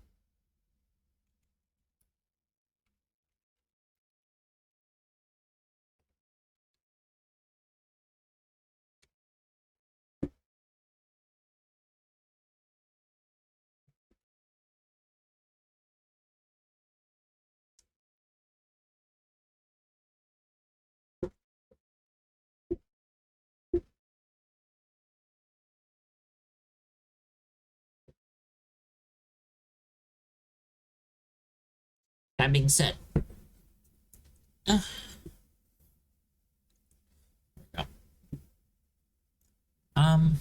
[SPEAKER 1] That being said, uh, um,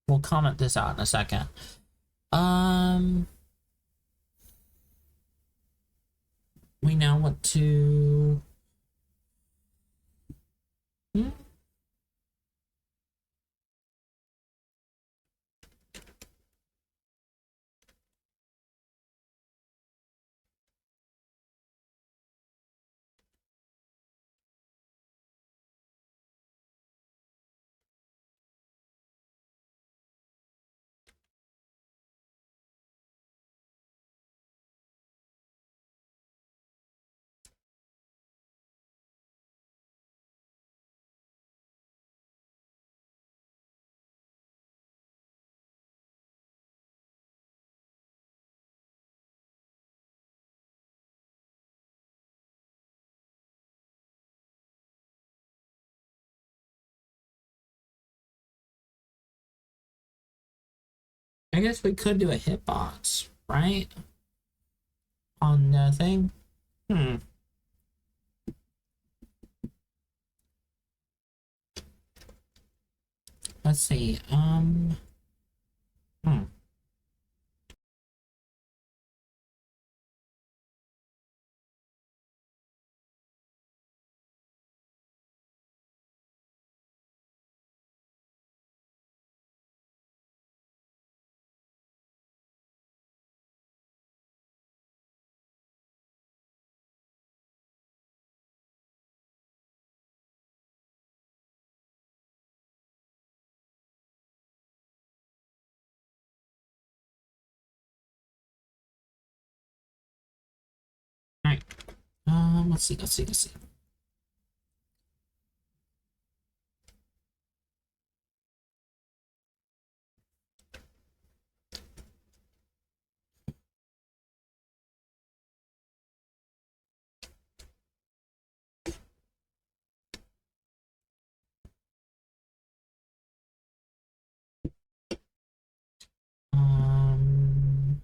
[SPEAKER 1] we'll comment this out in a second. Um, we now want to. Hmm? I guess we could do a hitbox, right? On the thing. Hmm. Let's see. Hmm. All right. Let's see. Let's see. Let's see. Um.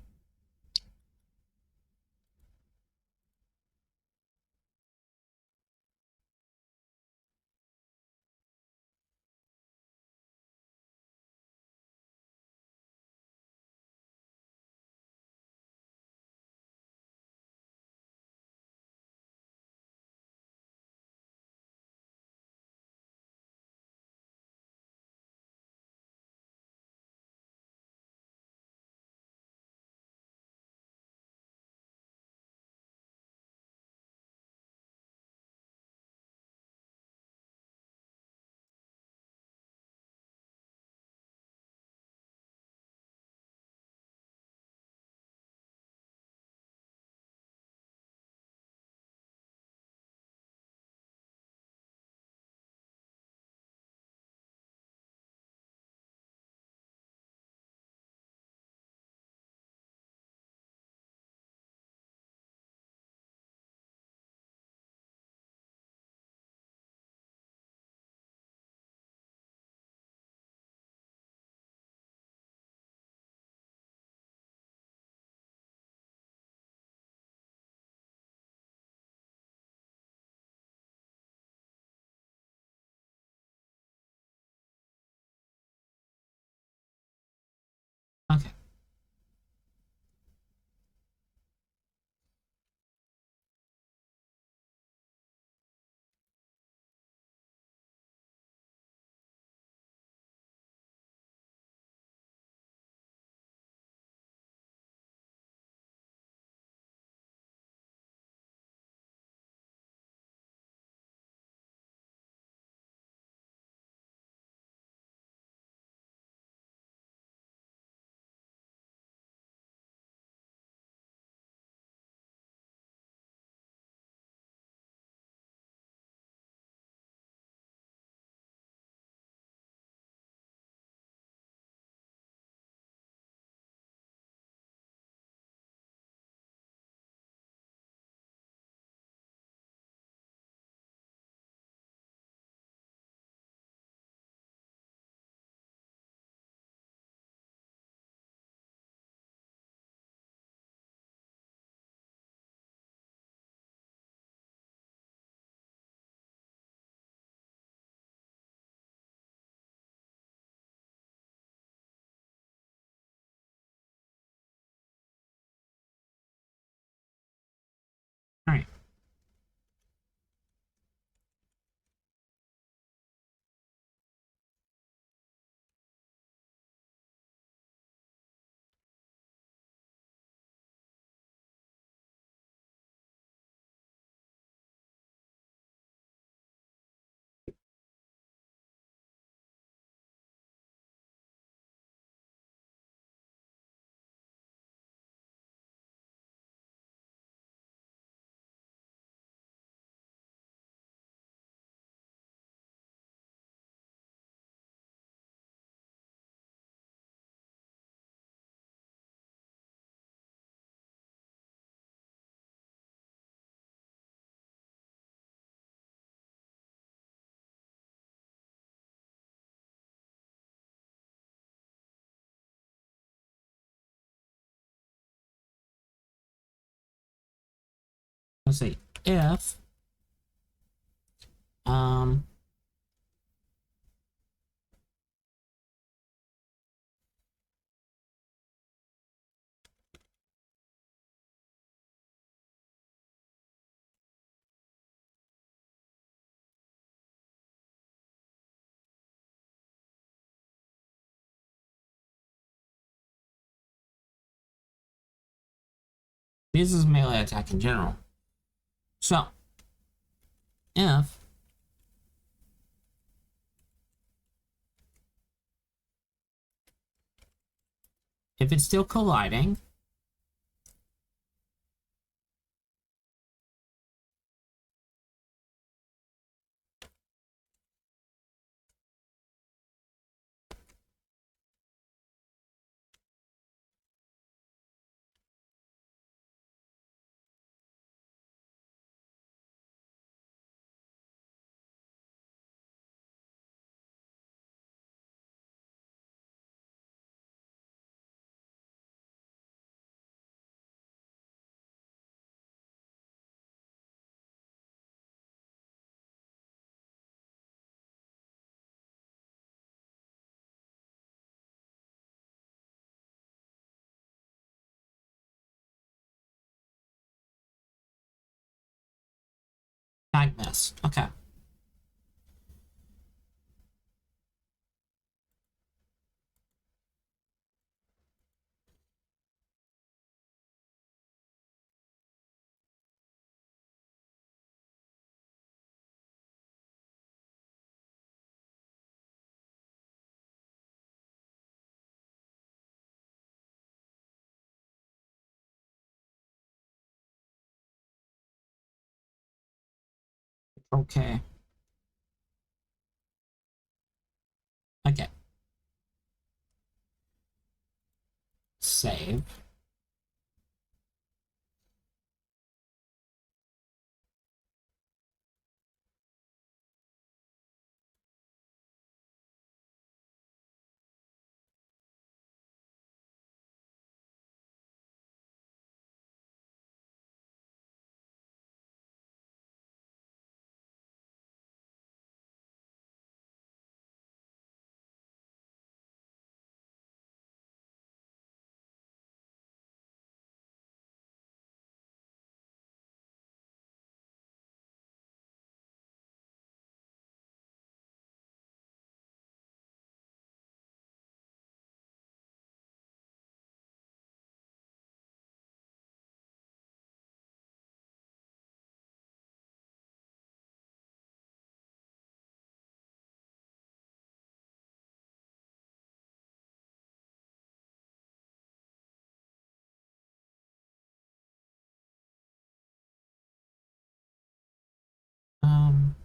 [SPEAKER 1] let's say if um this is melee attack in general. So if it's still colliding, tag miss. Okay. Okay. Okay. Save. Um,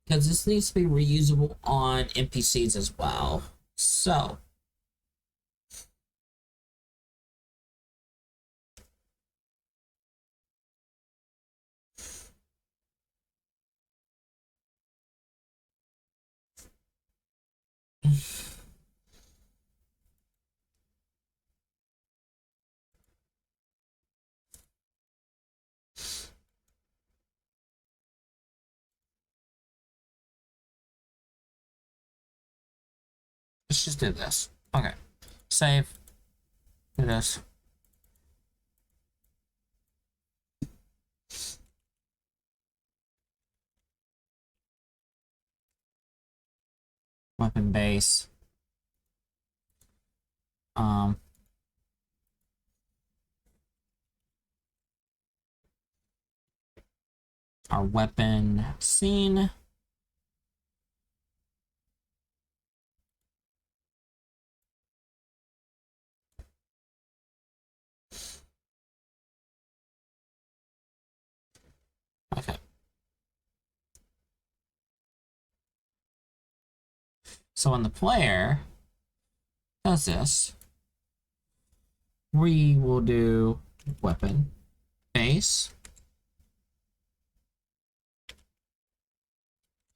[SPEAKER 1] because this needs to be reusable on NPCs as well. So let's just do this. Okay. Save. Do this. Weapon base. Um, our weapon scene. Okay. So when the player does this, we will do weapon base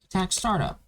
[SPEAKER 1] attack startup.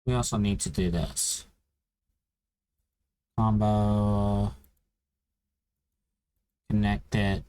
[SPEAKER 1] We also need to do this. Combo. Connect it.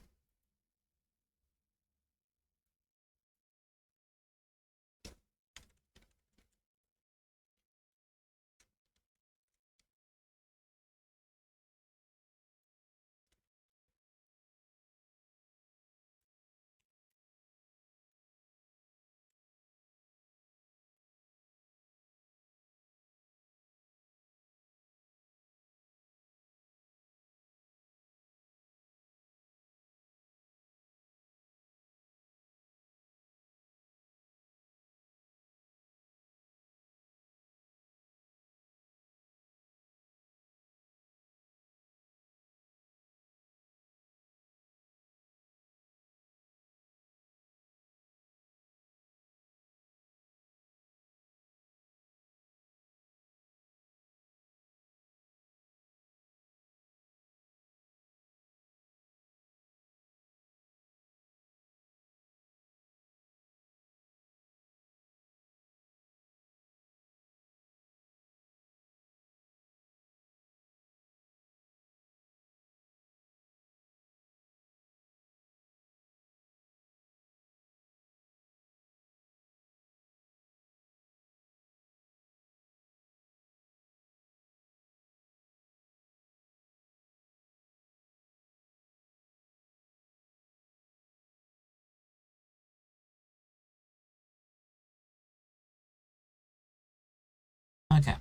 [SPEAKER 1] Okay.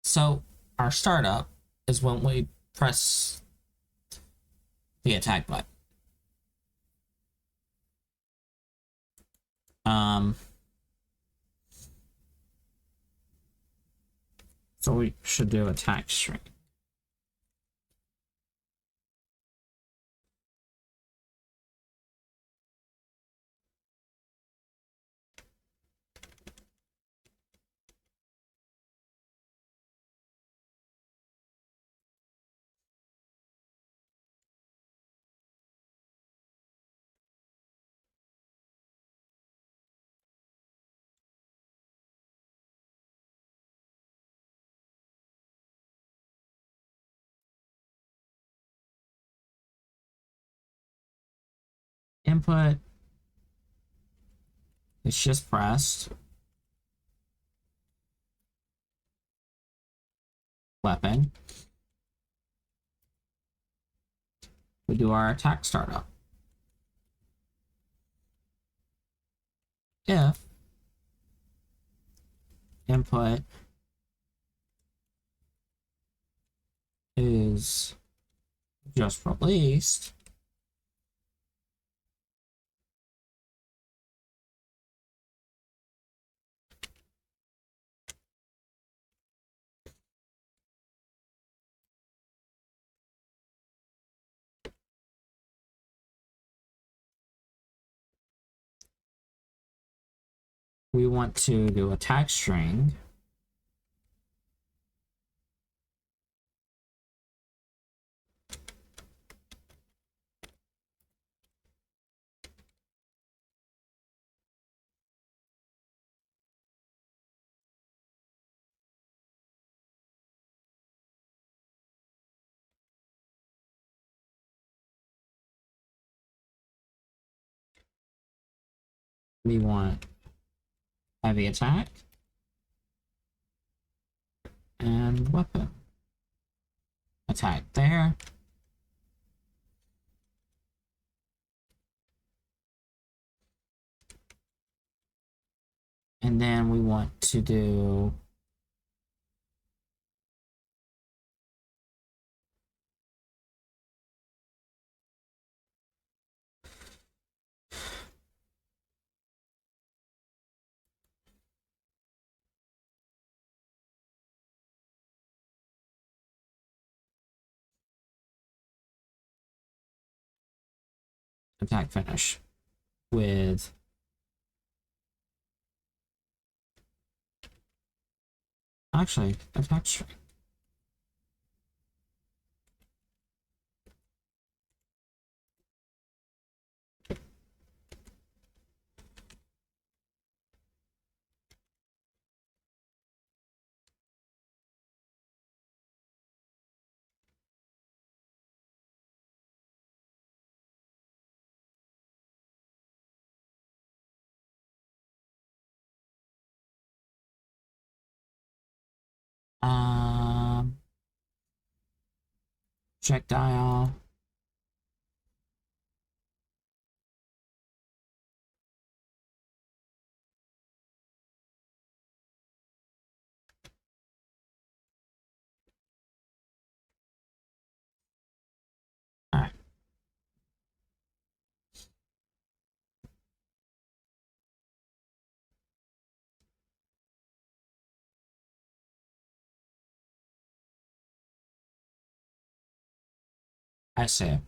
[SPEAKER 1] So our startup is when we press the attack button. So we should do attack string. Input is just pressed. Weapon. We do our attack startup. If input is just released, we want to do attack string. We want heavy attack and weapon. Attack there. And then we want to do attack finish with actually attack string. Projectile. Alright. I see.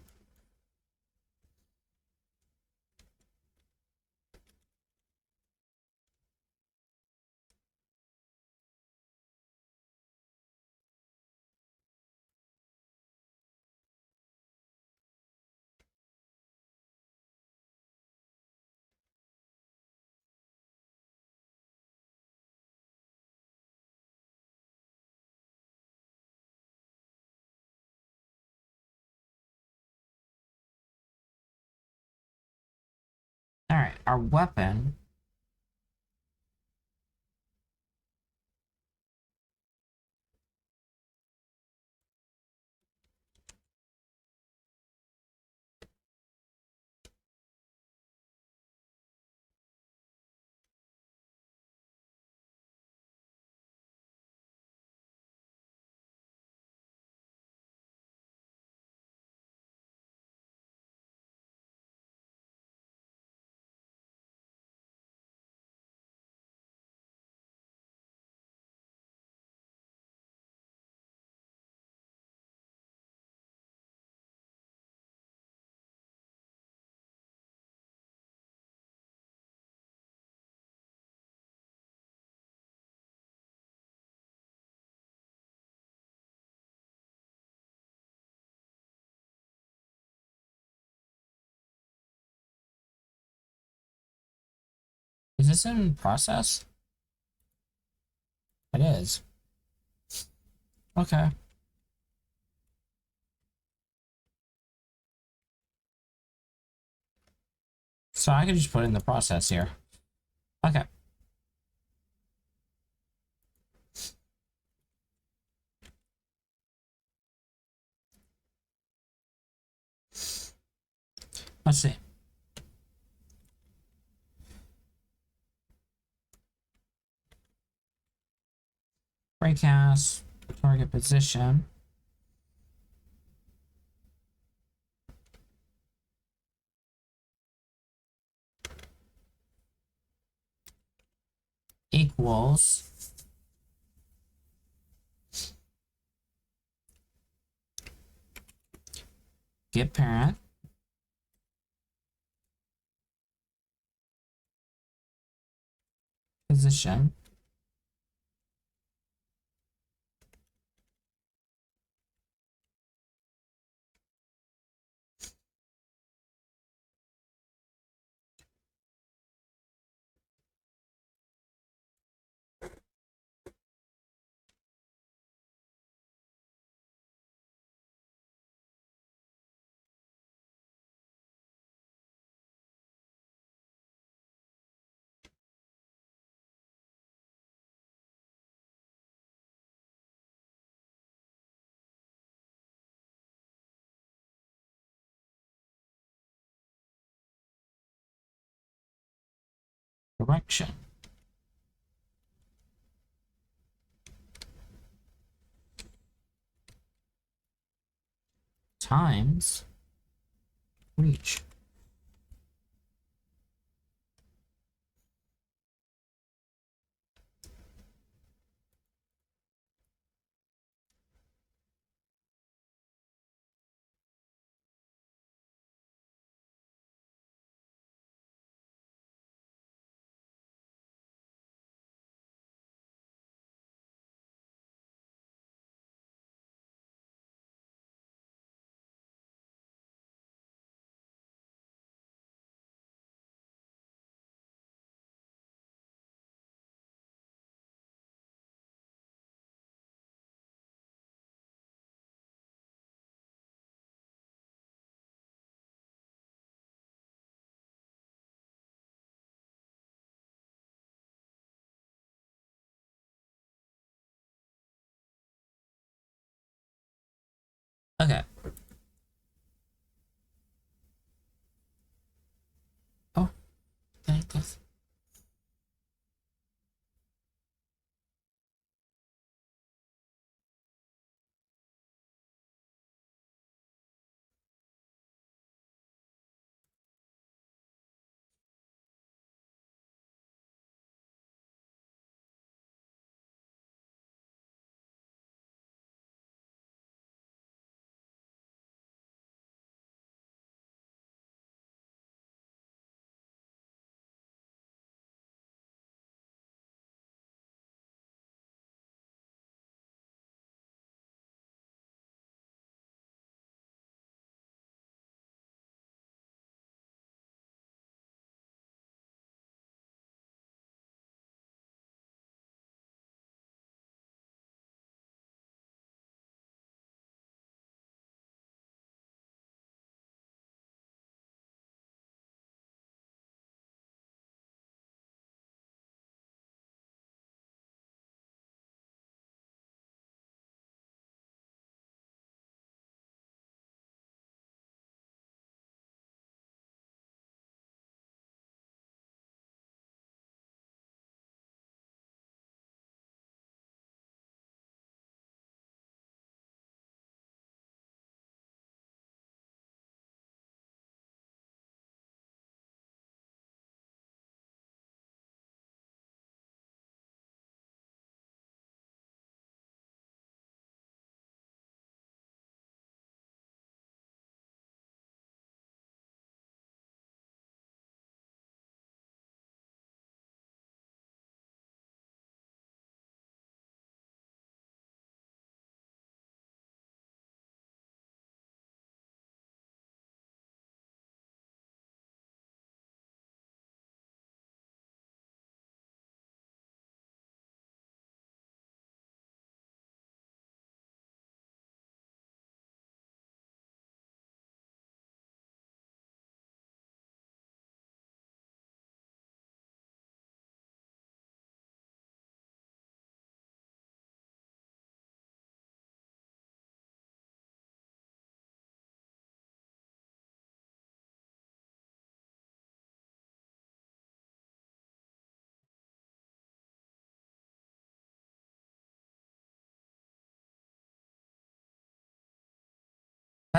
[SPEAKER 1] Alright, our weapon. Is this in process? It is. Okay. So I can just put in the process here. Okay. Let's see. Breakcast, target position. Equals get parent position direction times reach.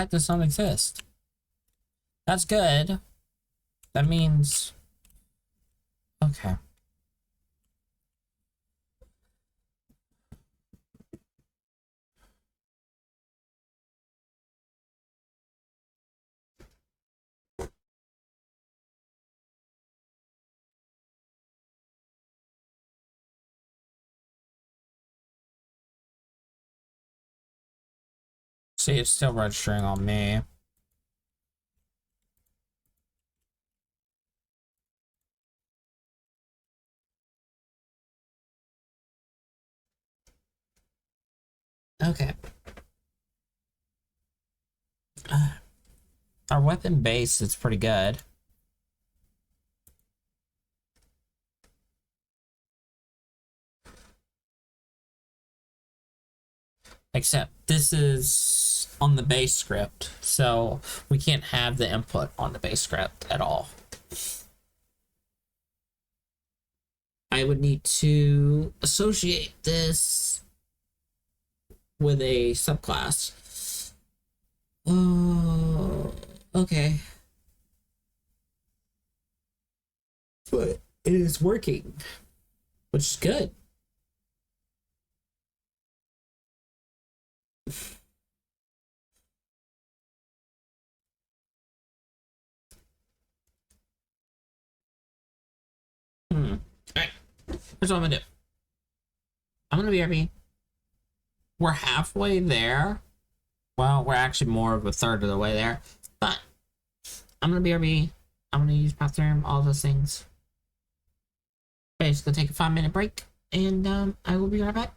[SPEAKER 1] That does not exist. That's good. That means... Okay. See, it's still registering on me. Okay. Our weapon base is pretty good. Except this is on the base script, so we can't have the input on the base script at all. I would need to associate this with a subclass. Oh, okay. But it is working, which is good. Alright. Here's what I'm gonna do. I'm gonna BRB. We're halfway there. Well, we're actually more of a third of the way there. But I'm gonna BRB. I'm gonna use bathroom, all those things. Basically take a 5-minute break, and I will be right back.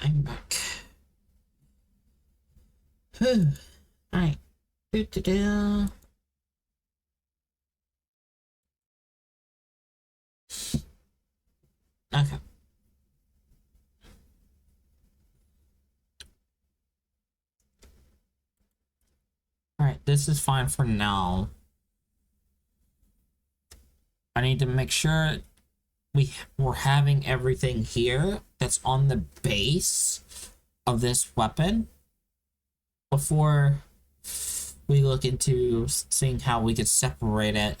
[SPEAKER 1] I'm back. Whew. All right. Do-do-do. Okay. All right. This is fine for now. I need to make sure we're having everything here that's on the base of this weapon before we look into seeing how we could separate it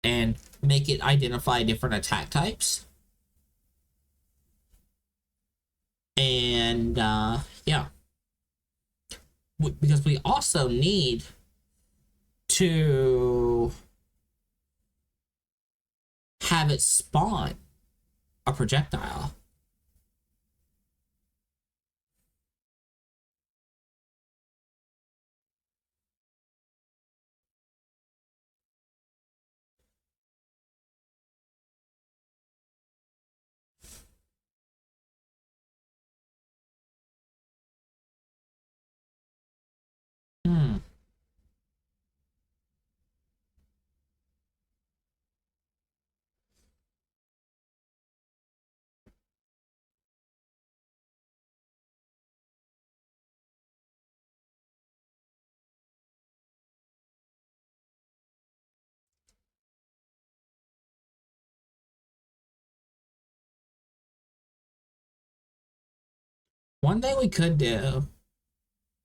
[SPEAKER 1] and make it identify different attack types. And yeah, because we also need to have it spawn a projectile. Hmm. One thing we could do,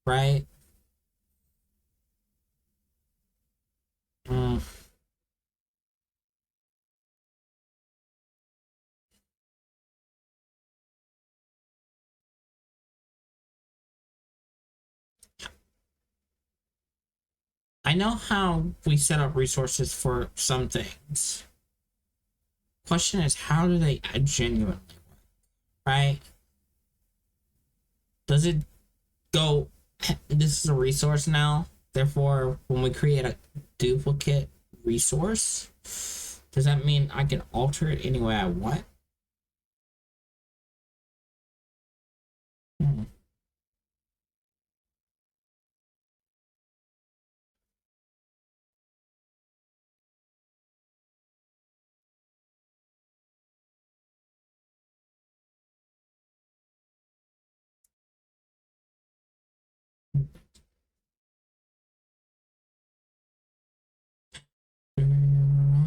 [SPEAKER 1] right? Mm, I know how we set up resources for some things. Question is, how do they genuinely, right? Does it go, this is a resource now, therefore, when we create a duplicate resource, does that mean I can alter it any way I want? Hmm.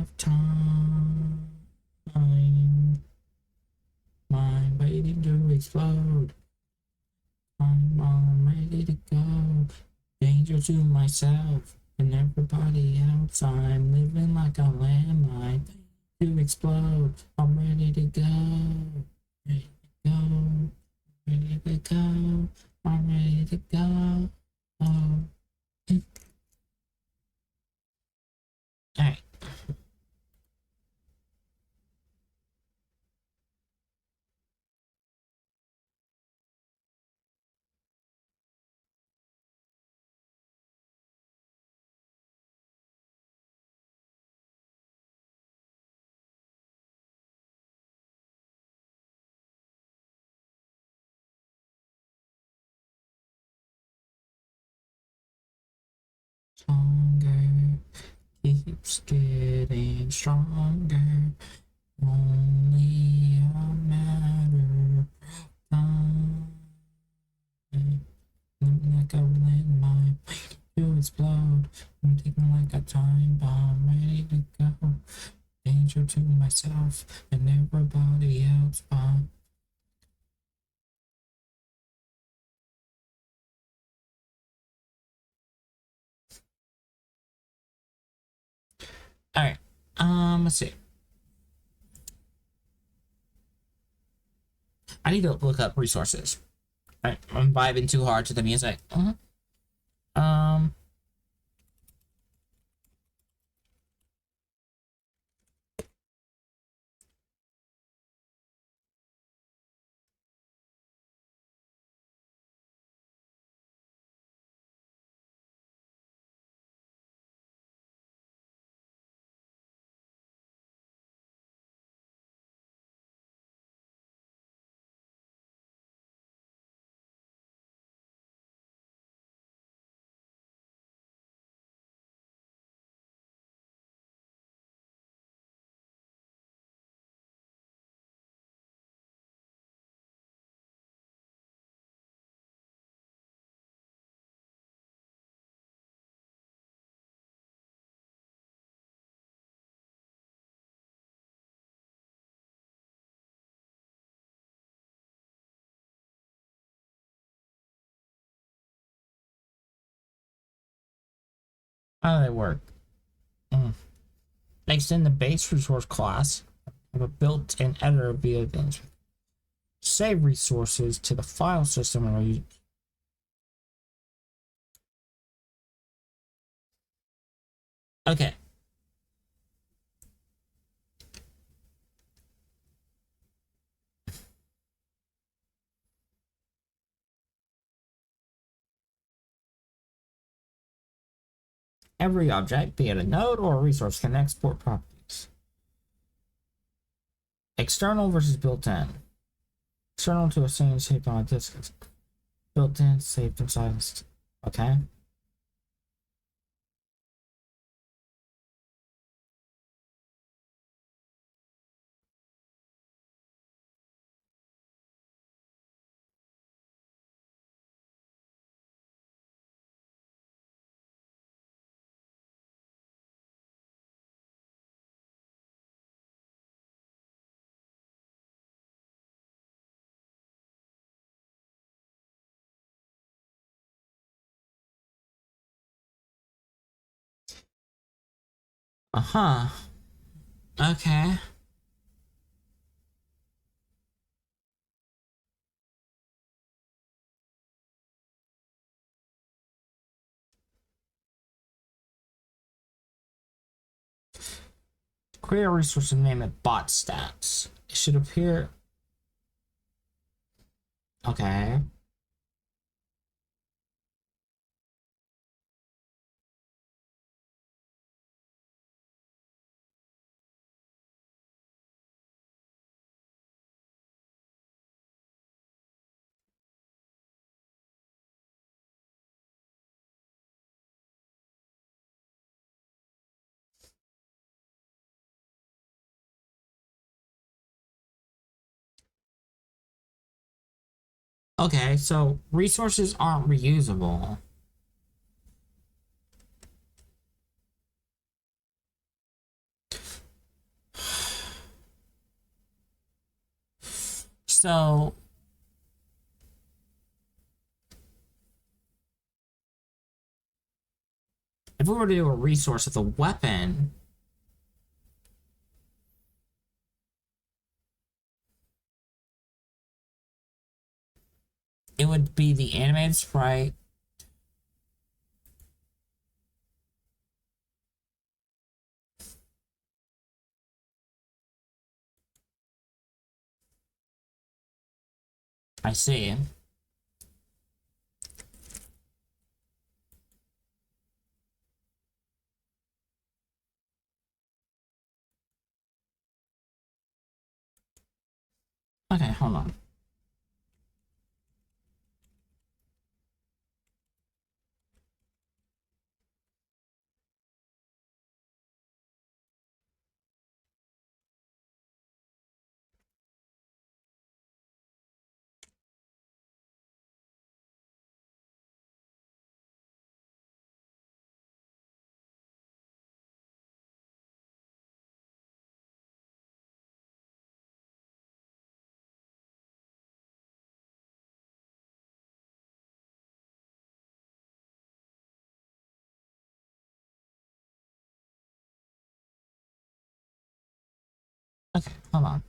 [SPEAKER 1] Of time, mind waiting to explode. I'm all ready to go. Danger to myself and everybody else. I'm living like a landmine to explode. I'm ready to go. Ready to go. Ready to go. I'm ready to go. Oh. All right. Stronger keeps getting stronger. Only a matter of time. Living like a landmine, waiting to explode. I'm ticking like a time bomb, ready to go. Danger to myself and everybody else. All right. Let's see. I need to look up resources. All right. I'm vibing too hard to the music. Um. How do they work? Mm. They extend the base resource class of a built-in editor via the save resources to the file system and okay. Every object, be it a node or a resource, can export properties. External versus built-in. External to a scene saved on a disk. Built-in, saved inside. Okay. Uh-huh. Okay. Create a resource and name it bot stats. It should appear. Okay. Okay, so resources aren't reusable. So if we were to do a resource with a weapon, it would be the animated sprite. I see. Okay, hold on. Okay, hold on.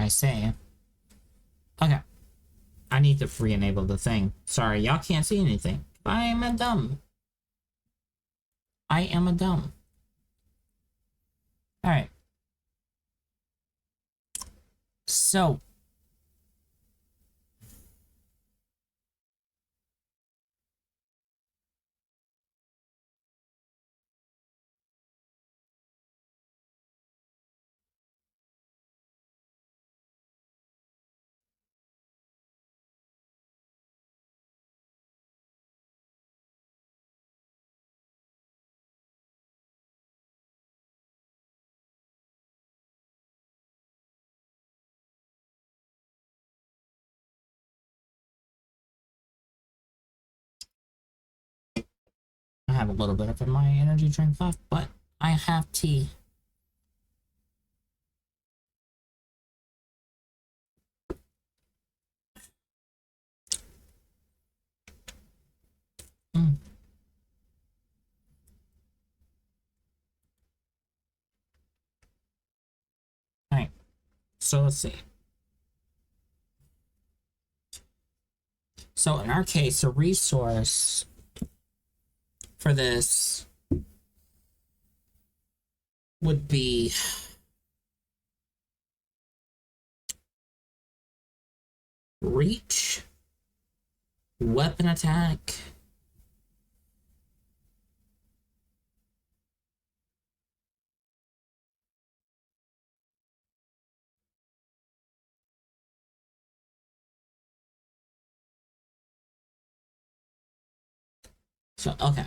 [SPEAKER 1] I say. Okay. I need to re-enable the thing. Sorry, y'all can't see anything. I am a dumb. I am a dumb. Alright. So. I have a little bit of my energy drink left, but I have tea. Mm. Alright, so let's see. So in our case, a resource for this would be reach, weapon attack, so okay.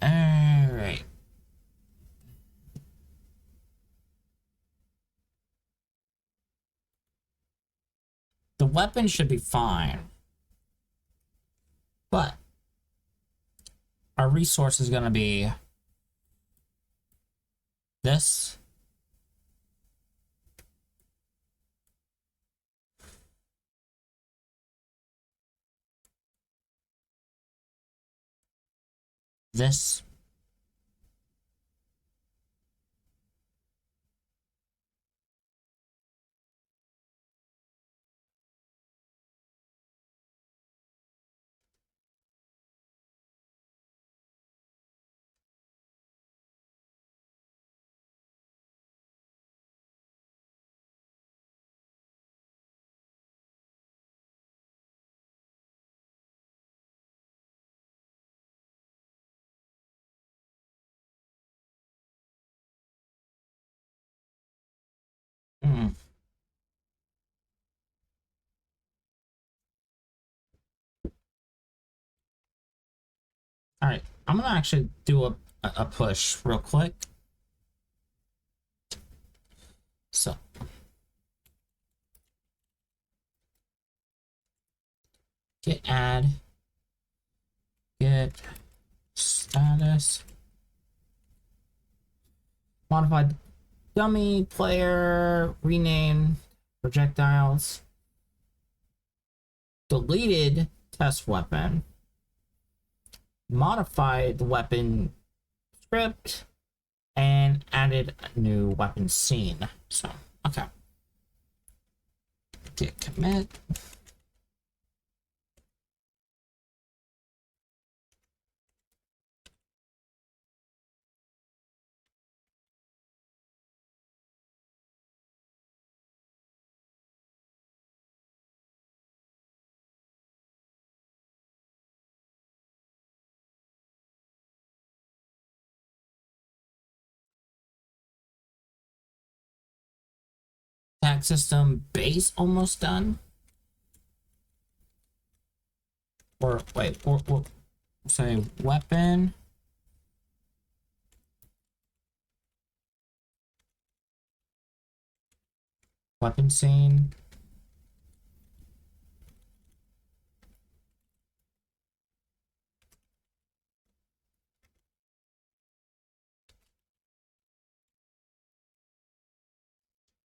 [SPEAKER 1] Alright. The weapon should be fine. But our resource is gonna be this. This. Mm. Alright, I'm gonna actually do a push real quick. So get add, get status, modified dummy player, rename projectiles, deleted test weapon, modified the weapon script, and added a new weapon scene. So, okay. Git commit. Tag system base almost done. Or wait, or say weapon. Weapon scene.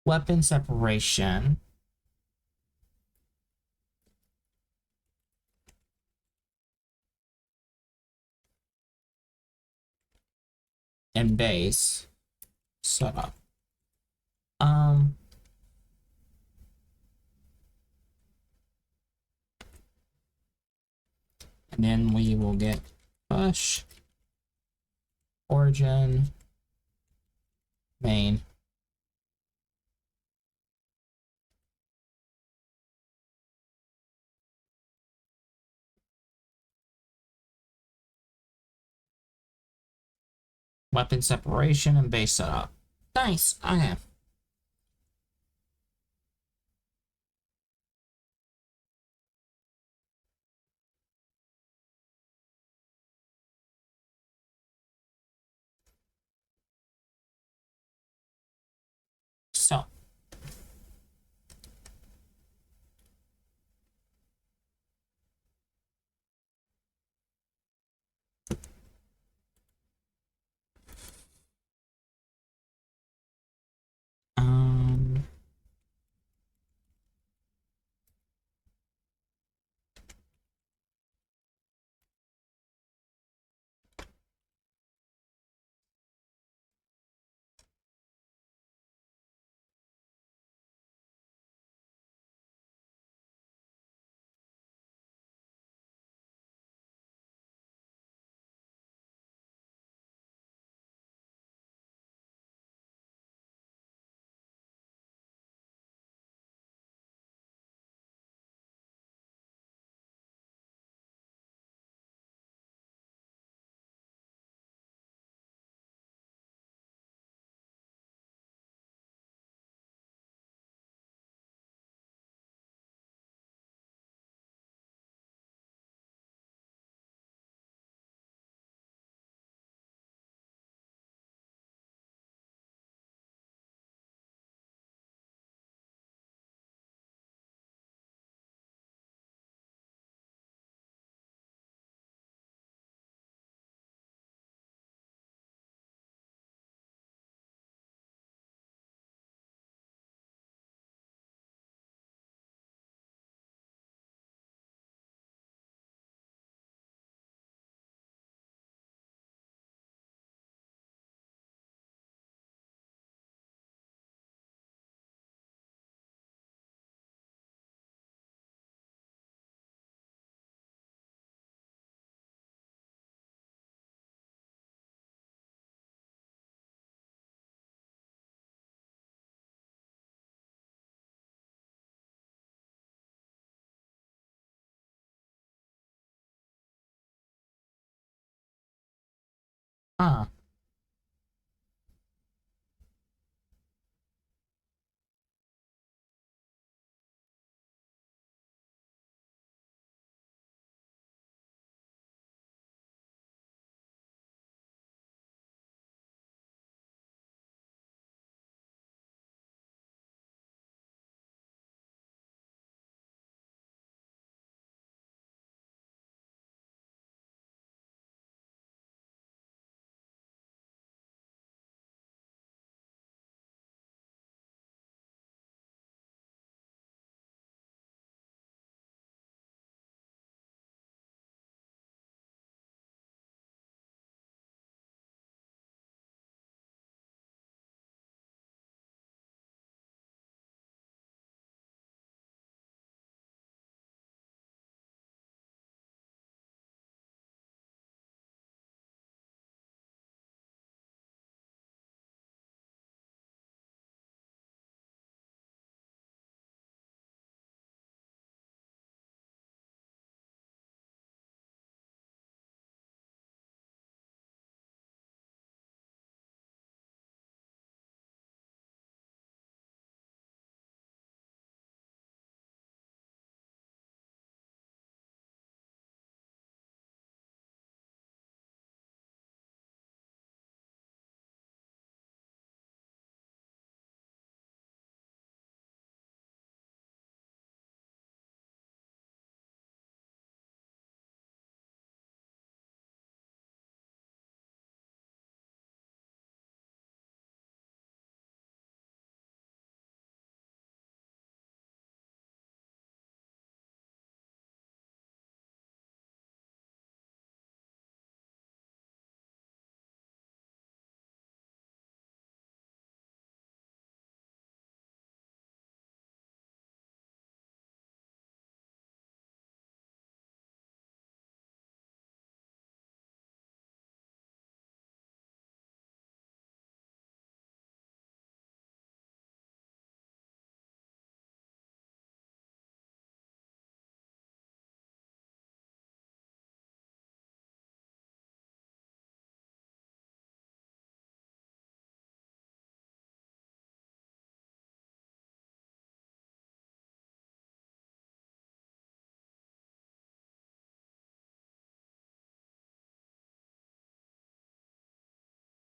[SPEAKER 1] Weapon separation. and base setup. And then we will get push origin main. Weapon separation and base setup. Nice. Okay. So um ah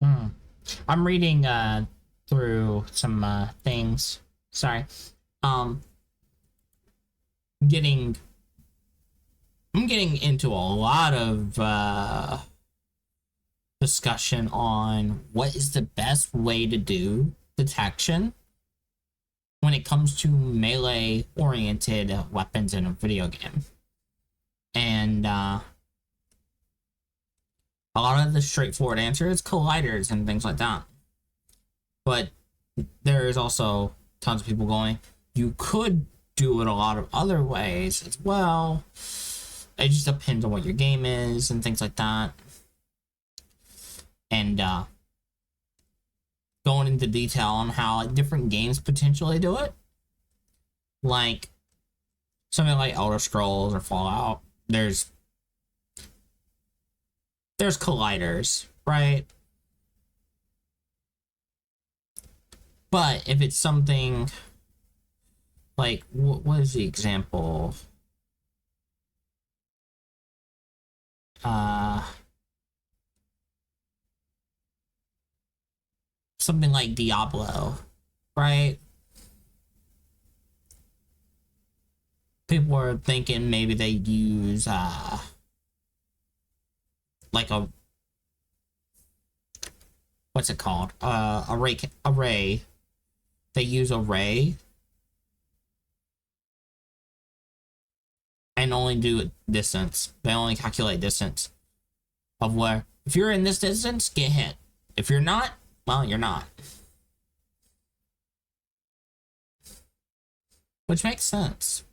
[SPEAKER 1] Hmm. I'm reading through some things. Sorry. Um getting I'm getting into a lot of discussion on what is the best way to do detection when it comes to melee oriented weapons in a video game. And a lot of the straightforward answer is colliders and things like that. But there is also tons of people going, you could do it a lot of other ways as well. It just depends on what your game is and things like that. And going into detail on how like, different games potentially do it. Like something like Elder Scrolls or Fallout. There's colliders, right? But if it's something like what is the example? Uh Something like Diablo, right? People are thinking maybe they use like a what's it called? Array. They use array and only do distance. They only calculate distance of where if you're in this distance, get hit. If you're not, well, you're not. Which makes sense.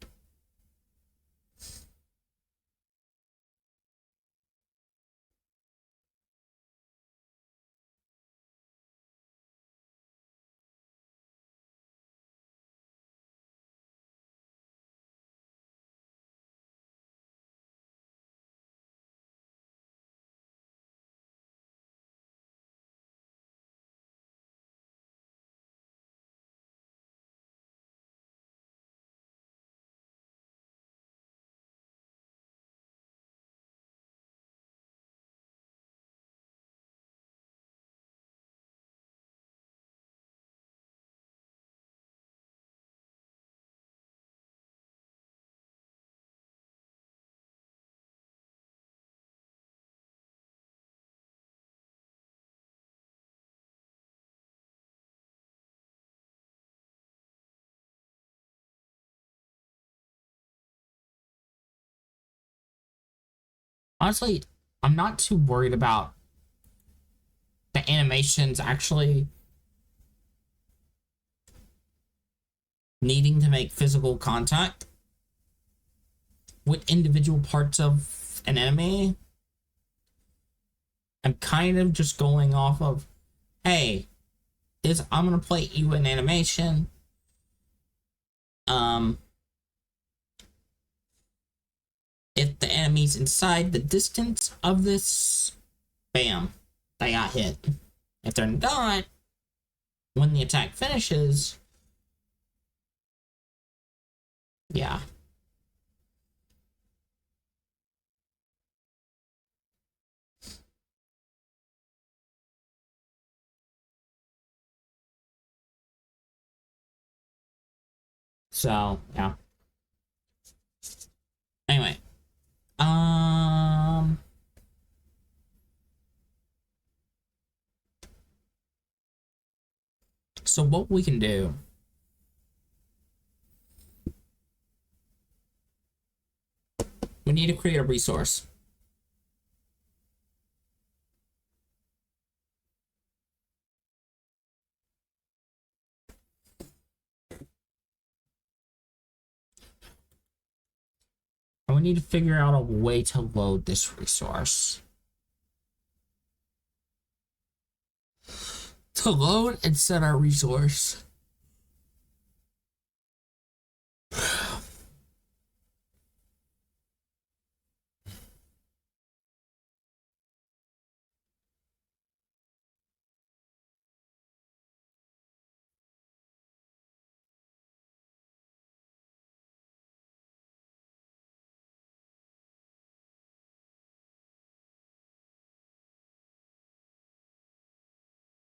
[SPEAKER 1] Honestly, I'm not too worried about the animations actually needing to make physical contact with individual parts of an enemy. I'm kind of just going off of, hey, I'm gonna play you an animation. Um, if the enemy's inside the distance of this, bam, they got hit. If they're not, when the attack finishes, yeah. So yeah. Anyway, um, so what we can do? We need to create a resource. And we need to figure out a way to load this resource. To load and set our resource.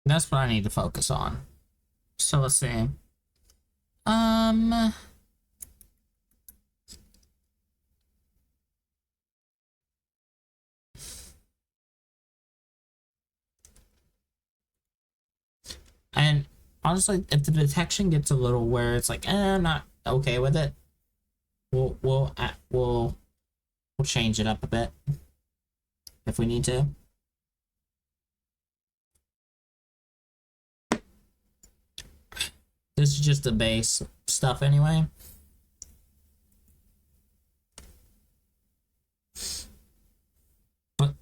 [SPEAKER 1] That's what I need to focus on. So let's see. Um, and honestly, if the detection gets a little where it's like, I'm not okay with it, we'll change it up a bit if we need to. This is just the base stuff anyway. But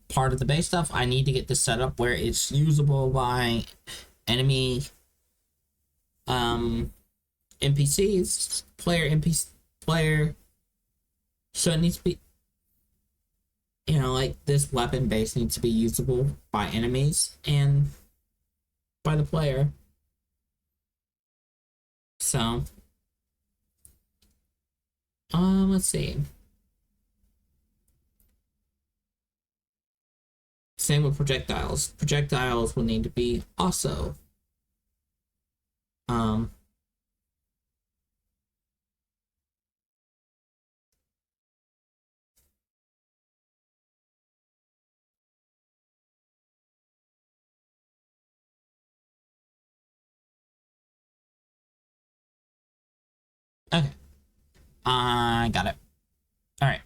[SPEAKER 1] part of the base stuff, I need to get this set up where it's usable by enemy NPCs, player. So it needs to be, like this weapon base needs to be usable by enemies and by the player. So, let's see. Same with projectiles. Projectiles will need to be also. Um, okay. I got it. All right.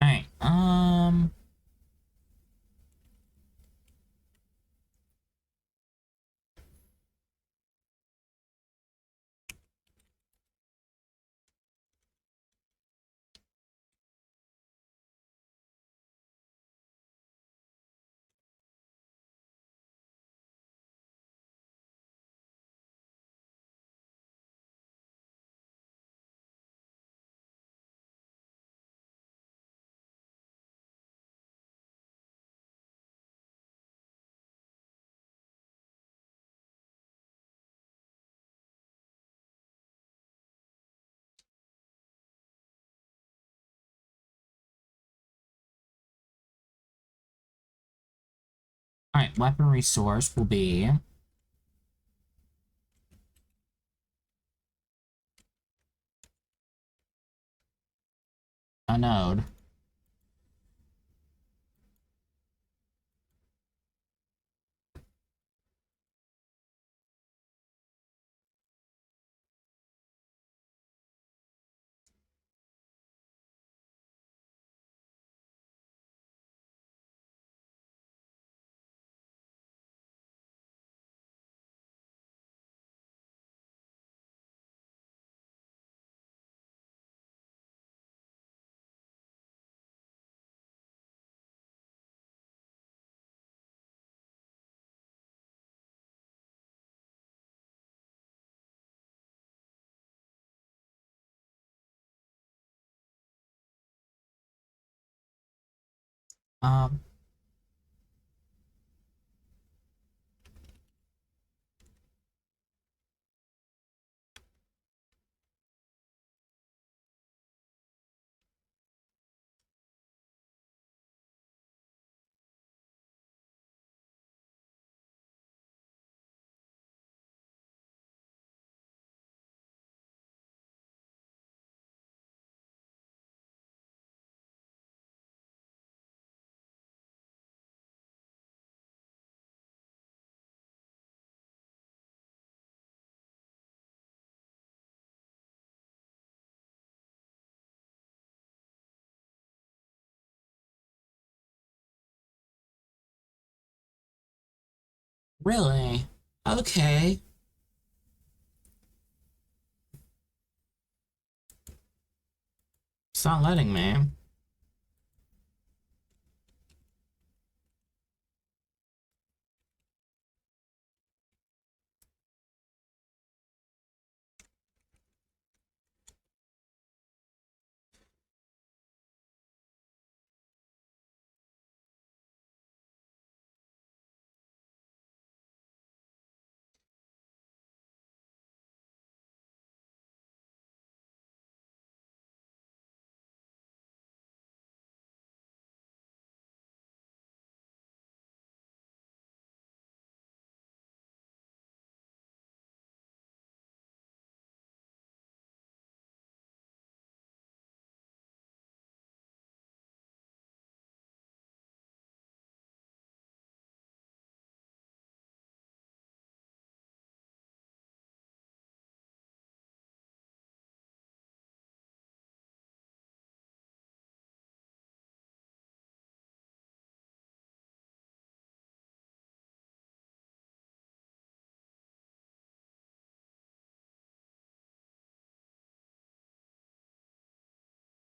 [SPEAKER 1] All right. All right. Weapon resource will be a node. Um. Really? Okay. It's not letting me.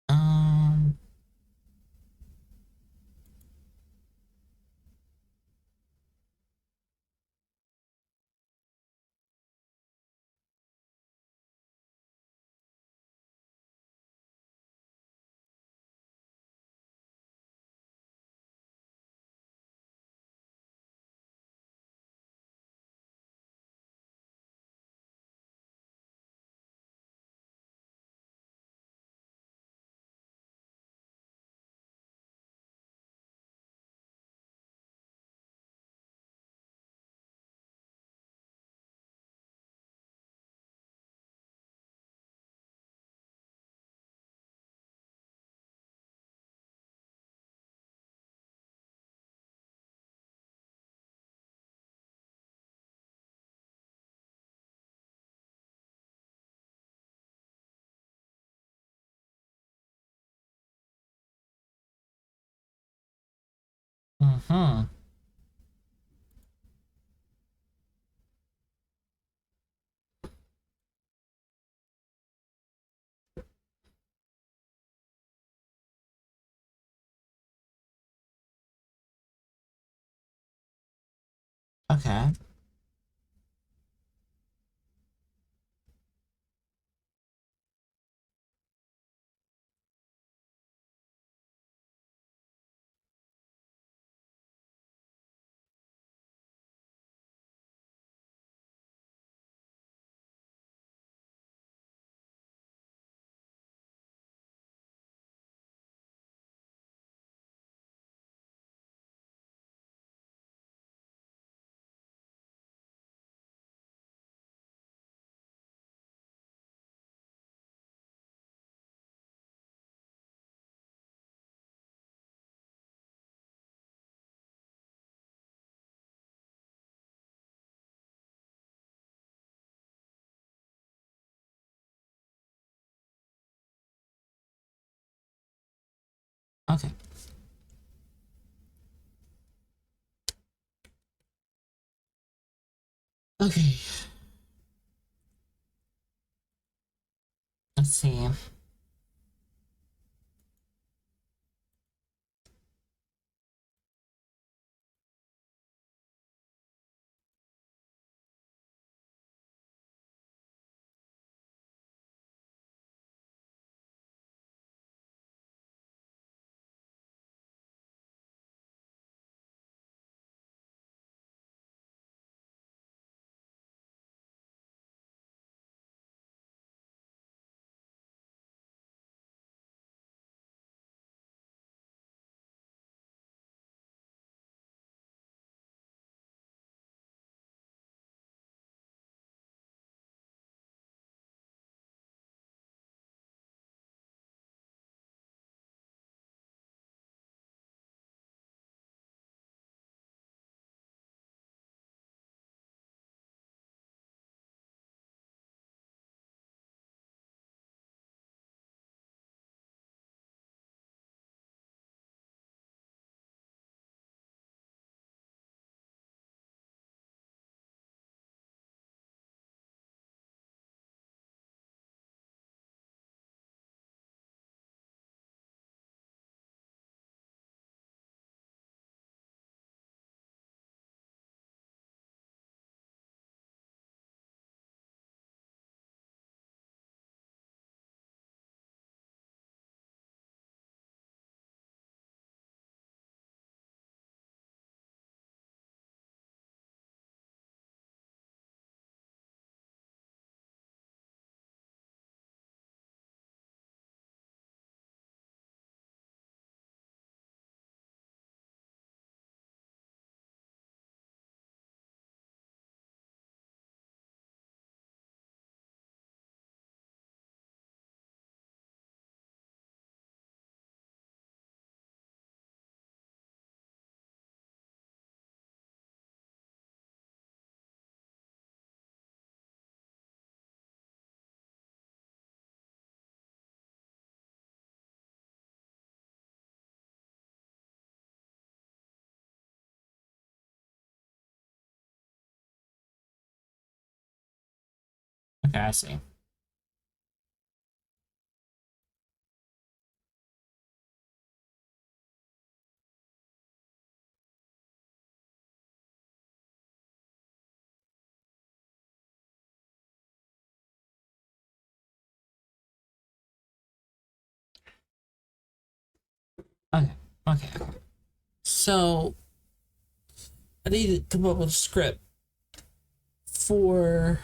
[SPEAKER 1] Um, mm-hmm. Okay. Okay. Okay. Let's see. Okay, I see. Okay, okay, okay. So I need to come up with a script for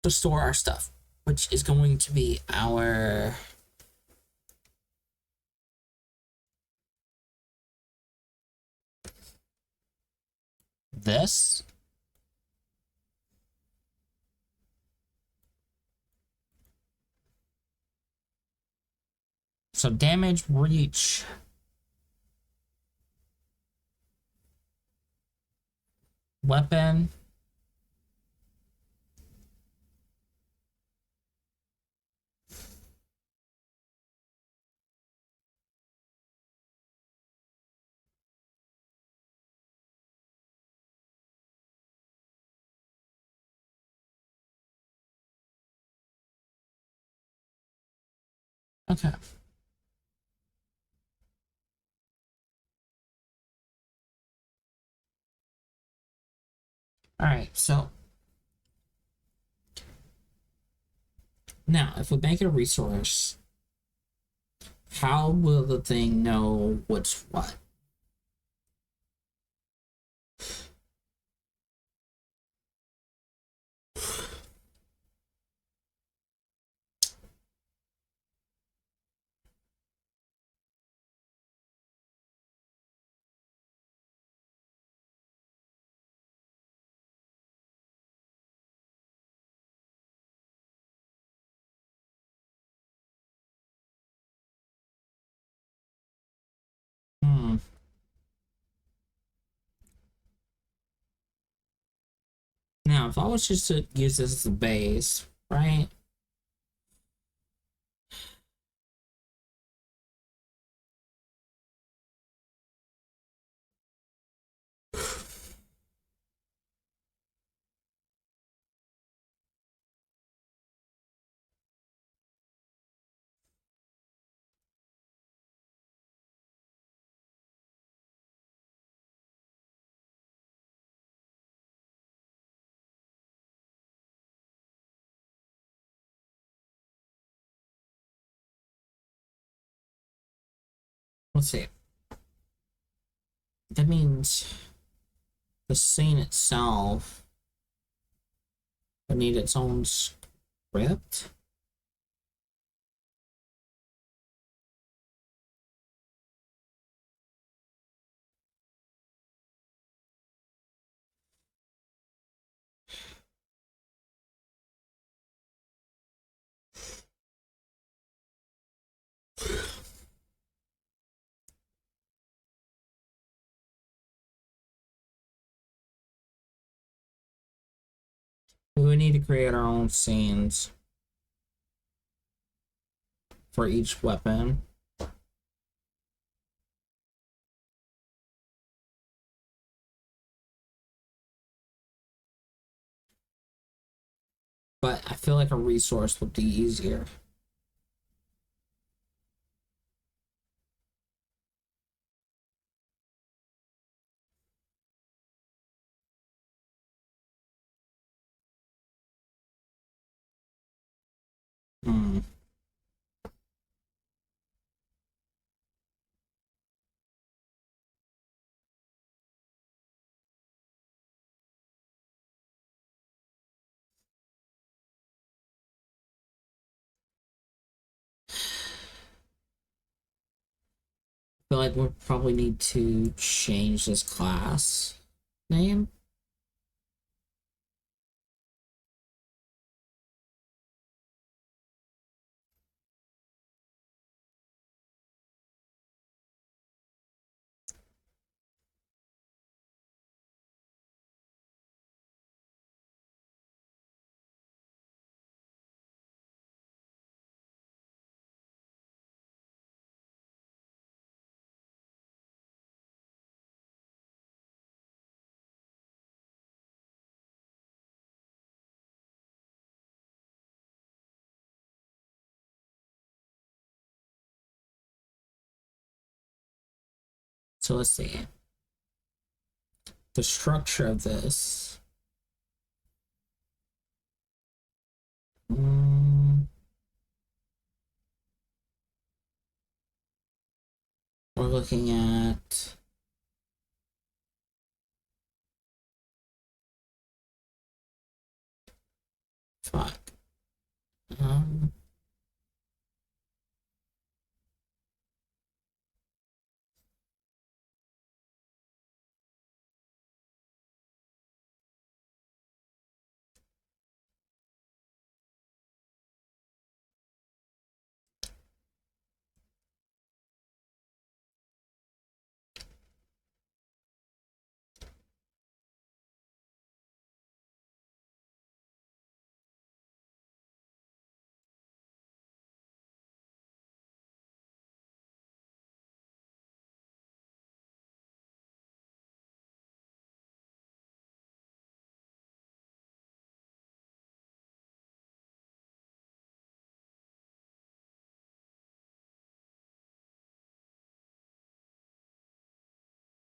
[SPEAKER 1] to store our stuff, which is going to be our this. So damage, reach, weapon, okay. All right, so now if we make it a resource, how will the thing know what's what? Hmm. Now, if I was just to use this as a base, right? Let's see. That means the scene itself would need its own script. We would need to create our own scenes for each weapon. But I feel like a resource would be easier. Hmm. I feel like we probably need to change this class name. So let's see. The structure of this. We're looking at five. Um,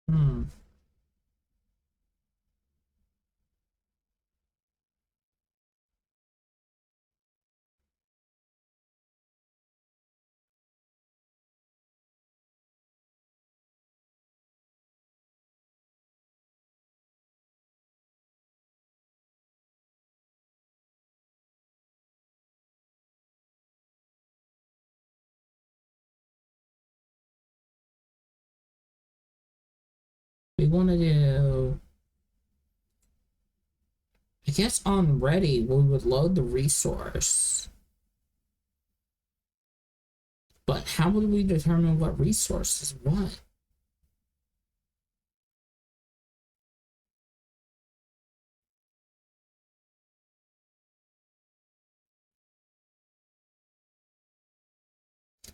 [SPEAKER 1] hmm. We want to do, I guess on ready, we would load the resource. But how would we determine what resource is what?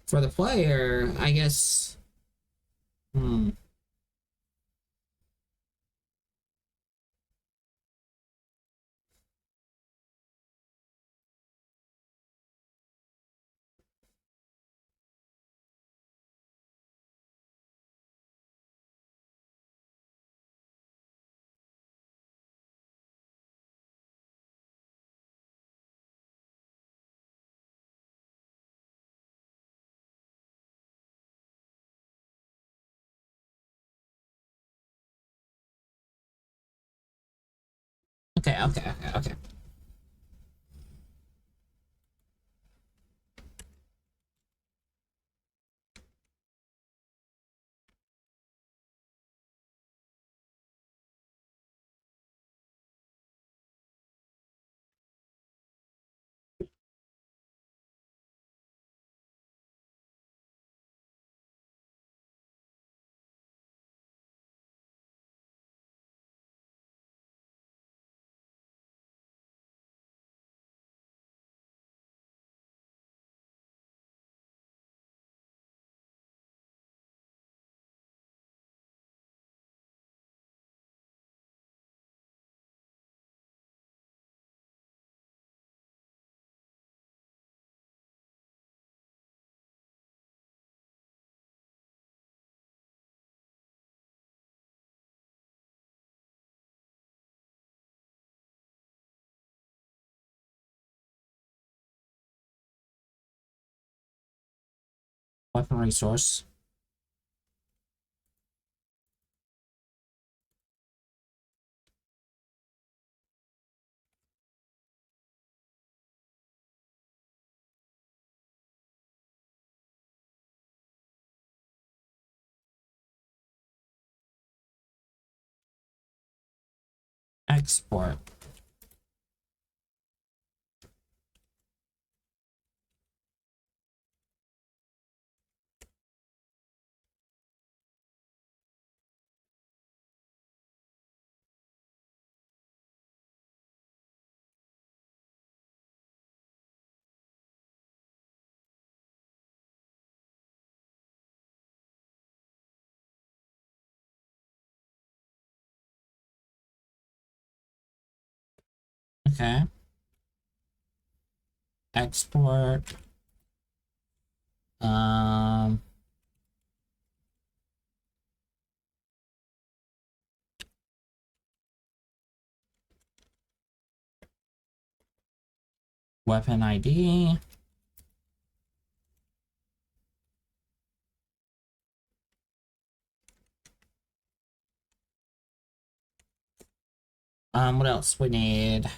[SPEAKER 1] For the player, I guess. Hmm. Okay. Weapon resource. Export. Okay. Export. Um. Weapon ID. What else we need?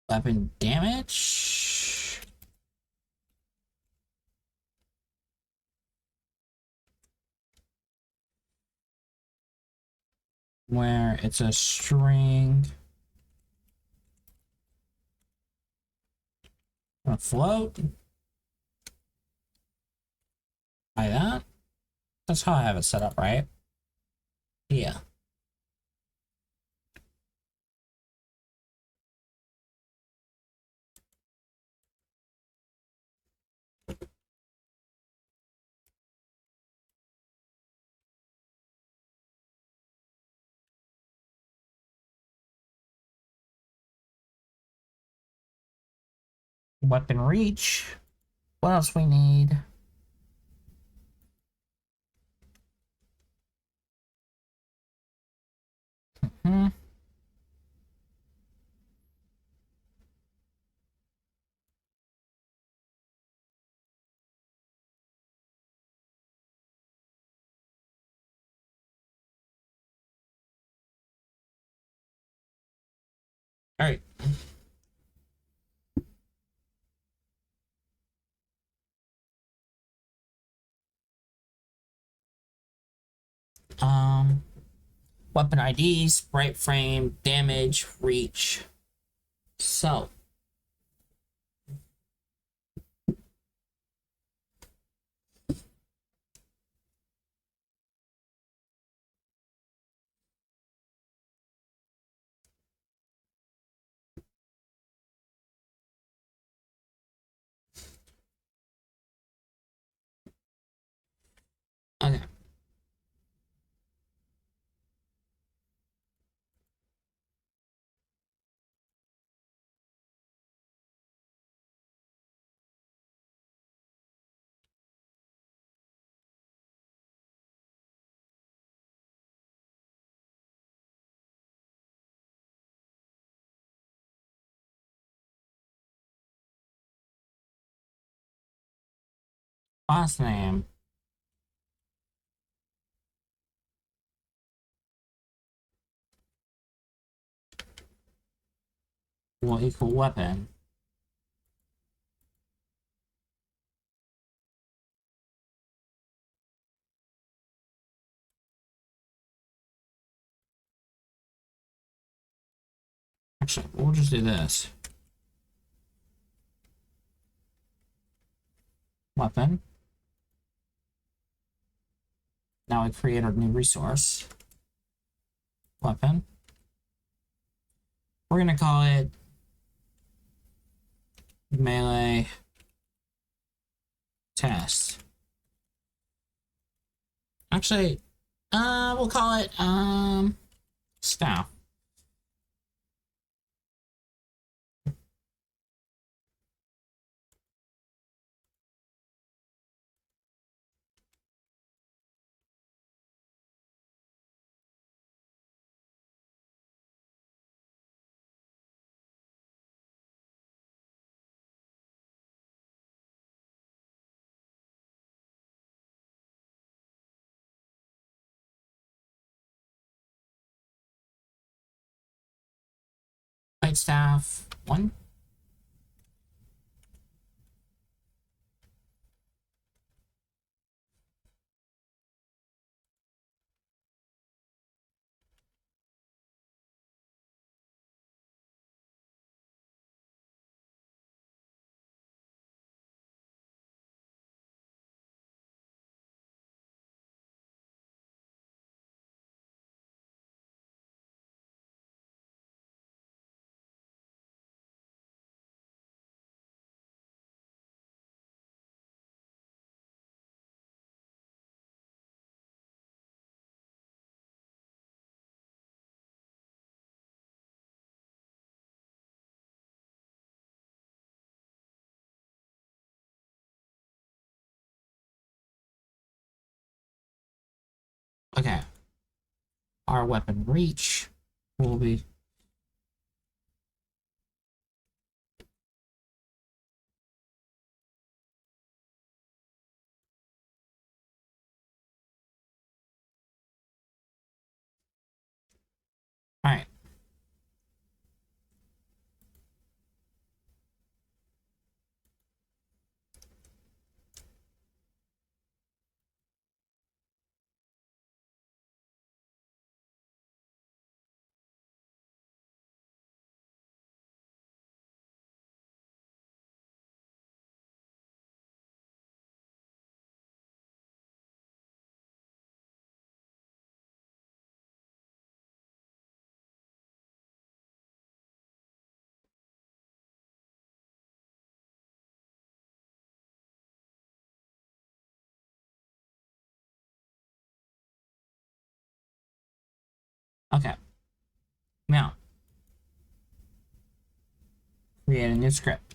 [SPEAKER 1] Weapon damage. Where it's a string. A float. Like that. That's how I have it set up, right? Yeah. Weapon reach. What else we need? Hmm. All right. Um, Weapon ID, sprite frame, damage, reach. So, okay. Last name. Will equal weapon. Actually, we'll just do this. Weapon. Now we create our new resource. Weapon. We're gonna call it melee test. Actually, we'll call it staff. Fight staff 1. Okay. Our weapon reach will be... Alright. Okay. Now, create a new script.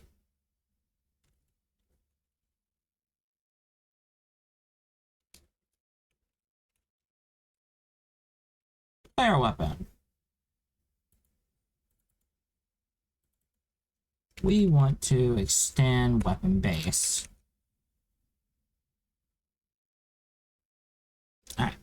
[SPEAKER 1] Player weapon. We want to extend weapon base. Alright.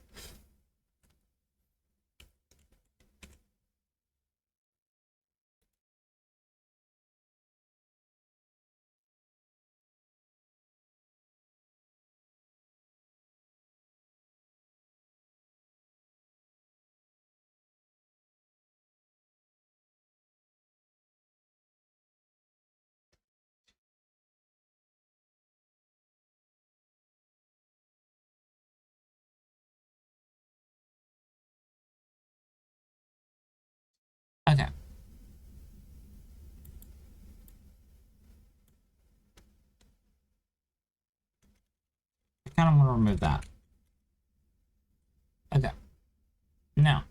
[SPEAKER 1] Okay. I kind of want to remove that. Okay. Now,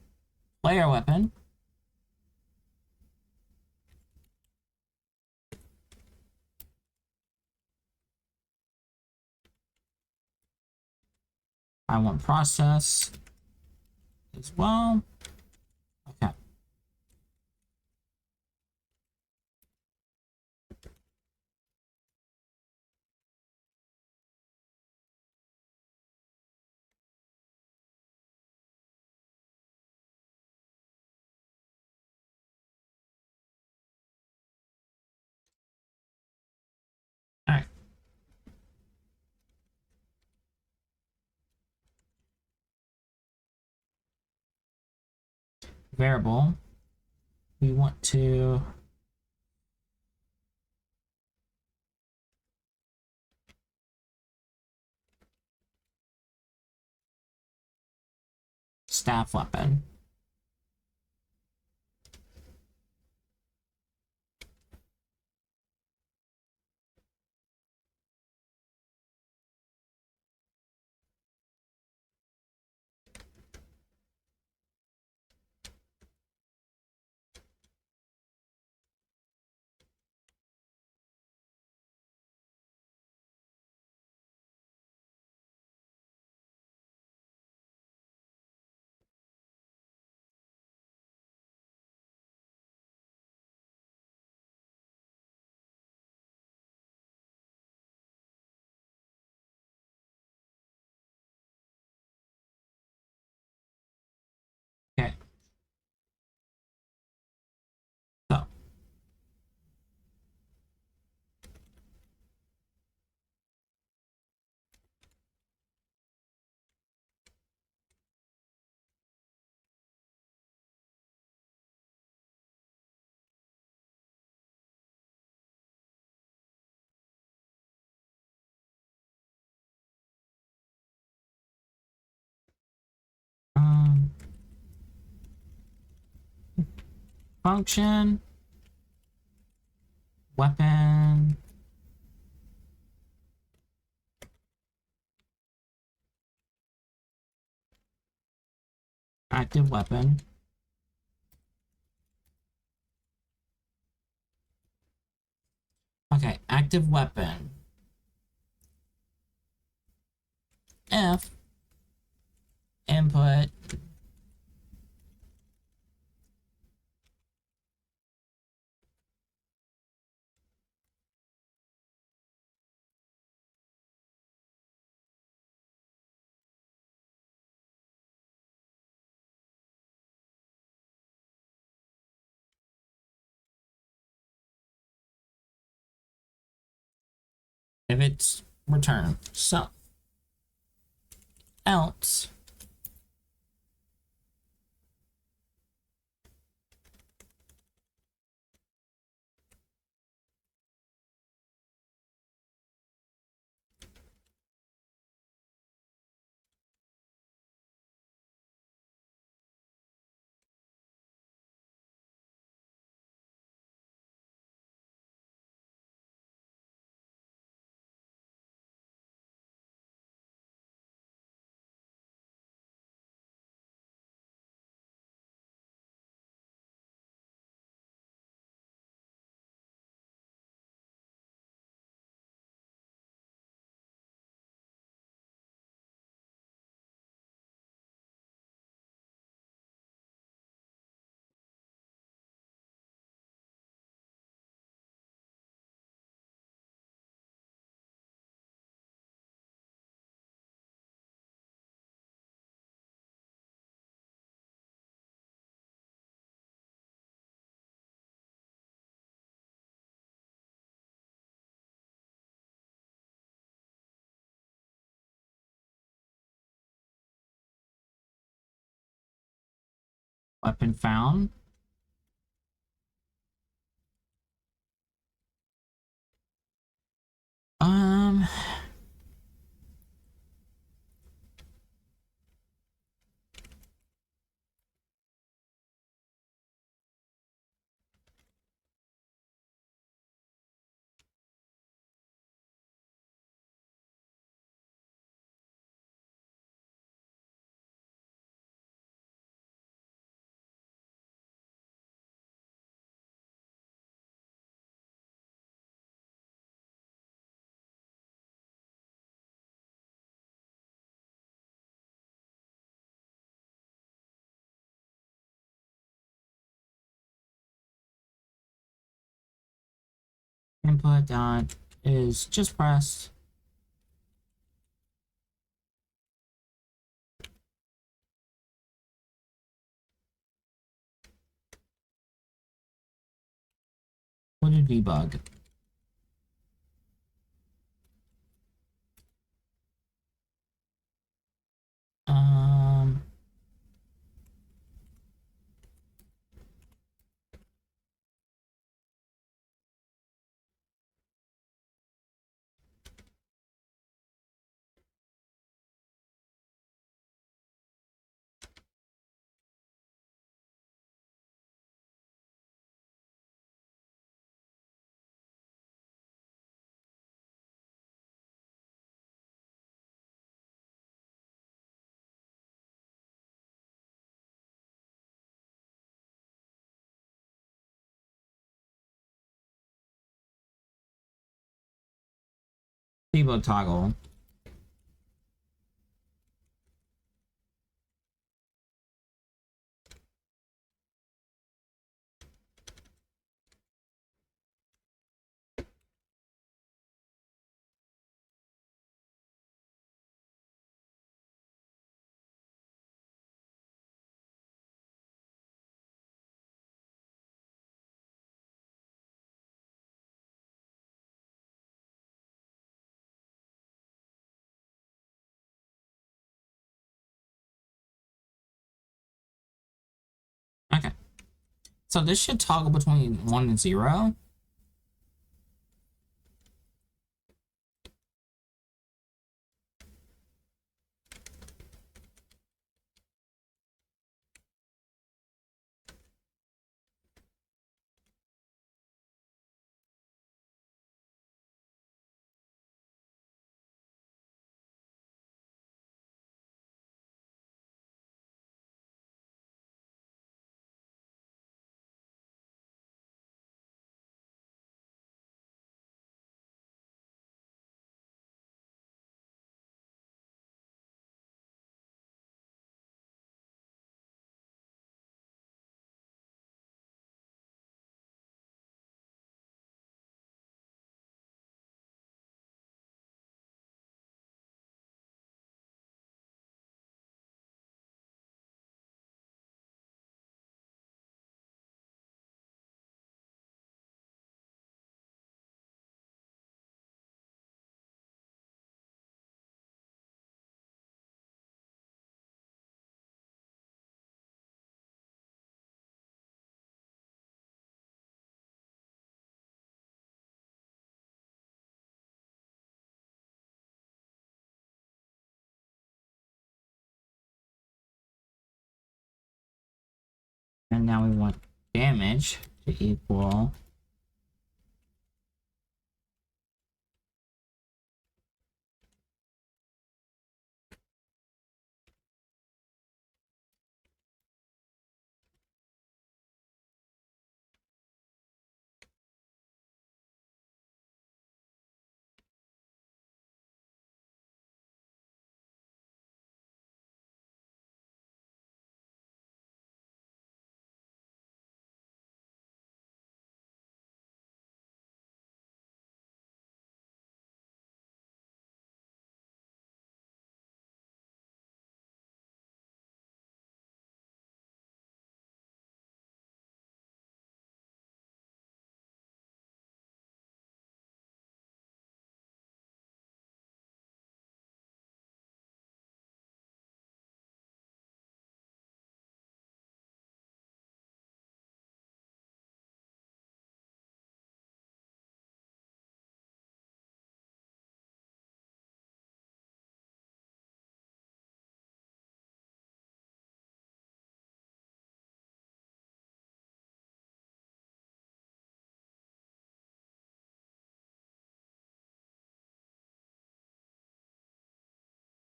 [SPEAKER 1] player weapon. I want process as well. Okay. Alright. Variable. We want to staff weapon. Okay. So, um, function, weapon, active weapon. Okay, active weapon. If input. If it's return. So else weapon found. Um, input dot is just pressed. What did debug? Um, debug toggle. Okay. So this should toggle between 1 and 0. And now we want damage to equal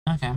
[SPEAKER 1] okay.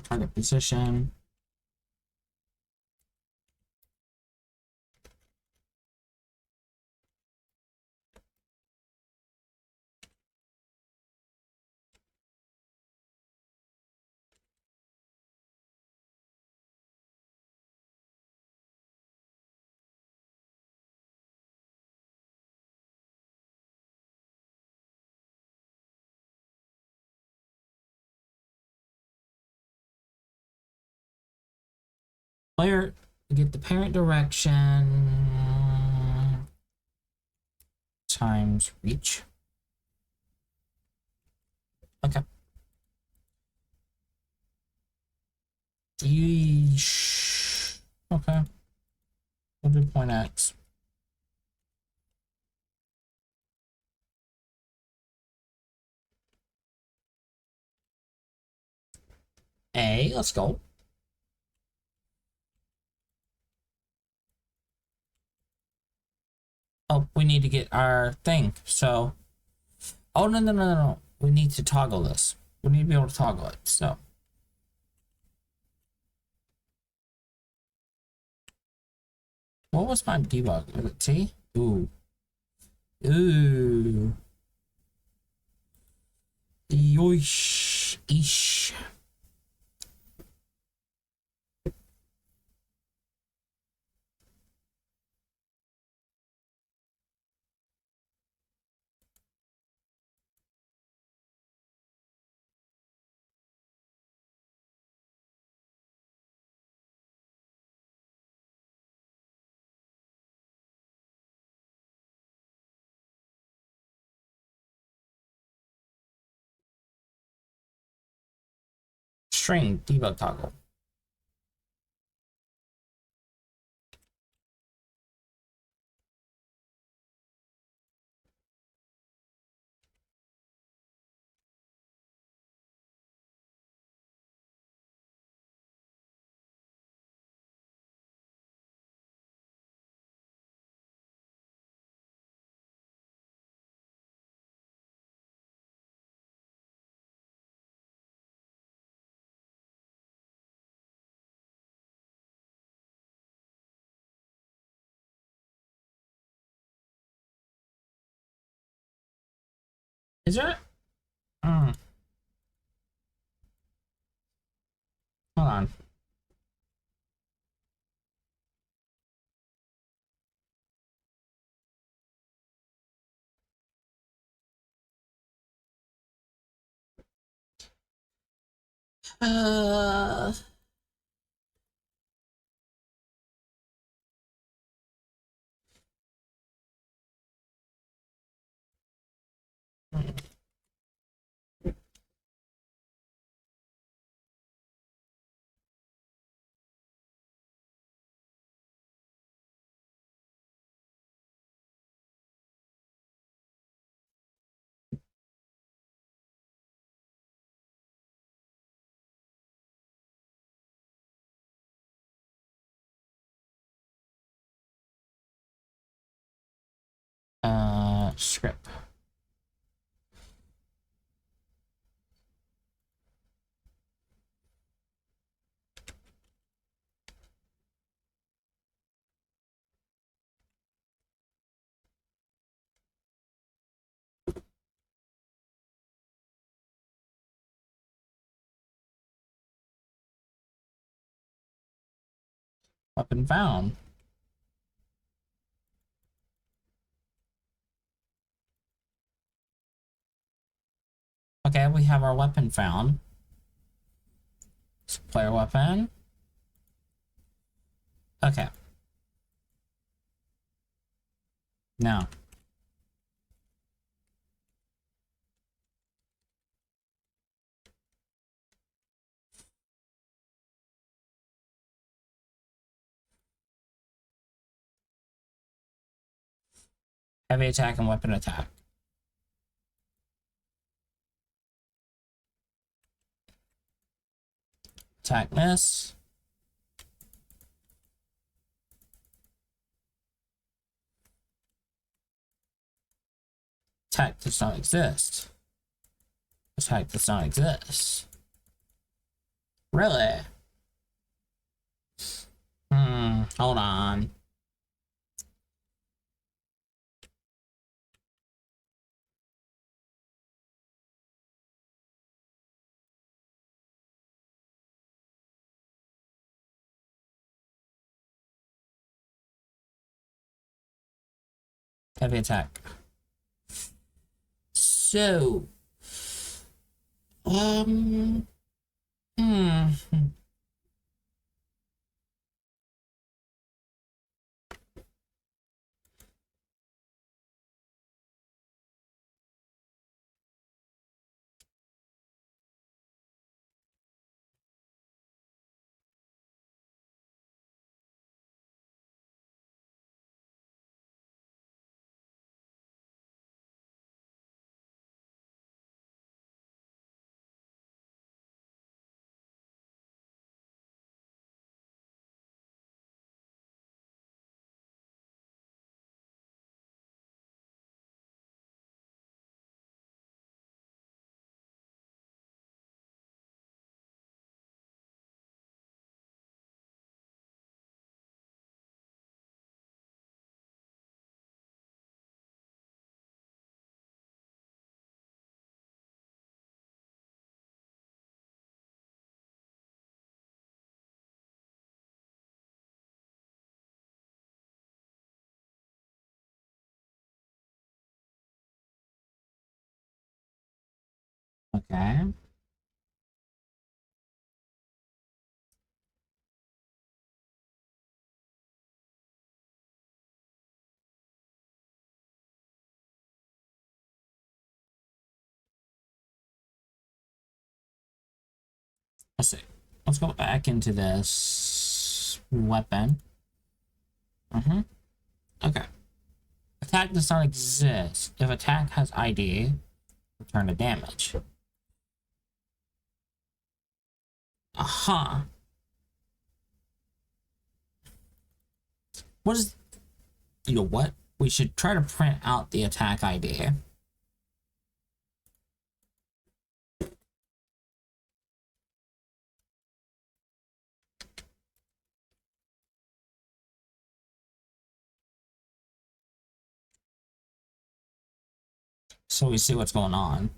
[SPEAKER 1] Target position. Player get the parent direction times reach. Okay. Yeesh. Okay. We'll do point X. A, let's go. Oh, we need to get our thing. So, oh, no. We need to toggle this. We need to be able to toggle it. So, what was my debug? Was it T? Ooh. Ooh. Yoish. Eesh. String debug toggle. Is there? Hold on. Uh, script. Weapon found. Okay, we have our weapon found. Player weapon. Okay. Now. Heavy attack and weapon attack. Attack miss. Attack does not exist. Attack does not exist. Really? Hold on. Heavy attack. So, um, hmm. Okay. Let's see. Let's go back into this weapon. Okay. Attack does not exist. If attack has ID, return the damage. Aha. What is... You know what? We should try to print out the attack ID. So we see what's going on.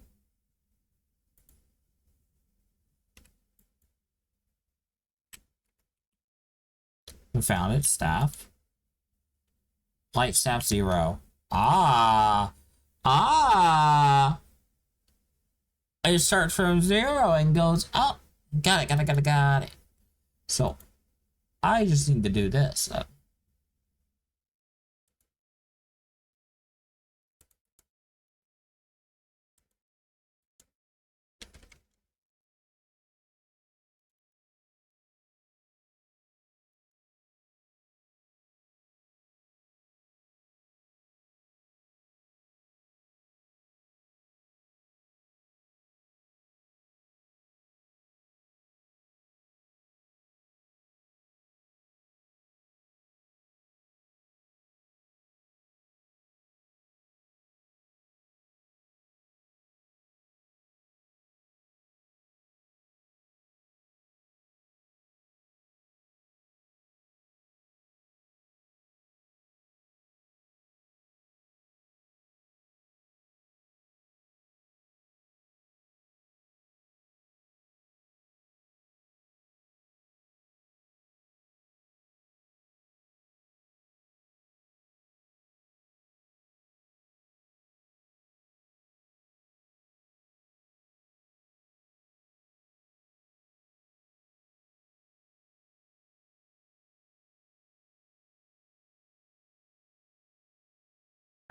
[SPEAKER 1] We found it. Staff. Light staff 0. Ah. Ah. It starts from 0 and goes up. Got it. So, I just need to do this.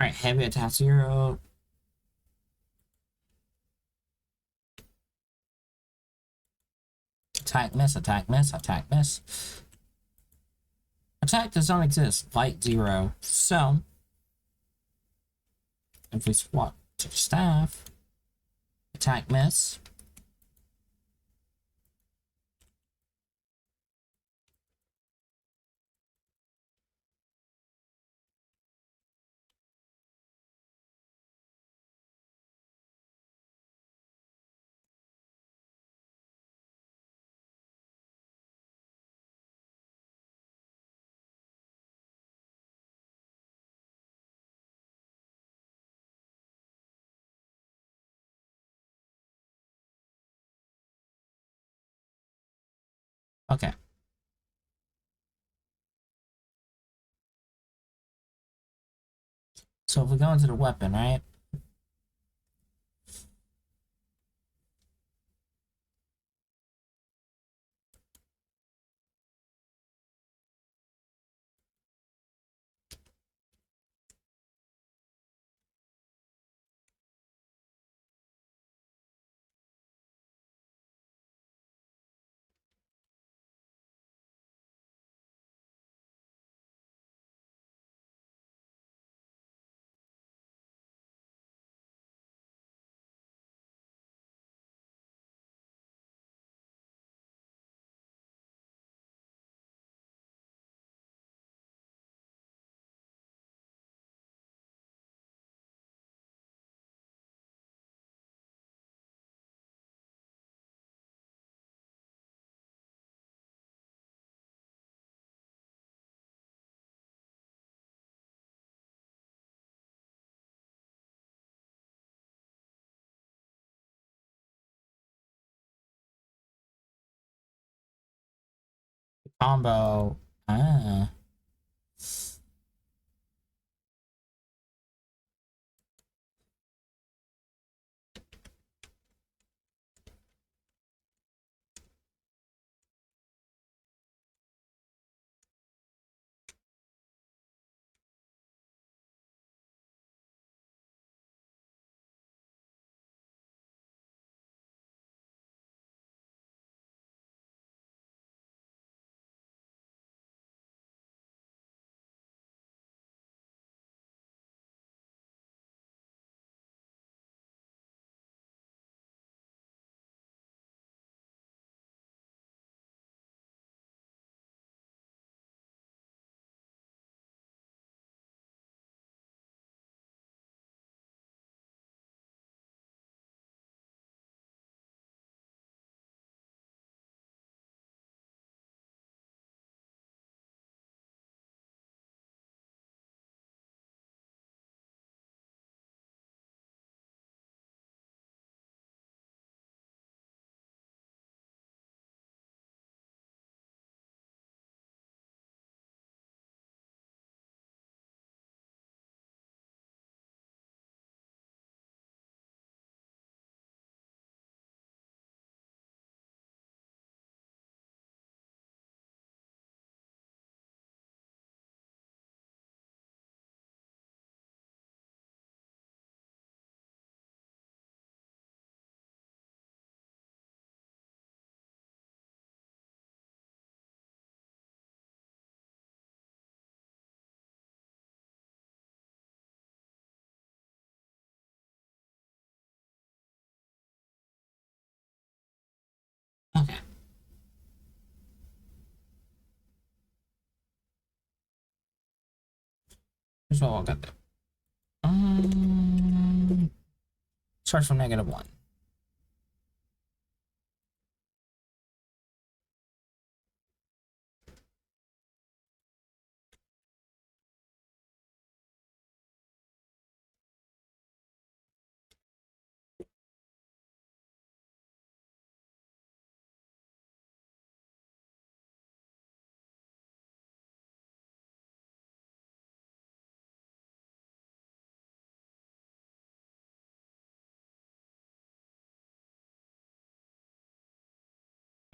[SPEAKER 1] Alright, heavy attack 0. Attack miss. Attack does not exist. Light 0. So, if we swap to the staff, attack miss. Okay. So if we go into the weapon, right? Combo. Ah. Here's what I got there. Starts from -1.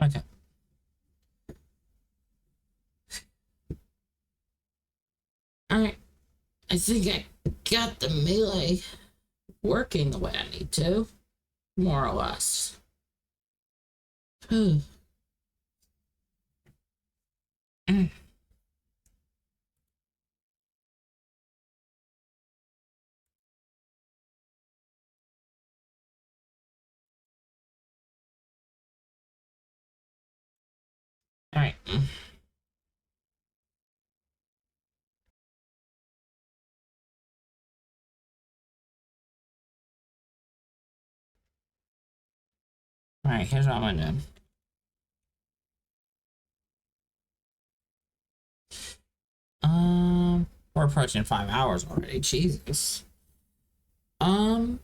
[SPEAKER 1] Okay. Alright. I think I got the melee working the way I need to. More or less. Alright. Alright, here's what I'm gonna do. We're approaching 5 hours already. Jesus. Um,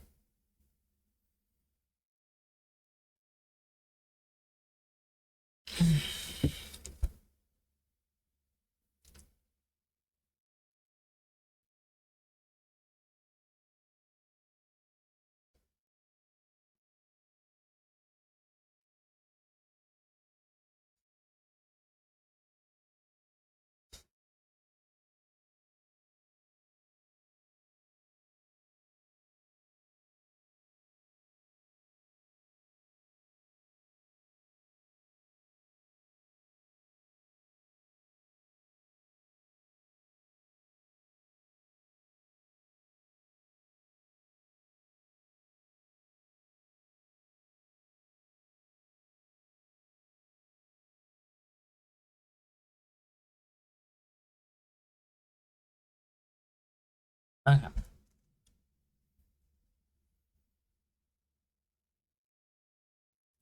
[SPEAKER 1] okay.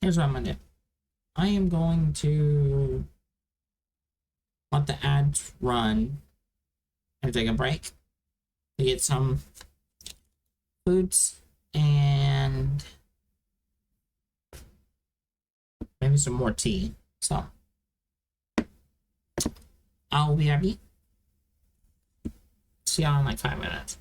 [SPEAKER 1] Here's what I'm gonna do. I am going to let the ads run and take a break to get some foods and maybe some more tea. So I'll be happy. See y'all in like 5 minutes.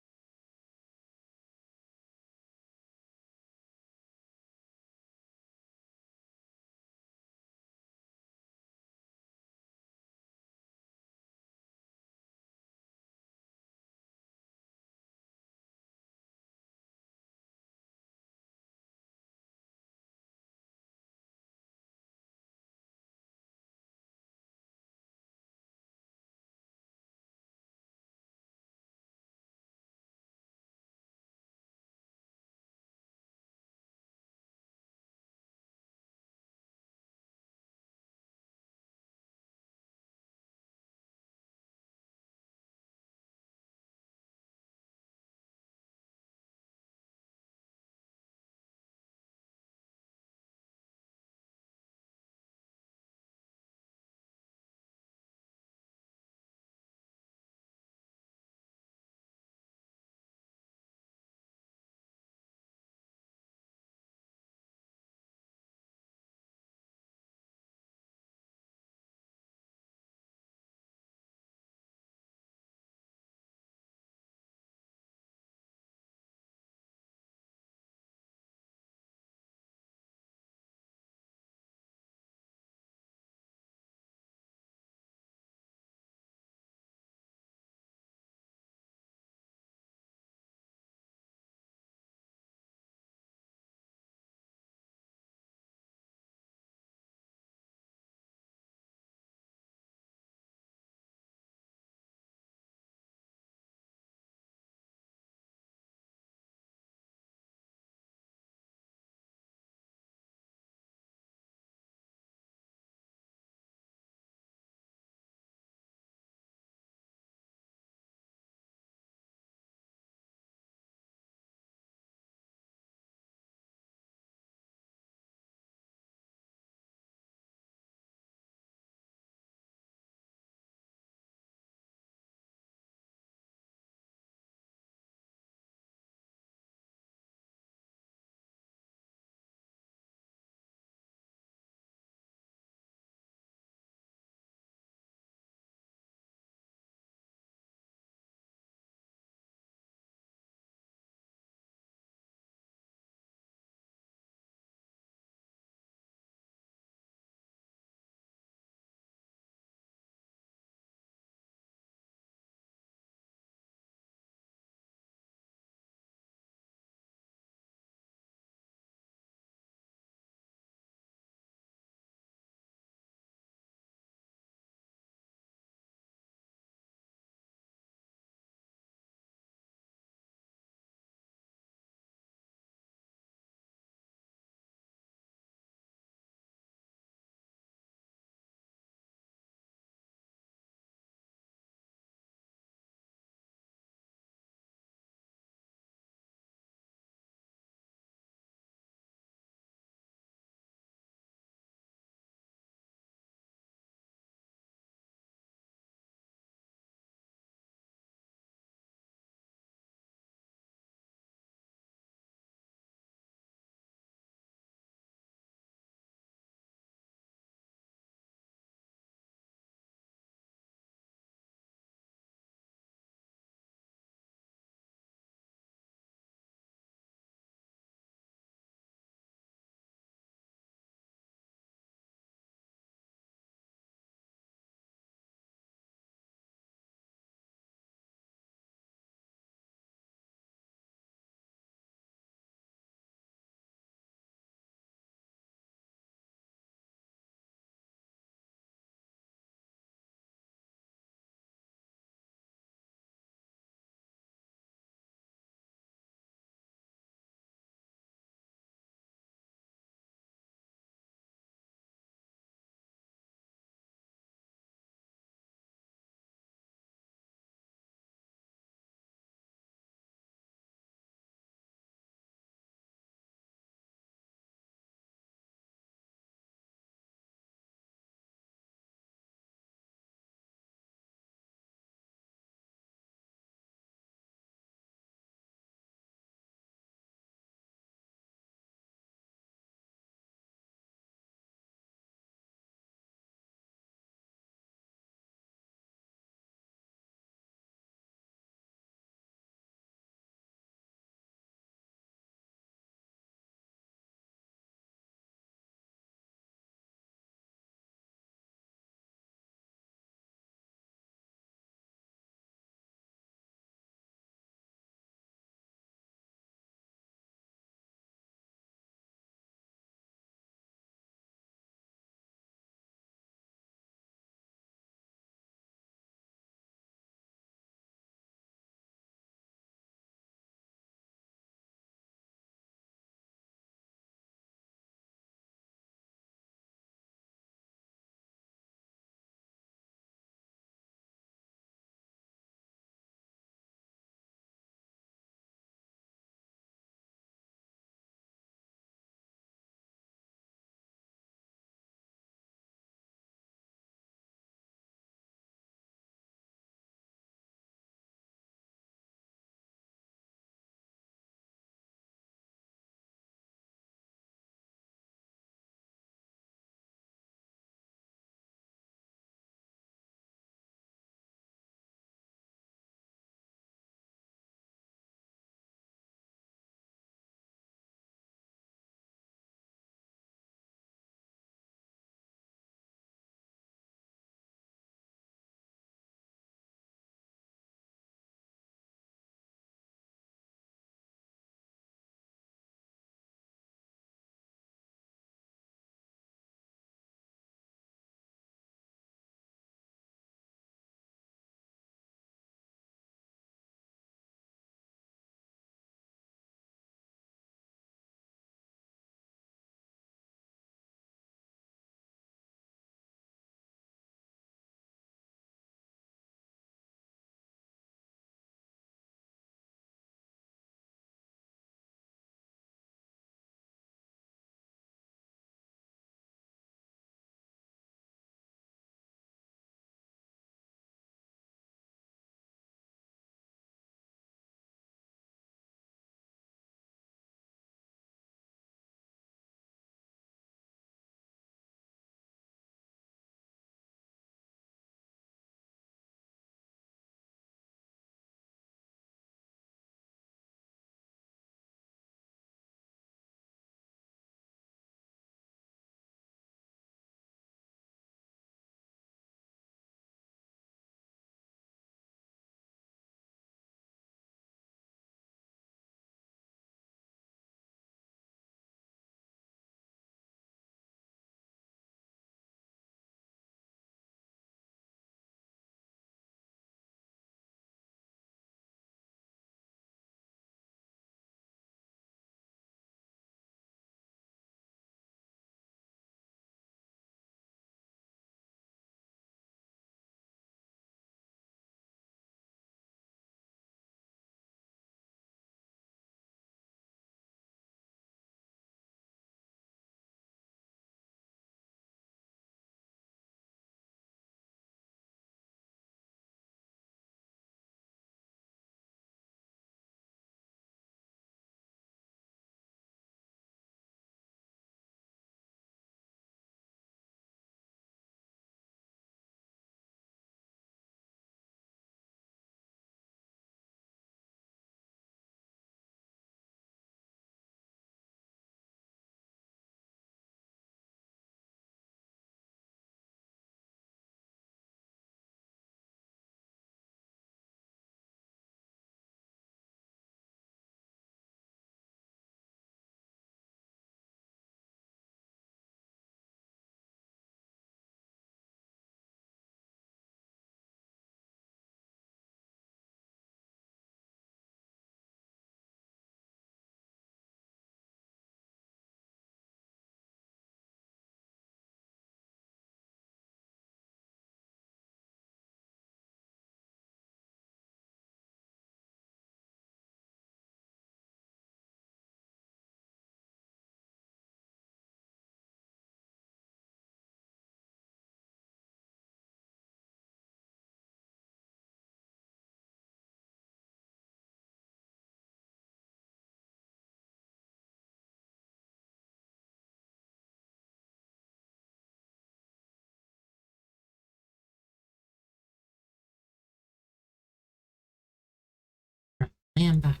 [SPEAKER 1] And back.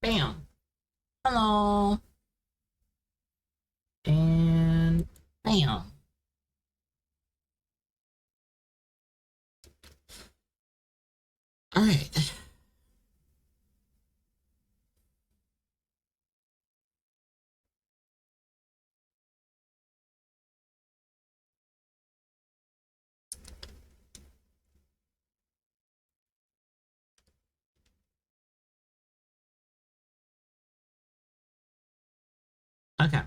[SPEAKER 1] Bam. Hello. And bam. All right. Okay.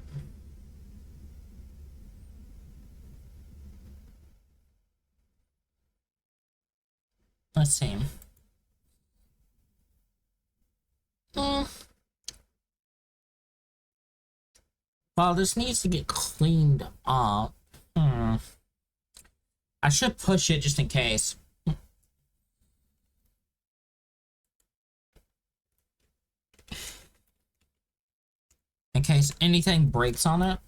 [SPEAKER 1] Let's see. Hmm. Well, this needs to get cleaned up. Hmm. I should push it just in case. In case anything breaks on it.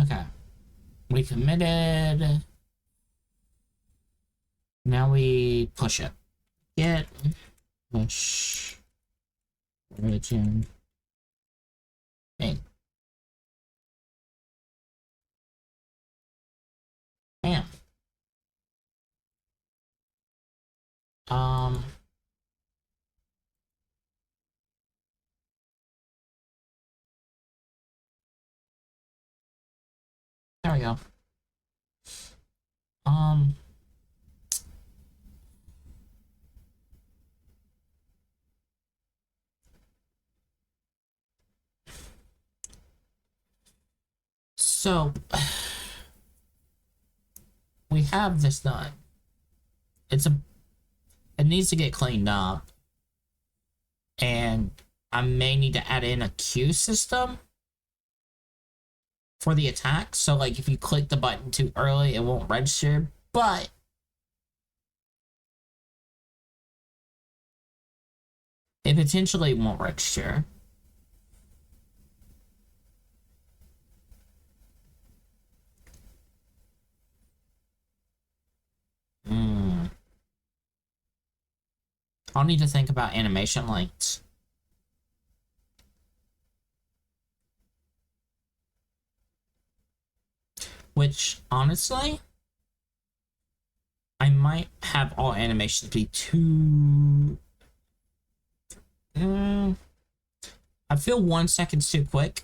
[SPEAKER 1] Okay. We committed. Now we push it. Get push origin thing. Bam. Um. There we go. Um. So we have this done. It's a. It needs to get cleaned up, and I may need to add in a queue system for the attack. So like, if you click the button too early, it won't register. But it potentially won't register. Hmm. I'll need to think about animation lengths. Which, honestly, I might have all animations be too... I feel 1 second's too quick.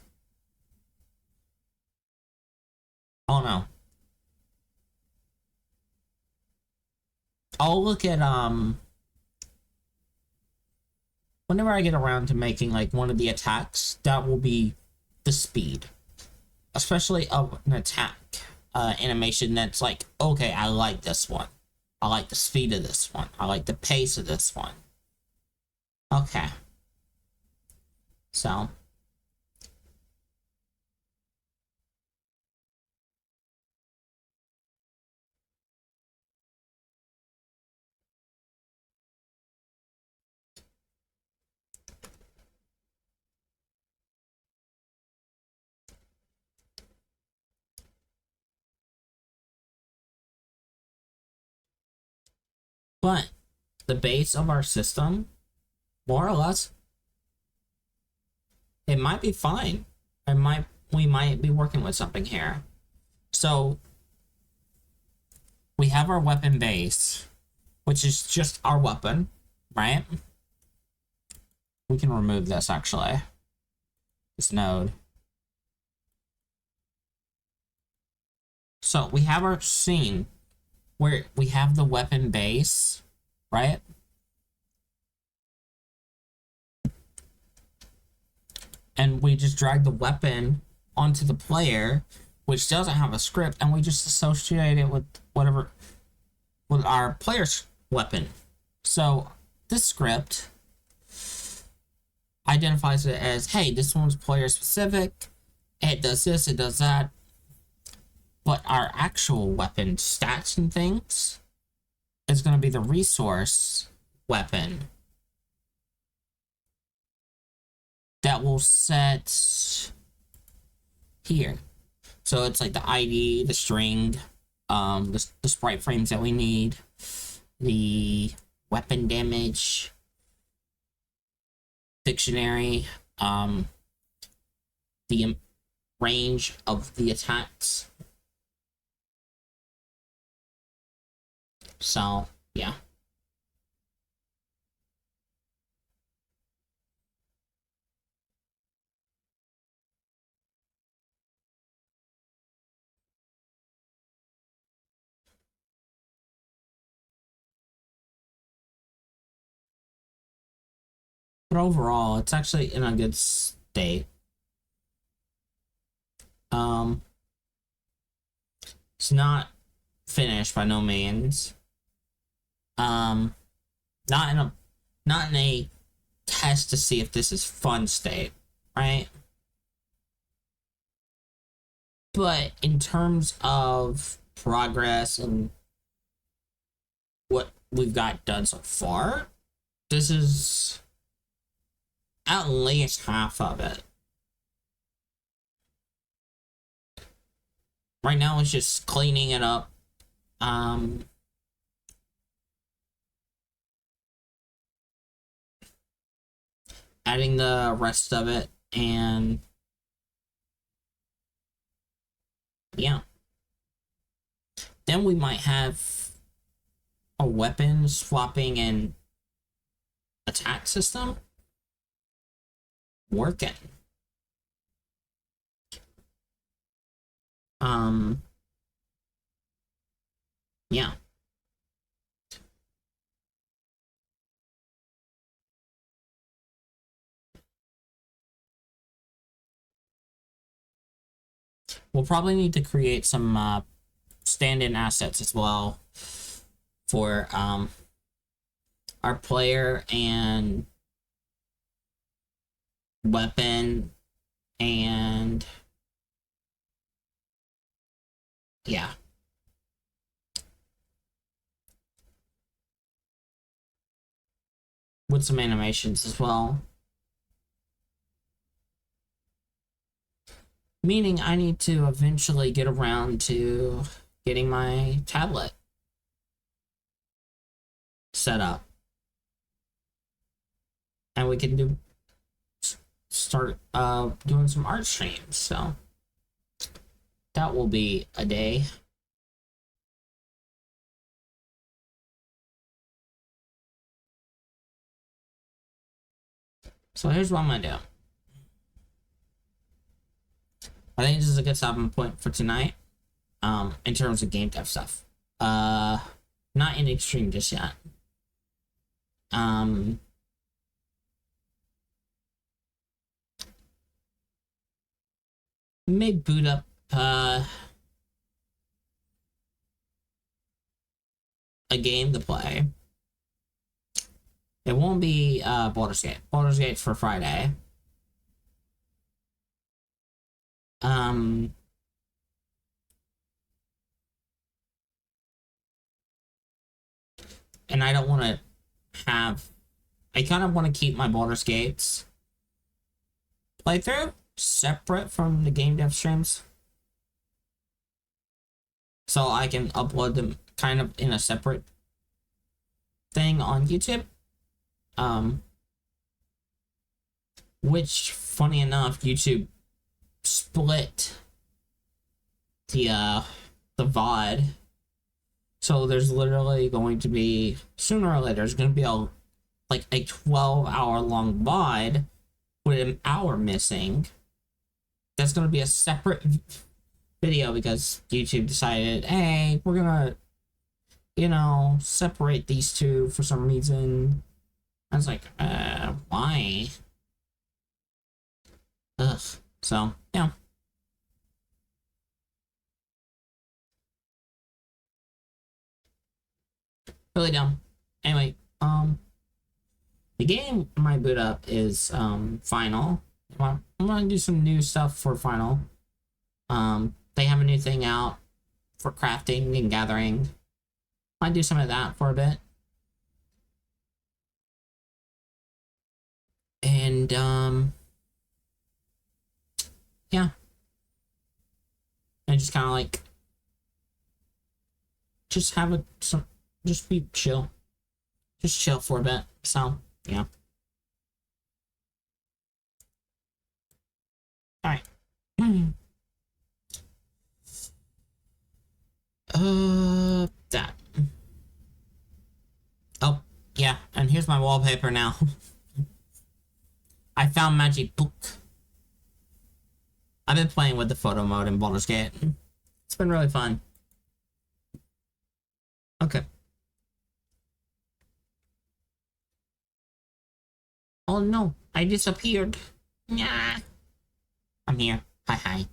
[SPEAKER 1] Oh no. I'll look at, whenever I get around to making, like, one of the attacks, that will be the speed. Especially of an attack animation that's like, okay, I like this one. I like the speed of this one. I like the pace of this one. Okay. So. But the base of our system, more or less, it might be fine. We might be working with something here. So we have our weapon base, which is just our weapon, right? We can remove this actually. This node. So we have our scene where we have the weapon base, right? And we just drag the weapon onto the player, which doesn't have a script, and we just associate it with whatever, with our player's weapon. So this script identifies it as, hey, this one's player specific, it does this, it does that. But our actual weapon stats and things is going to be the resource weapon that will set here. So it's like the ID, the string, the sprite frames that we need, the weapon damage, dictionary, the range of the attacks. So, yeah. But overall, it's actually in a good state. It's not finished by no means. Not in a test to see if this is fun state, right? But in terms of progress and what we've got done so far, this is at least half of it. Right now it's just cleaning it up. Adding the rest of it, and yeah. Then we might have a weapon swapping and attack system working. Yeah. We'll probably need to create some stand-in assets as well for our player and weapon, and yeah. With some animations as well. Meaning I need to eventually get around to getting my tablet set up. And we can start doing some art streams, so that will be a day. So here's what I'm gonna do. I think this is a good stopping point for tonight. In terms of game dev stuff. Not in extreme just yet. May boot up a game to play. It won't be Baldur's Gate. Baldur's Gate's for Friday. And I don't want to have... I kind of want to keep my Baldur's Gates playthrough separate from the game dev streams. So I can upload them kind of in a separate thing on YouTube. Which, funny enough, YouTube split the VOD So there's literally going to be, sooner or later, there's going to be a like a 12-hour long VOD with an hour missing. That's going to be a separate video because YouTube decided, hey, we're going to, you know, separate these two for some reason. I was like, why? Ugh. So, yeah. Really dumb. Anyway, the game my boot up is Final. I'm gonna do some new stuff for Final. They have a new thing out for crafting and gathering. I do some of that for a bit. And yeah. And just kind of like just have just be chill. Just chill for a bit. So, yeah. Alright. That. Oh, yeah, and here's my wallpaper now. I found Magic Book. I've been playing with the photo mode in Baldur's Gate. It's been really fun. Okay. Oh no, I disappeared. Nah. I'm here. Hi.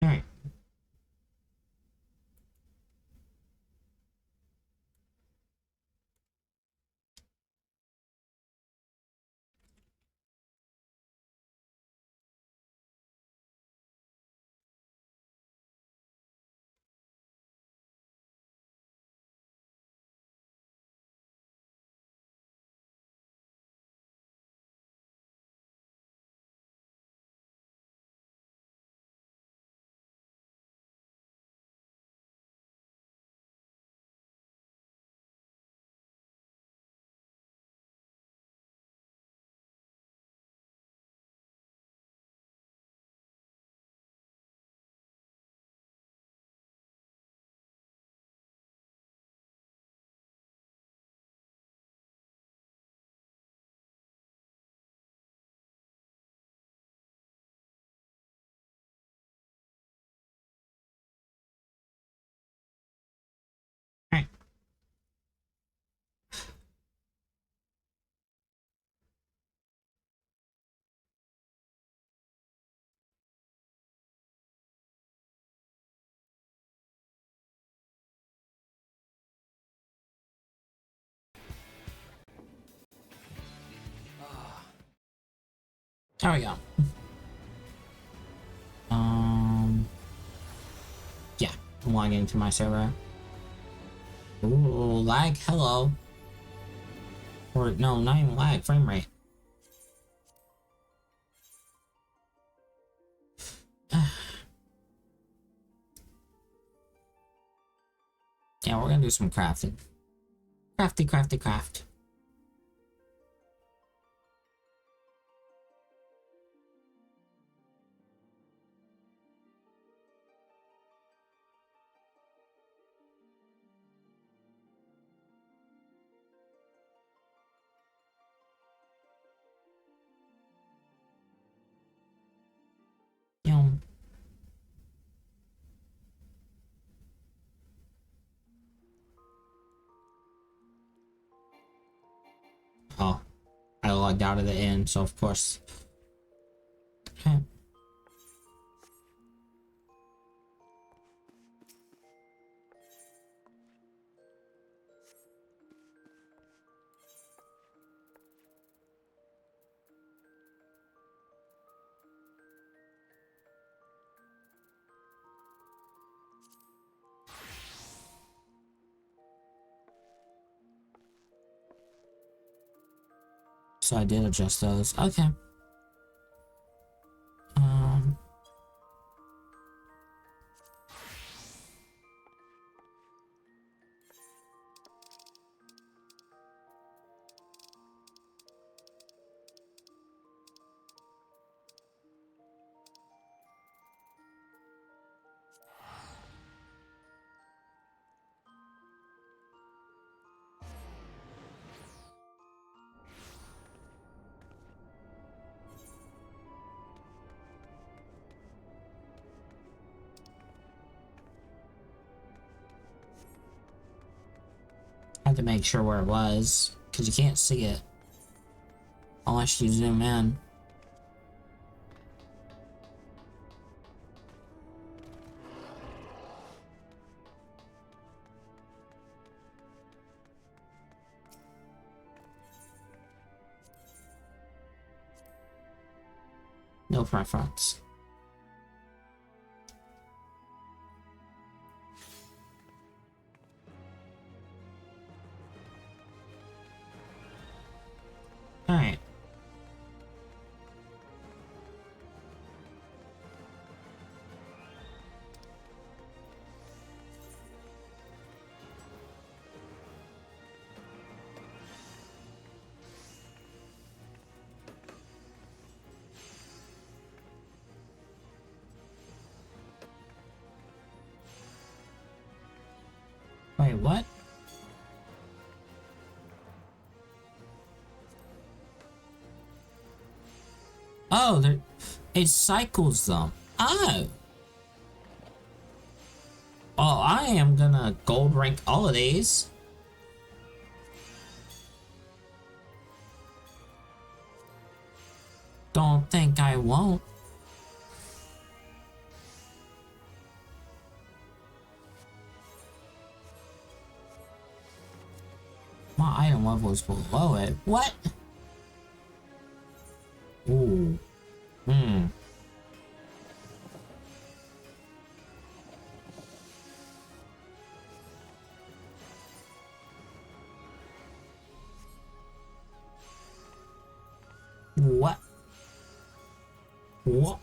[SPEAKER 1] Alright. Alright. There we go. Yeah, I'm logging into my server. Ooh, lag, hello. Or, no, not even lag, frame rate. Yeah, we're gonna do some crafting. Craft. You know, oh, I logged out of the inn, so of course. Okay. So I did adjust those. Okay. Um. I had to make sure where it was, because you can't see it unless you zoom in. No preference. Alright. Wait, what? Oh, there, it cycles them. Oh. Oh, I am gonna gold rank all of these. Don't think I won't. My item level is below it. What? Ooh. Hmm. What? What?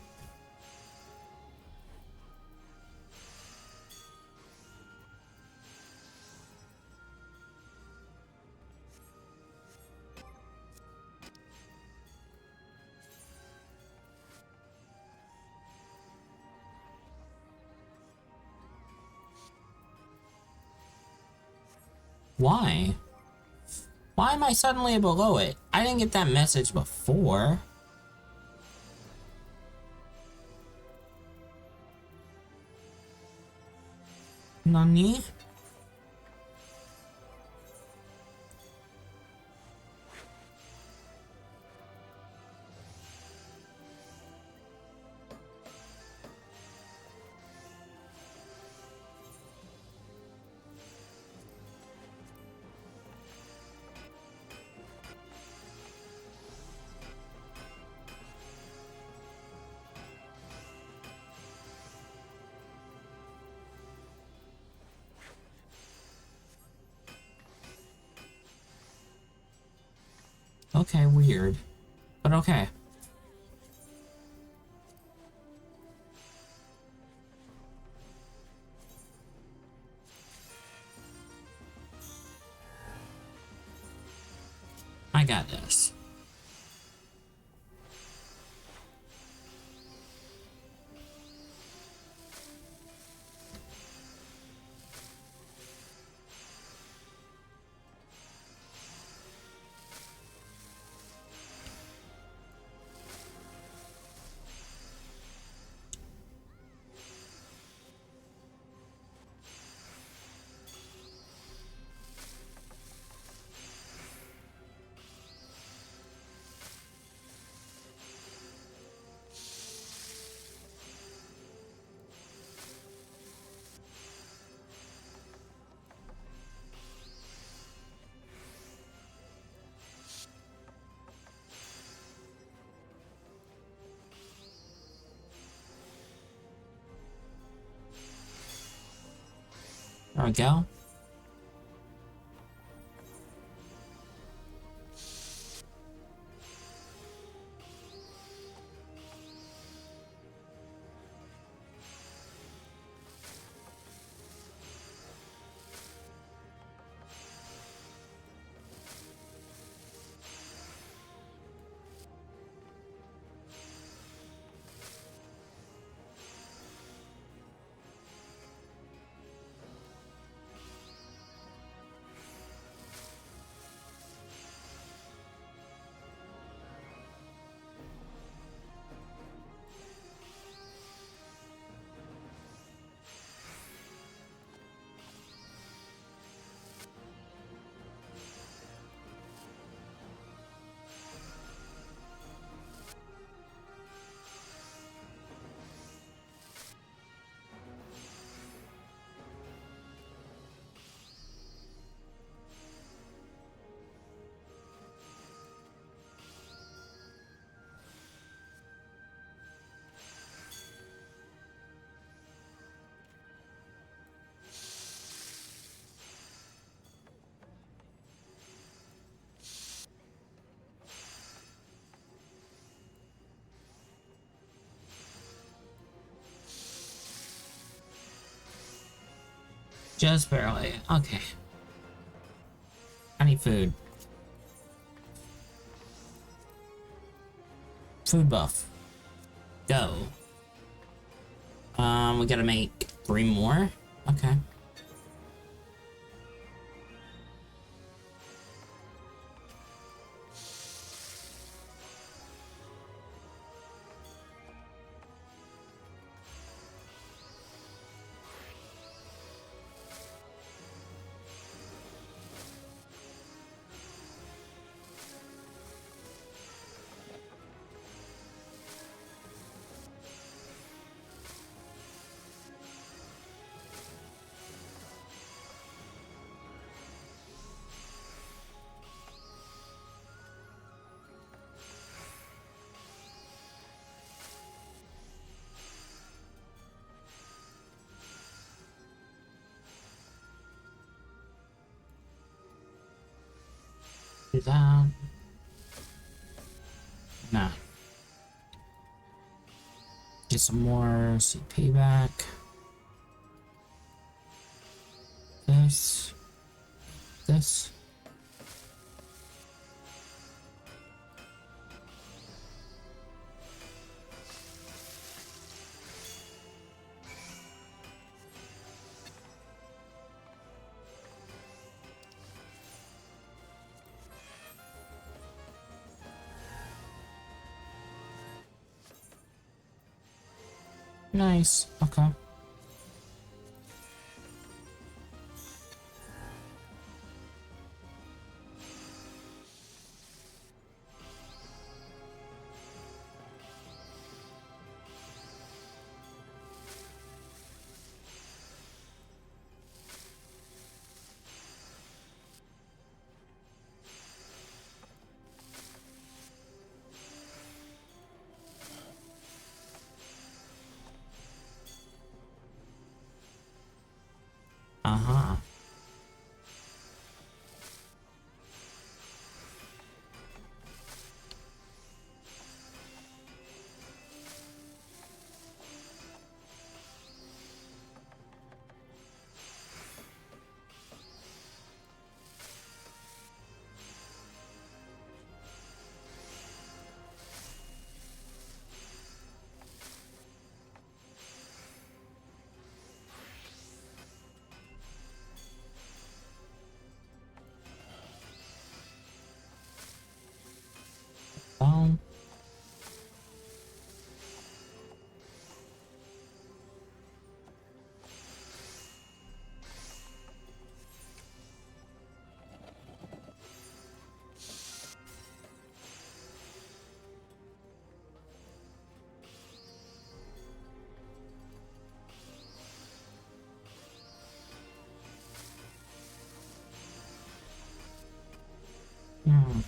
[SPEAKER 1] Why? Why am I suddenly below it? I didn't get that message before. Nani? Okay, weird. But okay. I got this. There we go. Just barely. Okay. I need food. Food buff. Go. We gotta make 3 more. Okay. Do that. Nah. Get some more CP back. This. This. Nice. Okay. Uh-huh. Um. Hmm.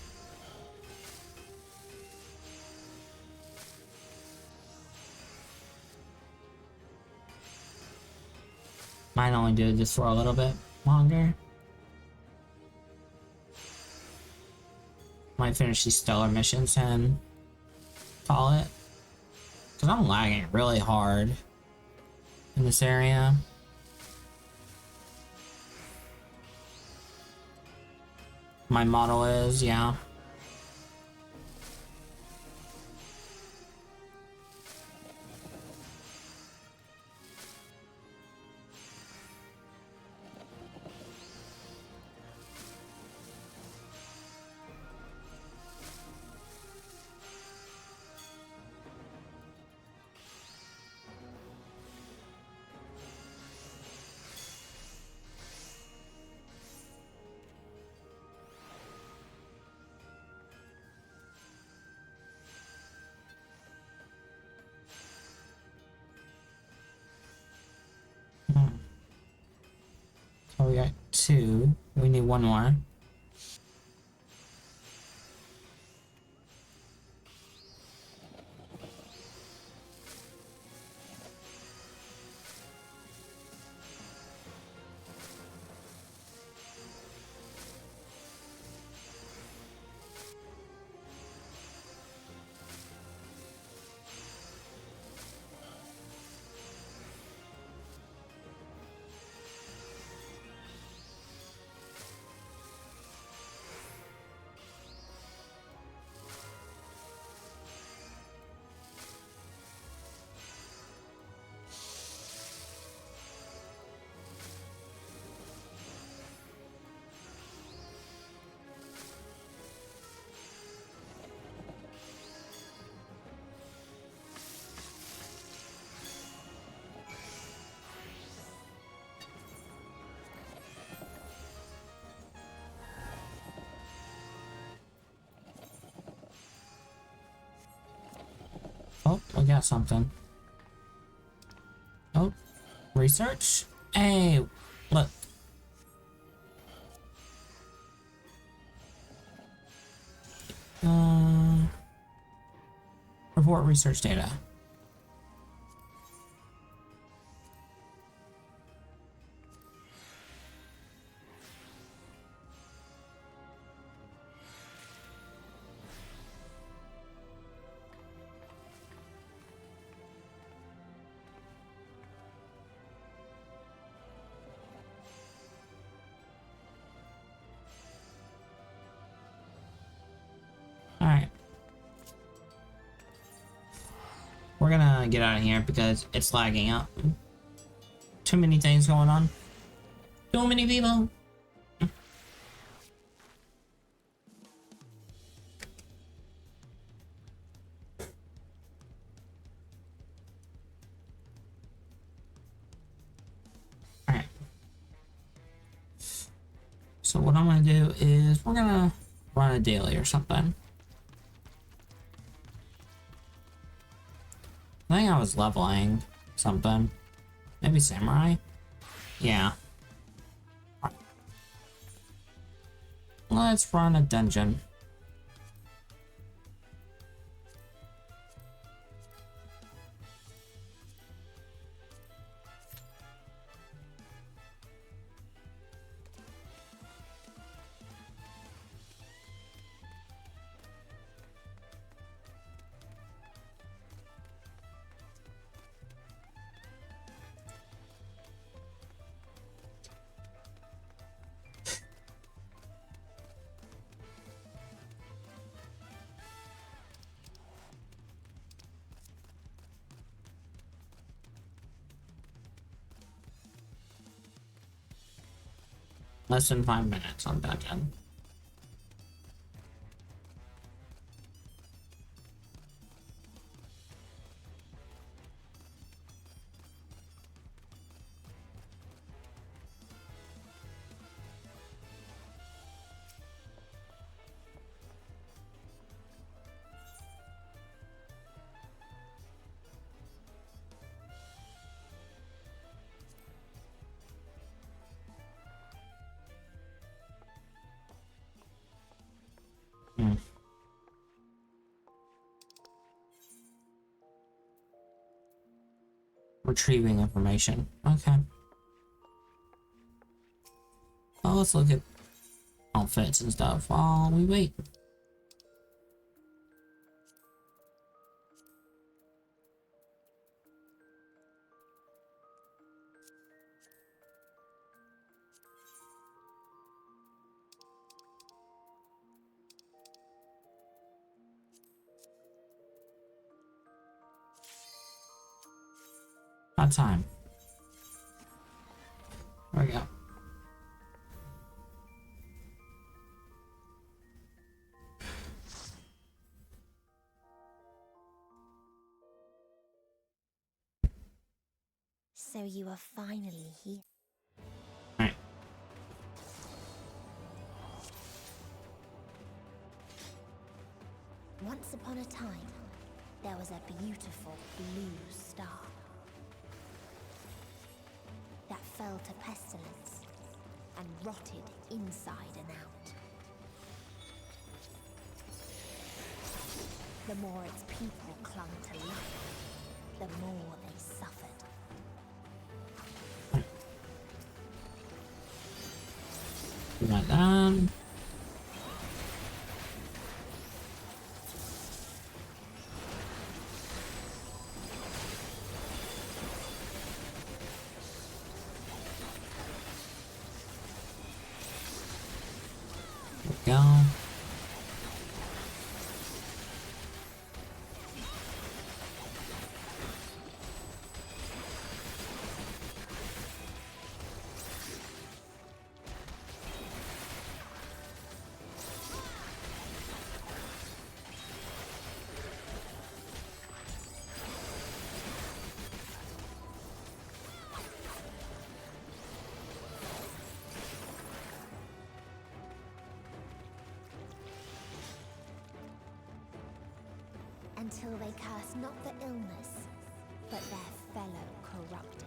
[SPEAKER 1] Might only do this for a little bit longer. Might finish these stellar missions and call it. Because I'm lagging really hard in this area. My model is, yeah. Hmm. So we got 2. We need 1 more. got something. Oh, research? Hey, look. Report research data. Alright. We're gonna get out of here because it's lagging out. Too many things going on. Too many people. Alright. So what I'm gonna do is we're gonna run a daily or something. I think I was leveling something. Maybe samurai? Yeah. Let's run a dungeon. Less than 5 minutes on dungeon. Retrieving information. Okay. Well, let's look at outfits and stuff while we wait. About time. There we go.
[SPEAKER 2] So you are finally here.
[SPEAKER 1] Alright.
[SPEAKER 2] Once upon a time, there was a beautiful blue star that fell to pestilence and rotted inside and out. The more its people clung to life, the more they suffered.
[SPEAKER 1] Like that. There we go.
[SPEAKER 2] until they curse not the illness, but their fellow corrupted.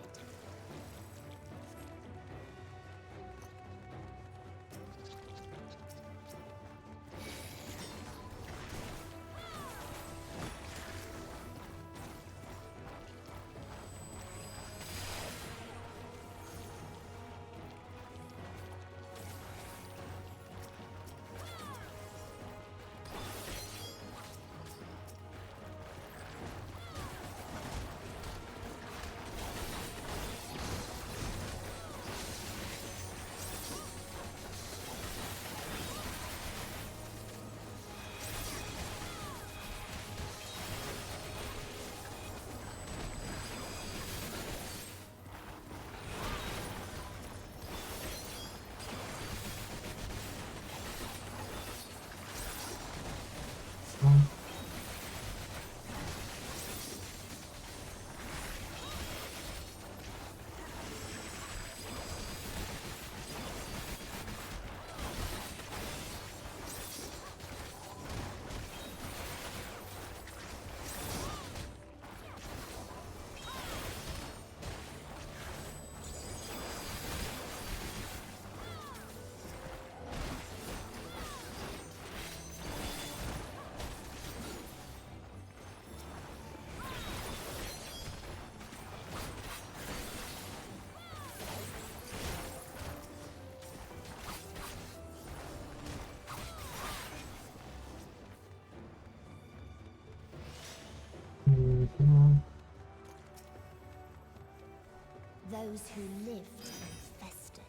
[SPEAKER 2] Those who lived and festered,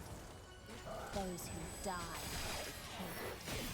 [SPEAKER 2] those who died and decayed.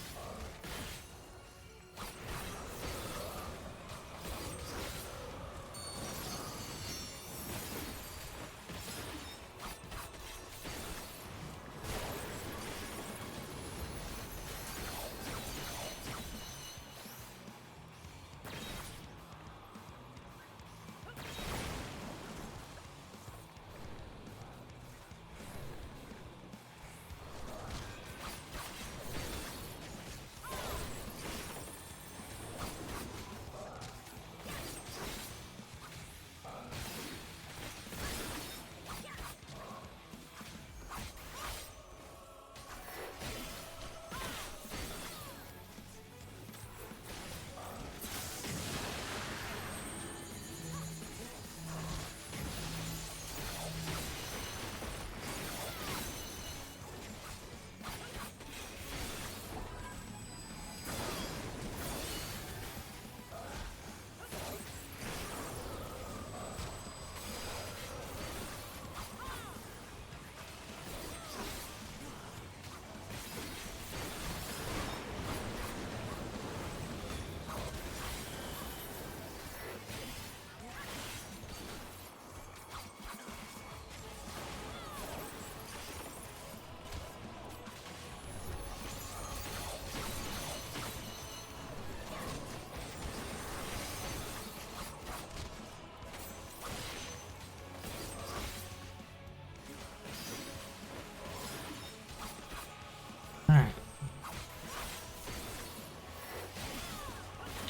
[SPEAKER 1] Alright.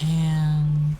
[SPEAKER 1] And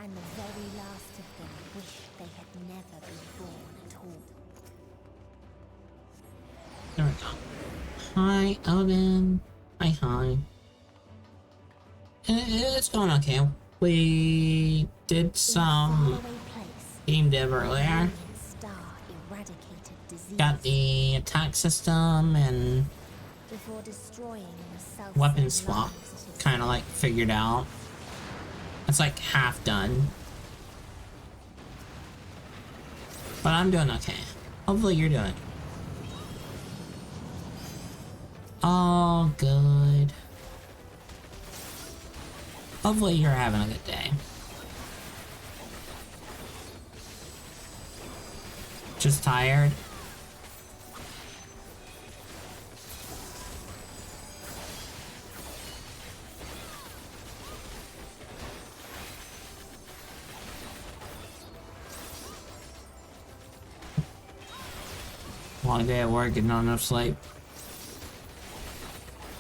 [SPEAKER 2] And the very last of them wish they had never been born at all.
[SPEAKER 1] there we go. Hi, Odin. Hi. It's going okay. We did some
[SPEAKER 2] In a faraway place,
[SPEAKER 1] Team Dev earlier.
[SPEAKER 2] Brilliant star eradicated disease
[SPEAKER 1] Got the attack system and
[SPEAKER 2] before destroying the self
[SPEAKER 1] weapon swap kind of like figured out. It's like half done. But I'm doing okay. Hopefully you're doing all good. Hopefully you're having a good day. Just tired? Long day at work and not enough sleep.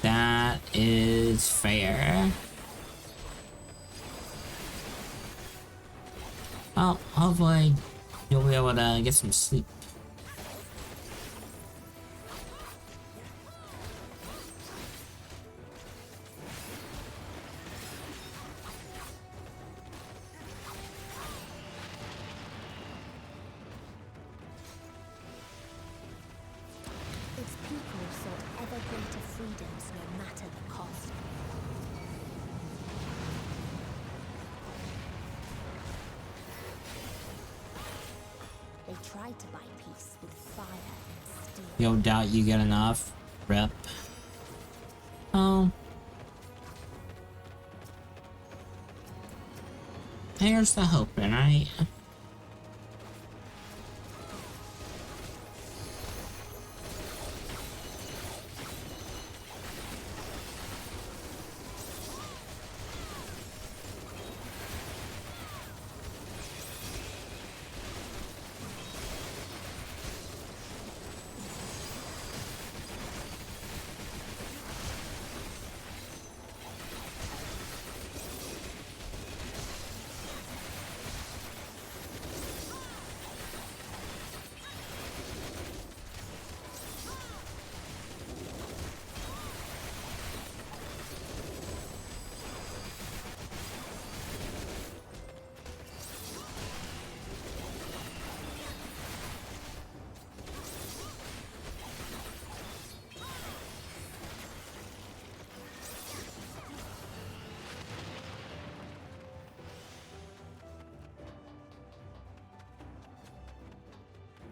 [SPEAKER 1] That is fair. Well, hopefully you'll be able to get some sleep.
[SPEAKER 2] Its people sought ever greater freedoms no matter the cost. They tried to buy peace with fire and steel.
[SPEAKER 1] Yo, doubt you get enough. Rep. Oh. Here's the hoping, right?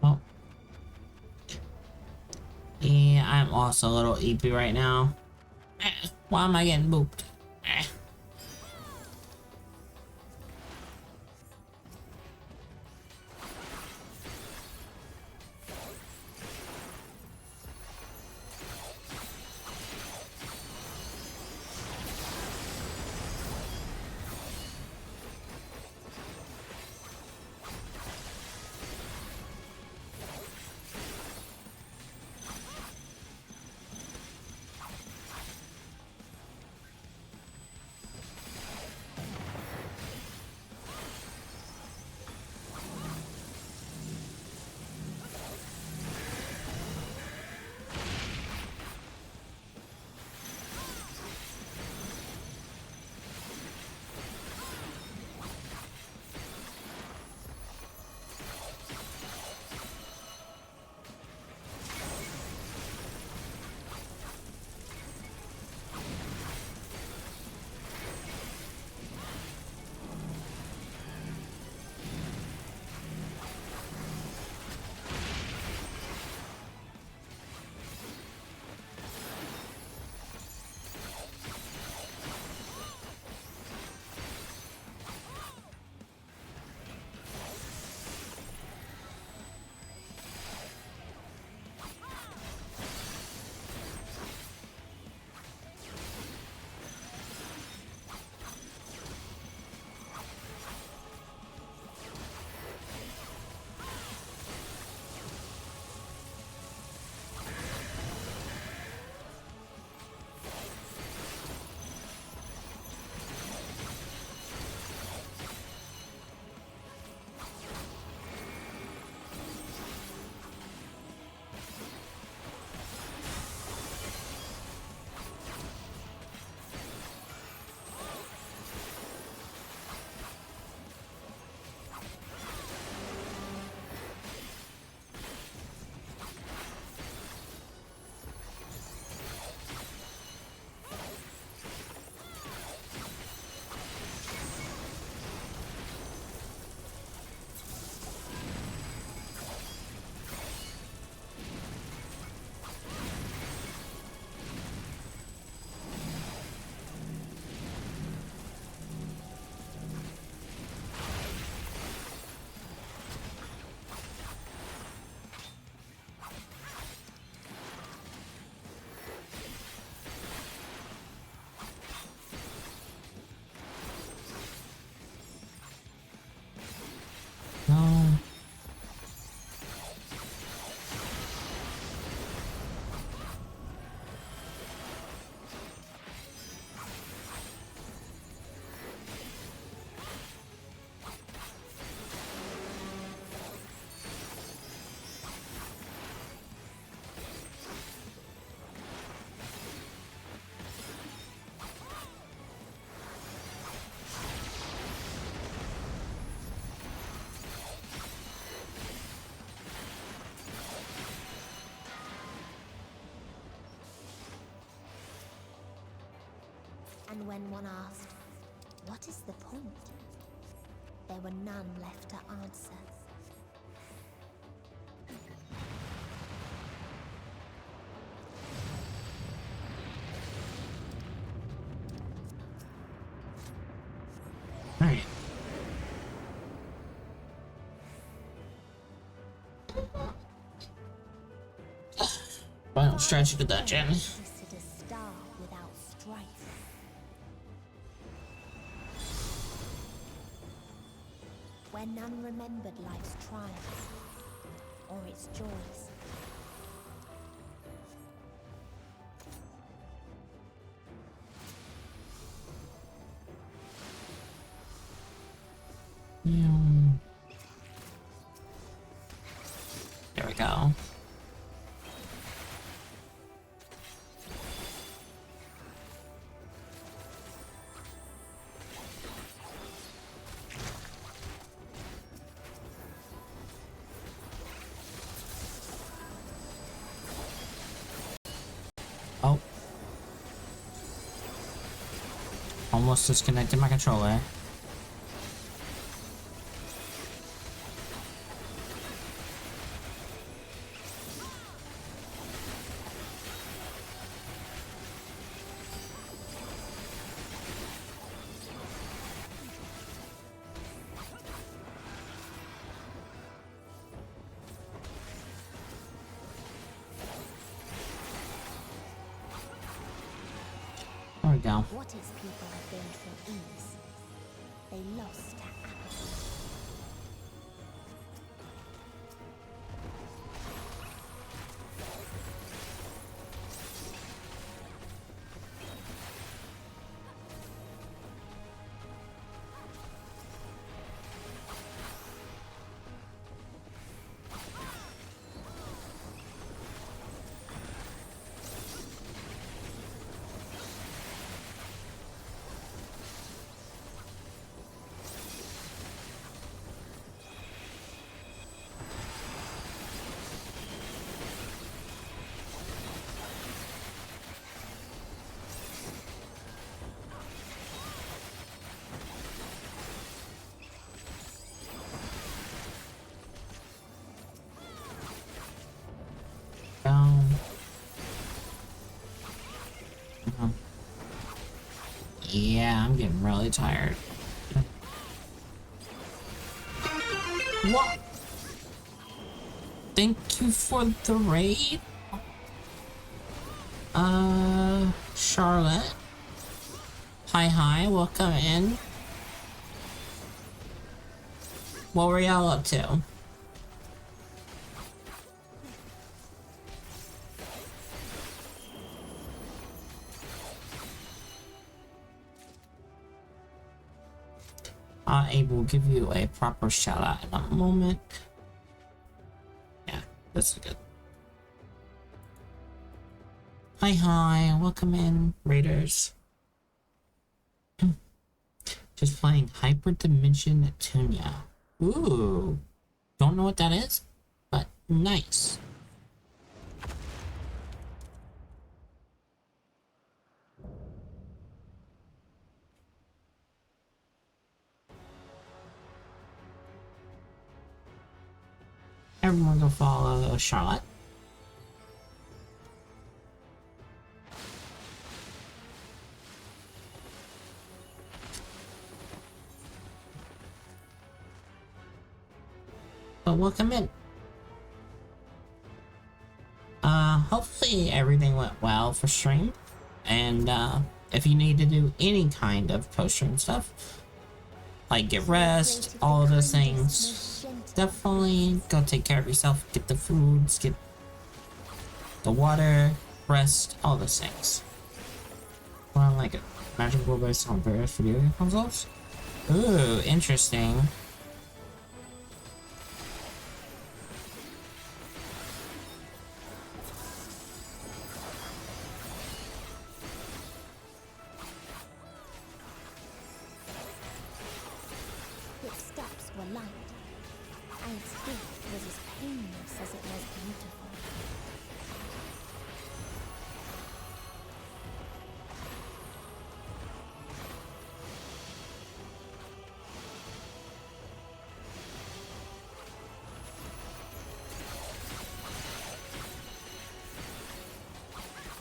[SPEAKER 1] Oh. Yeah, I'm also a little EP right now. Why am I getting booped?
[SPEAKER 2] And when one asked, "What is the point?" there were none left to answer.
[SPEAKER 1] Alright. Final stretch of the dungeon.
[SPEAKER 2] Existed a star without strife. Where none remembered life's trials or its joys.
[SPEAKER 1] There we go. Oh. Almost disconnected my controller. There we go.
[SPEAKER 2] What its people had gained from ease, they lost to apathy. Yeah, I'm getting really tired. What? Thank you for the raid. Charlotte. Hi, welcome in. What were y'all up to? I will give you a proper shout out in a moment. Yeah, this is good. Hi, welcome in, Raiders. Just playing Hyperdimension Tunia. Ooh, don't know what that is, but nice. Everyone go follow Charlotte. But welcome in. Hopefully everything went well for stream. And if you need to do any kind of post-stream stuff, like get rest, all of those things, definitely go take care of yourself, get the foods, get the water, rest, all those things. Well, like a magical based on various video consoles. Ooh, interesting. Its steps were light, and its gift was as painless as it was beautiful.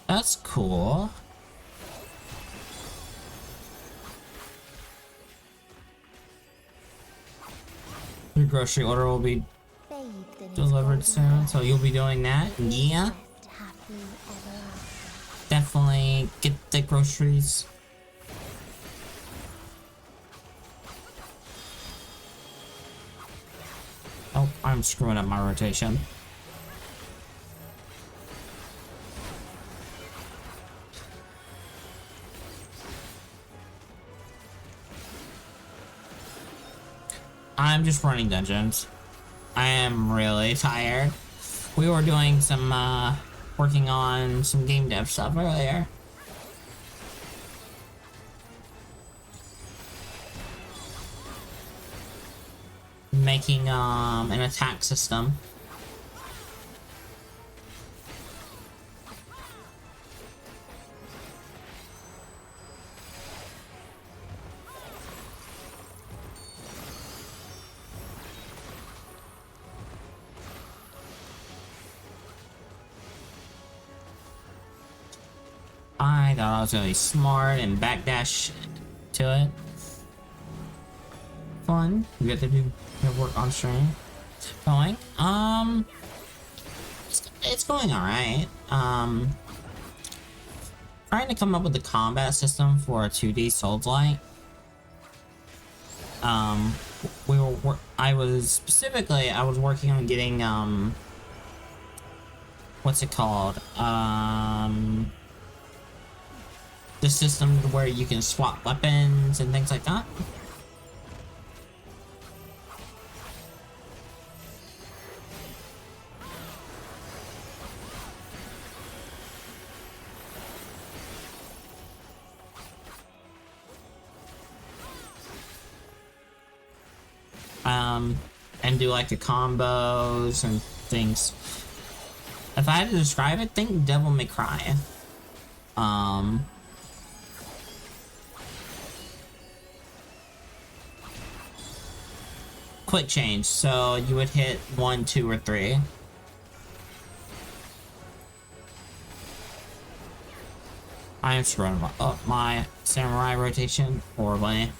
[SPEAKER 2] That's cool. Your grocery order will be delivered soon, so you'll be doing that? Yeah. Definitely get the groceries. Oh, I'm screwing up my rotation. I'm just running dungeons. I am really tired. We were doing some, working on some game dev stuff earlier. Making, an attack system. I thought I was gonna be smart and backdash to it. Fun. We get to do work on stream. Going. It's going alright. Trying to come up with the combat system for a 2D Souls-like. I was working on getting, what's it called? The system where you can swap weapons and things like that. And do like the combos and things. If I had to describe it, think Devil May Cry. Quick change, so you would hit 1, 2, or 3. I am screwing up my samurai rotation horribly.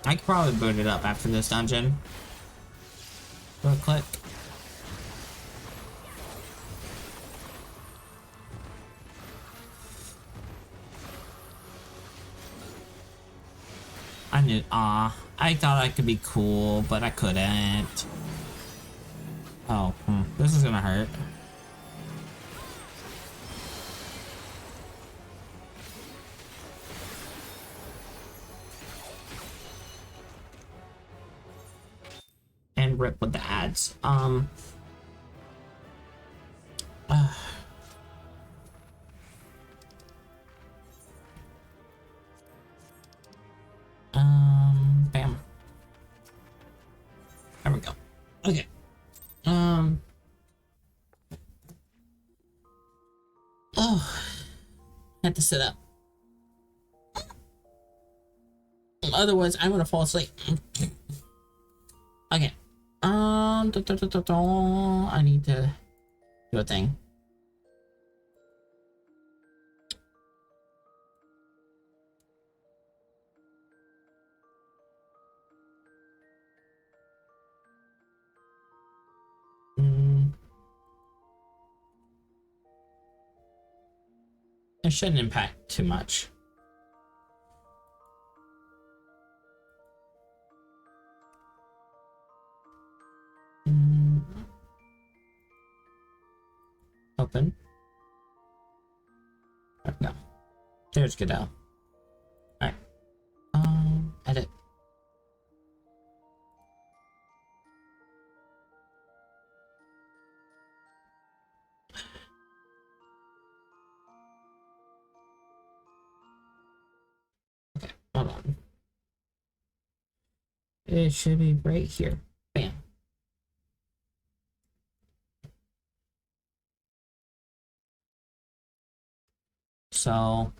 [SPEAKER 2] I could probably boot it up after this dungeon. Real quick. I thought I could be cool, but I couldn't. Oh, this is gonna hurt. And rip with the ads. Bam. There we go. Okay. Oh, had to sit up. Otherwise, I'm gonna fall asleep. Okay. I need to do a thing. It shouldn't impact too much. Open. No. There's Goodell. Alright. Edit. Okay, hold on. It should be right here. Bam. So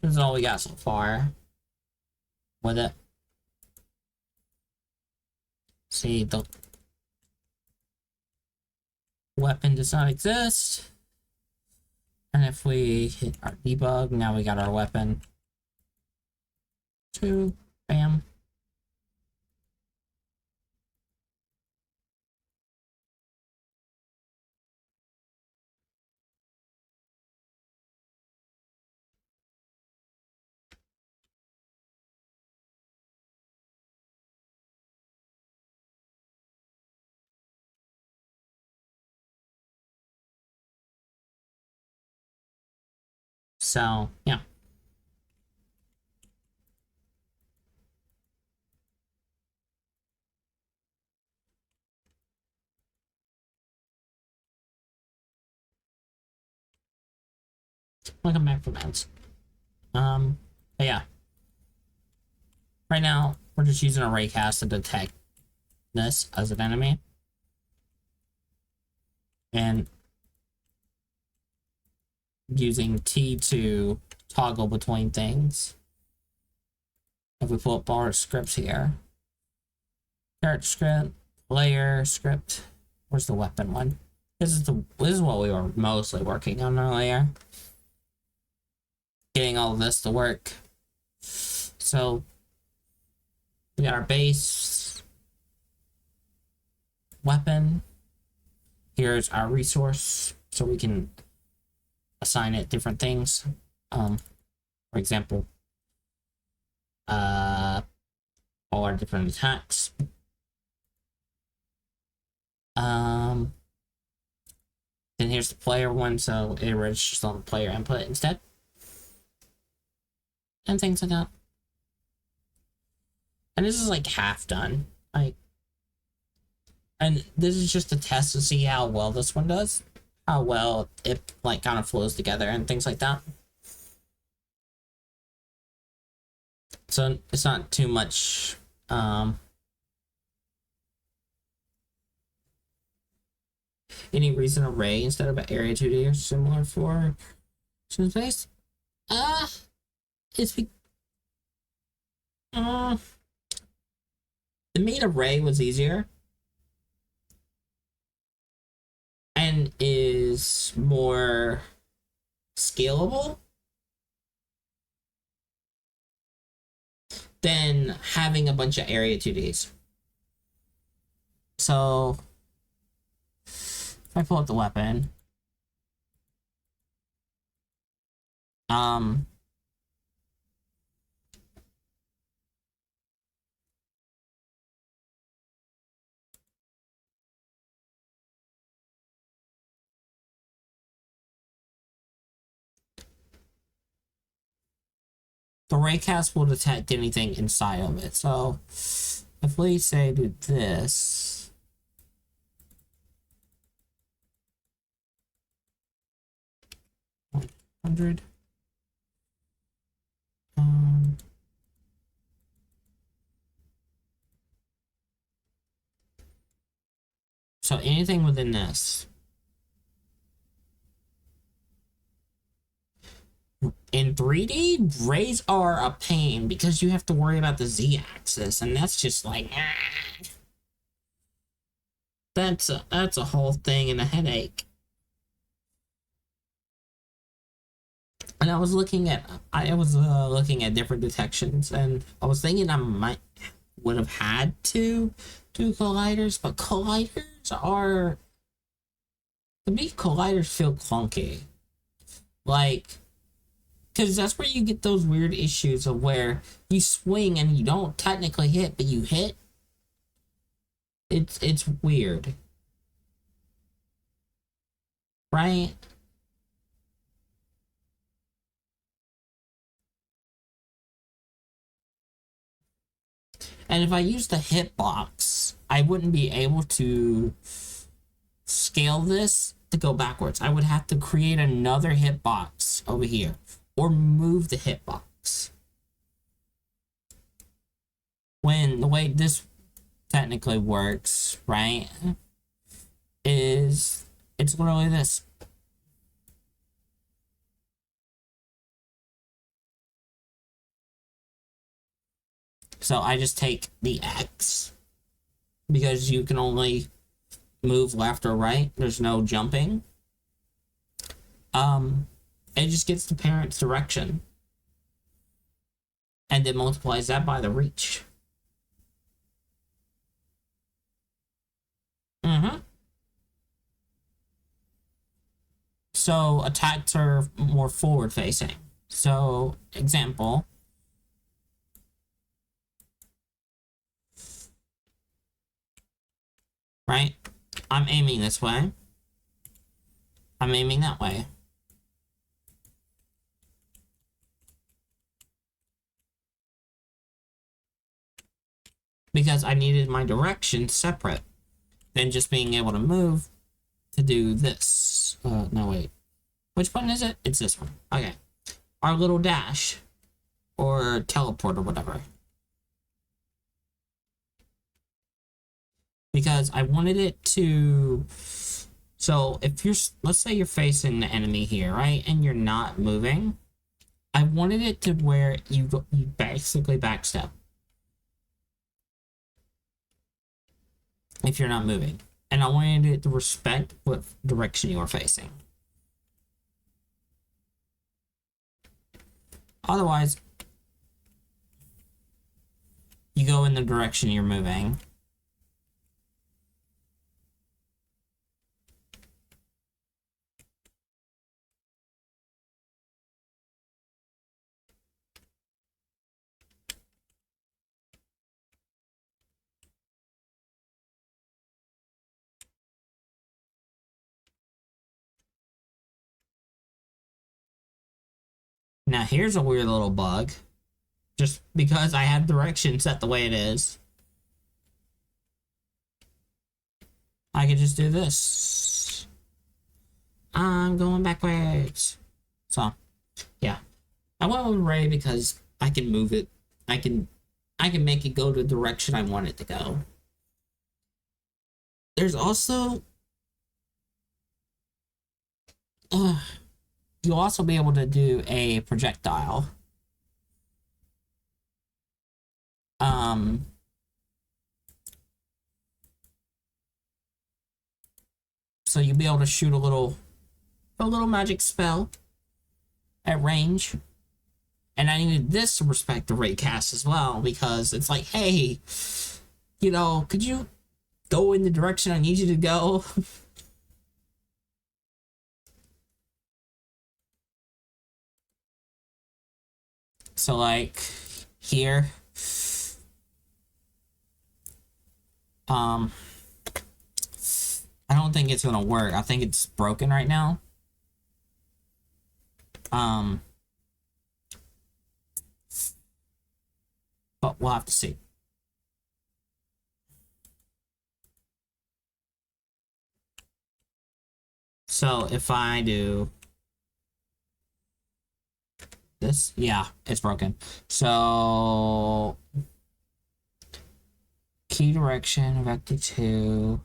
[SPEAKER 2] this is all we got so far with it. See, the weapon does not exist. And if we hit our debug, now we got our weapon. 2, bam. So, yeah. Welcome back from ads. But yeah. Right now, we're just using a raycast to detect this as an enemy. And using T to toggle between things. If we pull up our scripts here, character script, layer script, where's the weapon one? This is what we were mostly working on earlier. Getting all of this to work. So we got our base weapon. Here's our resource, so we can assign it different things. For example, all our different attacks. Then here's the player one, so it registers on the player input instead. And things like that. And this is like half done. And this is just a test to see how well this one does. How well it like kind of flows together and things like that. So it's not too much any reason array instead of an area 2D or similar for space. It's the main array was easier and is more scalable than having a bunch of area 2Ds. So if I pull up the weapon, the raycast will detect anything inside of it. So if we say do this, $100. So anything within this. In 3D, rays are a pain because you have to worry about the Z-axis, and that's just like, that's a whole thing and a headache. And I was looking at different detections, and I was thinking I would have had to do colliders, but to me, colliders feel clunky. Like, because that's where you get those weird issues of where you swing and you don't technically hit, but you hit. It's weird. Right? And if I use the hitbox, I wouldn't be able to scale this to go backwards. I would have to create another hitbox over here or move the hitbox. When the way this technically works, right, is it's literally this. So I just take the X because you can only move left or right. There's no jumping. It just gets the parent's direction and then multiplies that by the reach. So attacks are more forward facing. So example, right? I'm aiming this way. I'm aiming that way. Because I needed my direction separate than just being able to move to do this. No, wait. Which button is it? It's this one. Okay. Our little dash. Or teleport or whatever. Because I wanted it to... So, if you're... Let's say you're facing the enemy here, right? And you're not moving. I wanted it to where you basically backstep. If you're not moving. And I wanted it to respect what direction you are facing. Otherwise, you go in the direction you're moving. Now here's a weird little bug. Just because I have direction set the way it is. I could just do this. I'm going backwards. So, yeah. I went with Ray because I can move it. I can make it go the direction I want it to go. There's also... you'll also be able to do a projectile. So you'll be able to shoot a little magic spell at range. And I needed this to respect the rate cast as well, because it's like, hey, you know, could you go in the direction I need you to go? So like here, I don't think it's gonna work. I think it's broken right now. But we'll have to see. So if I do this, yeah, it's broken. So key direction, vector 2.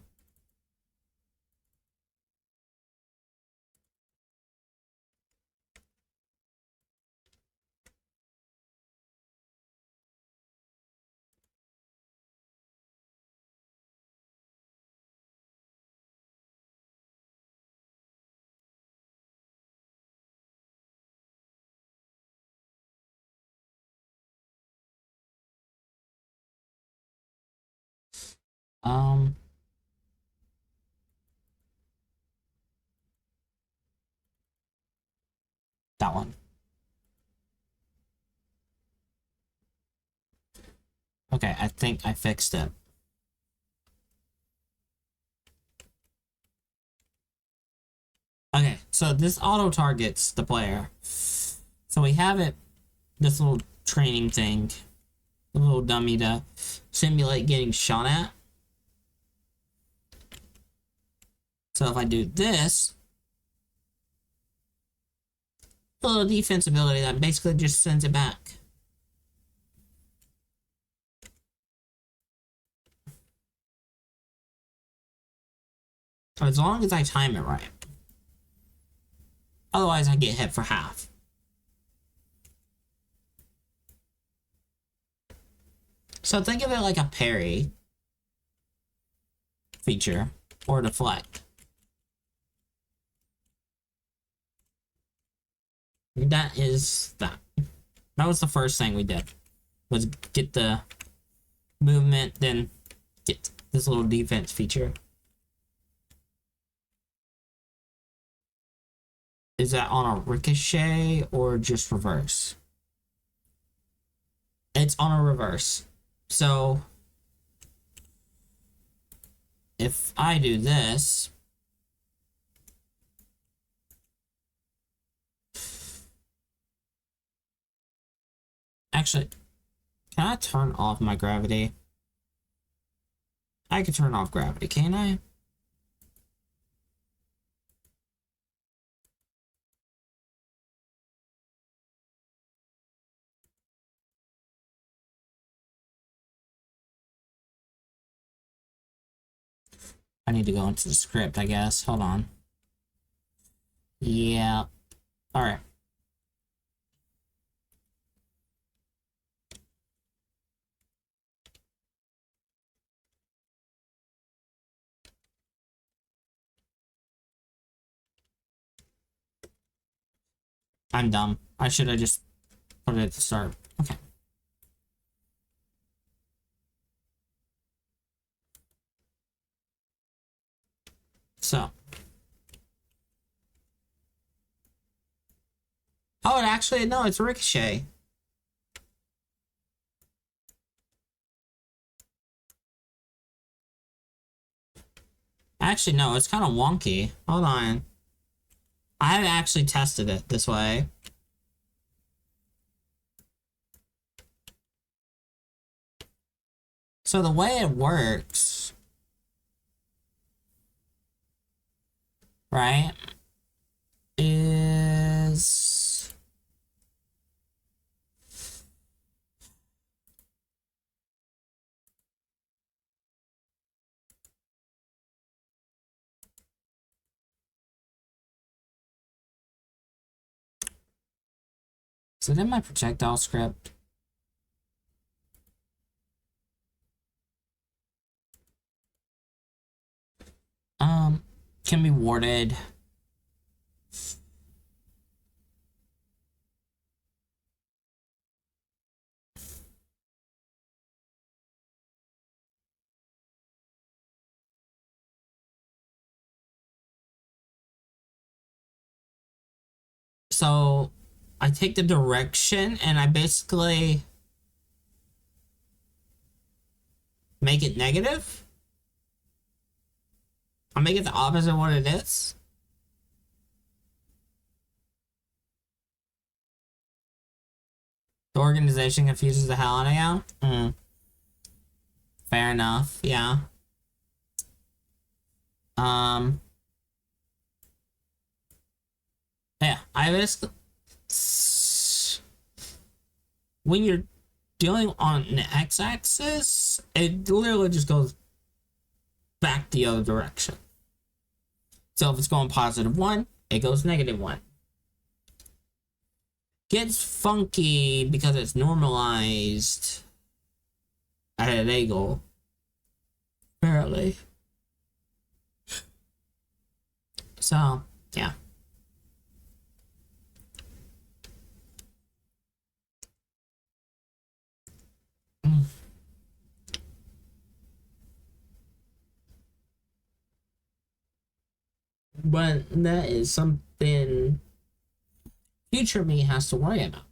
[SPEAKER 2] That one. Okay, I think I fixed it. Okay, so this auto targets the player. So we have it, this little training thing, a little dummy to simulate getting shot at. So if I do this, a little defense ability that basically just sends it back. As long as I time it right. Otherwise, I get hit for half. So think of it like a parry. feature or deflect. That is that. That was the first thing we did, was get the movement, then get this little defense feature. Is that on a ricochet or just reverse? It's on a reverse. So if I do this, actually, can I turn off my gravity? I can turn off gravity, can't I? I need to go into the script, I guess. Hold on. Yeah. Alright. I'm dumb. I should have just put it at the start. Okay. So. Oh, and actually, no, it's ricochet. Actually, no, it's kind of wonky. Hold on. I haven't actually tested it this way. So the way it works, right, is it in my projectile script? Can be warded. So I take the direction and I basically make it negative. I make it the opposite of what it is. The organization confuses the hell out of you. Fair enough, yeah. Yeah, I basically, when you're dealing on an x-axis, it literally just goes back the other direction. So if it's going +1, it goes -1. Gets funky because it's normalized at an angle, apparently. So, yeah. But that is something future me has to worry about.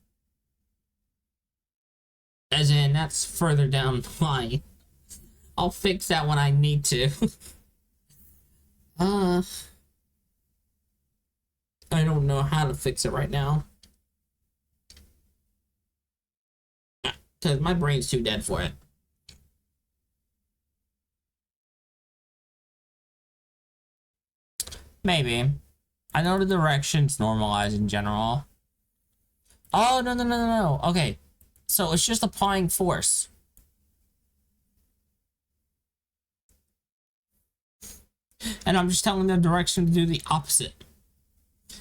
[SPEAKER 2] As in, that's further down the line. I'll fix that when I need to. I don't know how to fix it right now. Because my brain's too dead for it. Maybe. I know the direction's normalized in general. Oh, no. Okay. So it's just applying force. And I'm just telling the direction to do the opposite.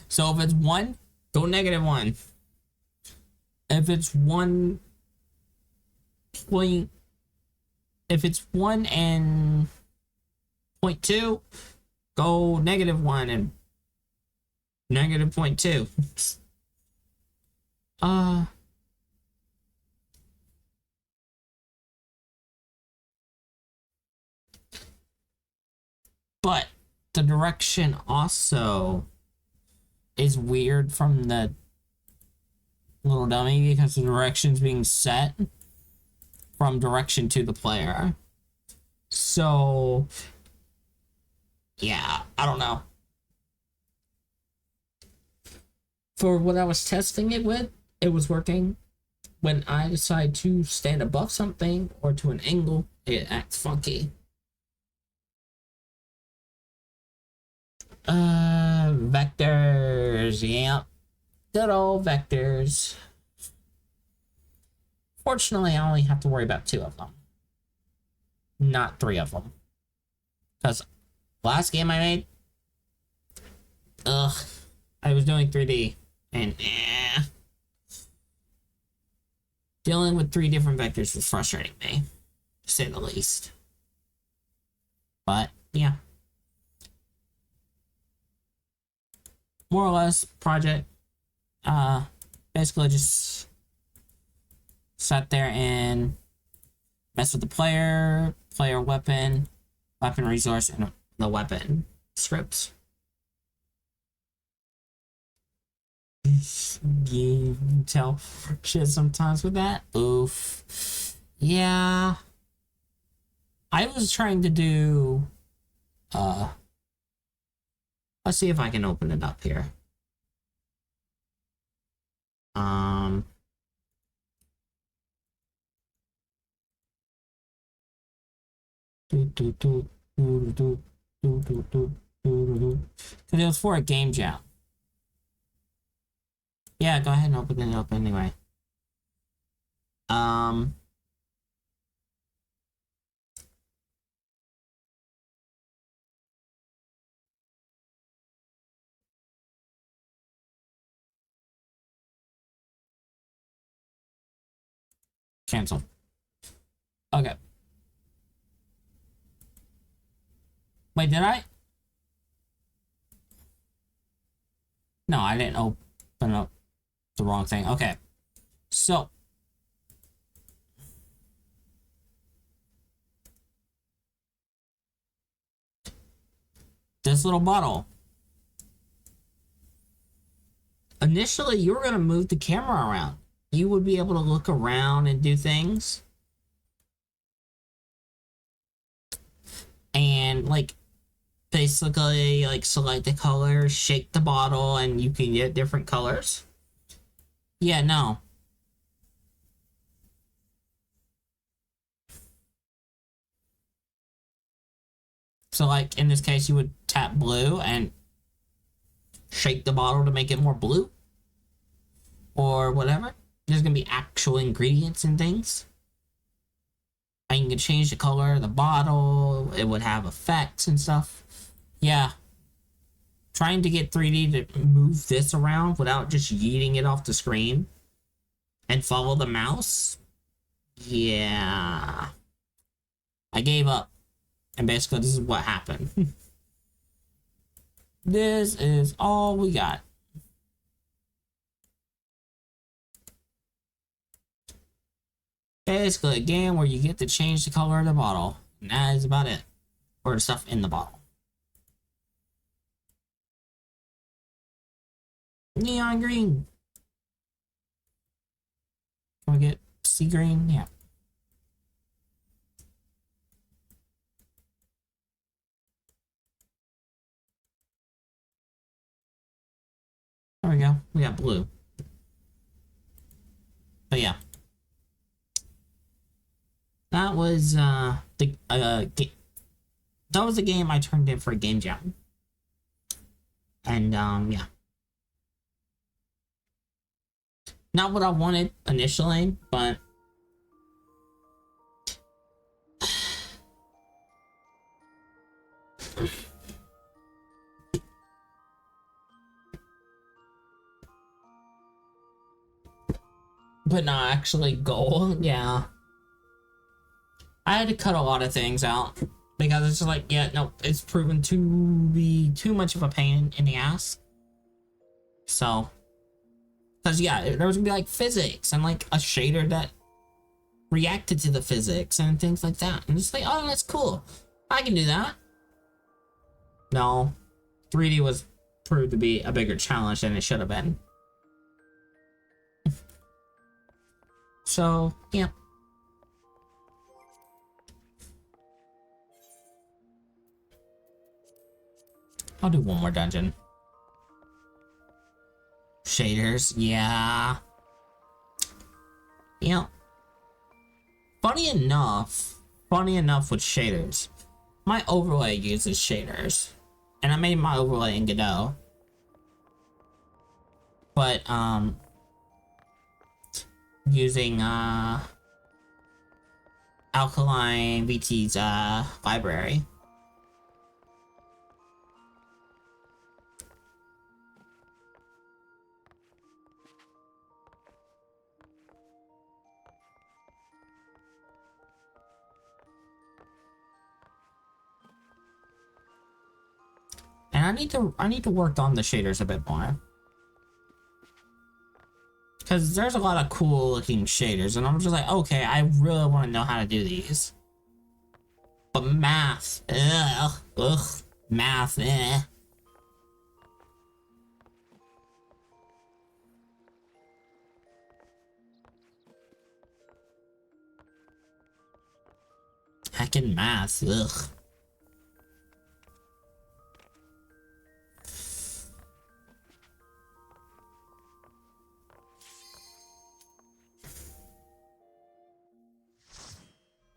[SPEAKER 2] So if it's 1, go -1. If it's 1 point... If it's 1 and 0.2, go -1 and -0.2. But the direction also is weird from the little dummy because the direction's being set from direction to the player. So, yeah, I don't know. For what I was testing it with, it was working. When I decide to stand above something or to an angle, it acts funky. Vectors, yeah. Good old vectors. Fortunately, I only have to worry about 2 of them. Not 3 of them. Because last game I made, I was doing 3D, and dealing with 3 different vectors was frustrating me, to say the least. But, yeah. More or less, project, basically just sat there and mess with the player weapon, weapon resource, and the weapon scripts. You can tell shit sometimes with that. Oof. Yeah. I was trying to do, let's see if I can open it up here. Because it was for a game jam. Yeah, go ahead and open it up anyway. Cancel. Okay. Wait, did I? No, I didn't open up the wrong thing. Okay. So. This little bottle. Initially, you were going to move the camera around. You would be able to look around and do things. And, like, basically, like, select the colors, shake the bottle, and you can get different colors. Yeah, no. So, like, in this case, you would tap blue and shake the bottle to make it more blue. Or whatever. There's going to be actual ingredients and things. And you can change the color of the bottle. It would have effects and stuff. Yeah. Trying to get 3D to move this around without just yeeting it off the screen and follow the mouse. Yeah. I gave up. And basically, this is what happened. This is all we got. Basically, a game where you get to change the color of the bottle. And that is about it. Or the stuff in the bottle. Neon green. Can we get sea green? Yeah. There we go. We got blue. But yeah. That was that was the game I turned in for a game jam. And yeah. Not what I wanted initially, but not actually goal, yeah. I had to cut a lot of things out because it's just like, yeah, no, it's proven to be too much of a pain in the ass. So, because yeah, there was gonna be like physics and like a shader that reacted to the physics and things like that, and just like, oh, that's cool, I can do that. No, 3D was proved to be a bigger challenge than it should have been. So, yeah. I'll do one more dungeon. Shaders, yeah. Yeah. Funny enough with shaders, my overlay uses shaders. And I made my overlay in Godot. But, using, Alkaline VT's, library. And I need to work on the shaders a bit more. Because there's a lot of cool looking shaders, and I'm just like, okay, I really want to know how to do these. But math, ugh, math, eh. Heckin' math, ugh.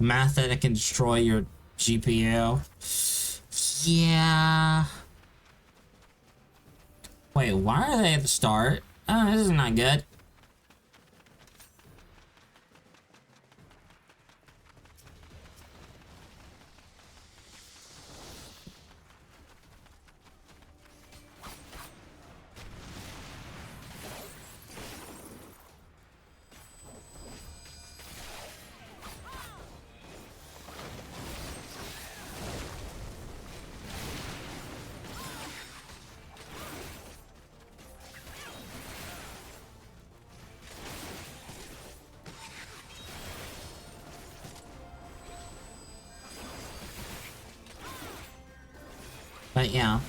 [SPEAKER 2] Math that can destroy your GPU. Yeah. Wait, why are they at the start? Oh, this is not good. But yeah.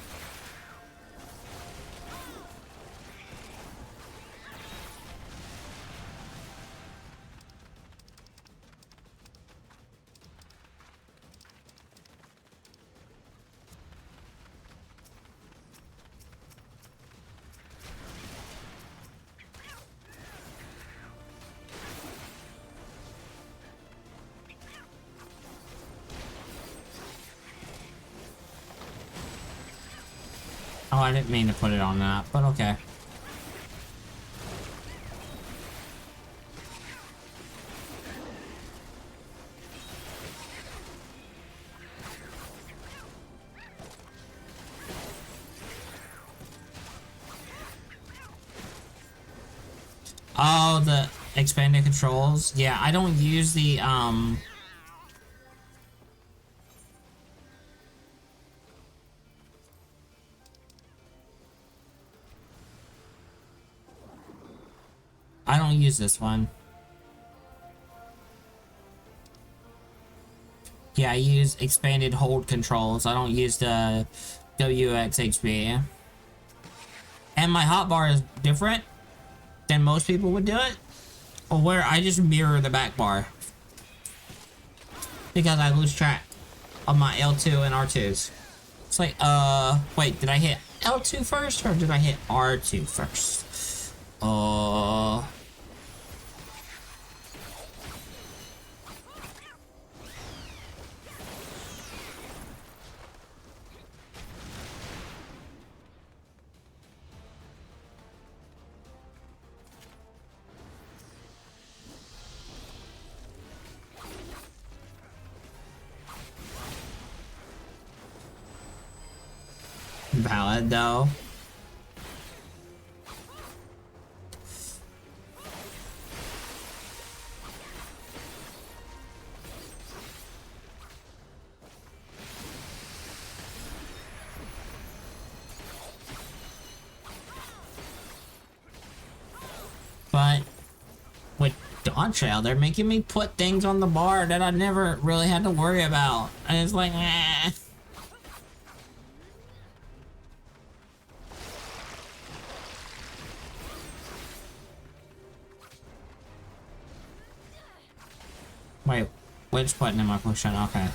[SPEAKER 2] Oh, I didn't mean to put it on that, but okay. Oh, the expanded controls. Yeah, I don't use the, I don't use this one. Yeah, I use expanded hold controls. I don't use the WXHB. And my hotbar is different than most people would do it. Or where I just mirror the back bar. Because I lose track of my L2 and R2s. It's like, wait, did I hit L2 first or did I hit R2 first? Valid though. dodge trail. They're making me put things on the bar that I never really had to worry about. And it's like, eh. Wait, which button am I pushing? Okay.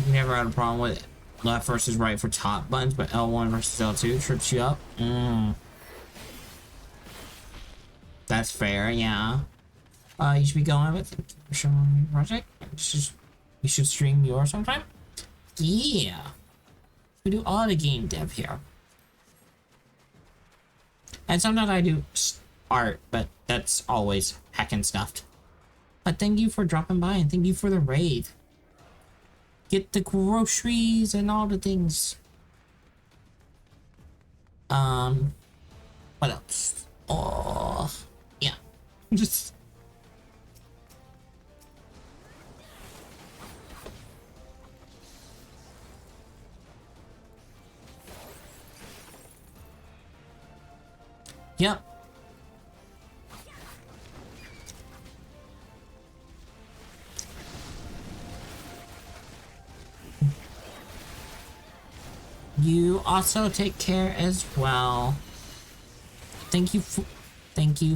[SPEAKER 2] You never had a problem with left versus right for top buttons, but L1 versus L2 trips you up? That's fair, yeah. You should be going with it. Showing me project. You should stream yours sometime. Yeah. We do all the game dev here. And sometimes I do art, but that's always hacking stuff. But thank you for dropping by and thank you for the raid. Get the groceries and all the things. What else? Oh, yeah. Just. Yep. You also take care as well. Thank you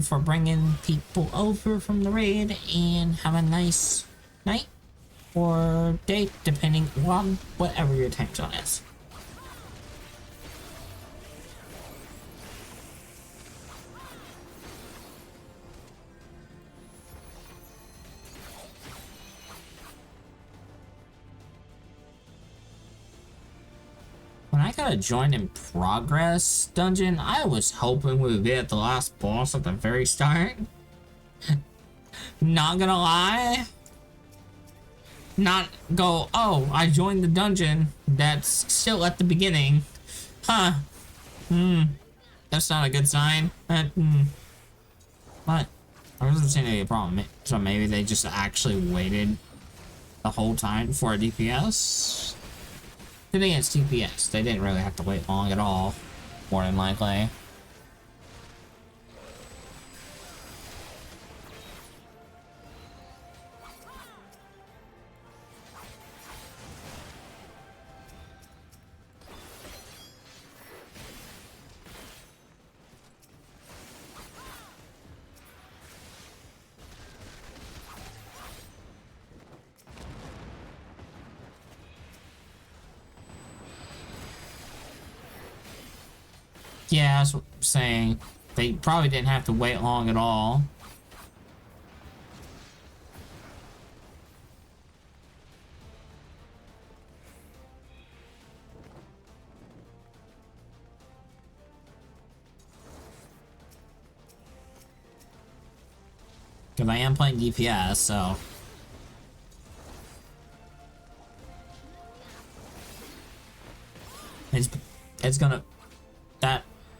[SPEAKER 2] for bringing people over from the raid and have a nice night or day depending on whatever your time zone is. When I got a join in progress dungeon, I was hoping we would be at the last boss at the very start. Not gonna lie. Not go, oh, I joined the dungeon that's still at the beginning. Huh. That's not a good sign. But I wasn't seeing any problem. So maybe they just actually waited the whole time for a DPS. The thing is, DPS, they didn't really have to wait long at all, more than likely. Yeah, that's what I'm saying. They probably didn't have to wait long at all. Because I am playing DPS, so... It's gonna...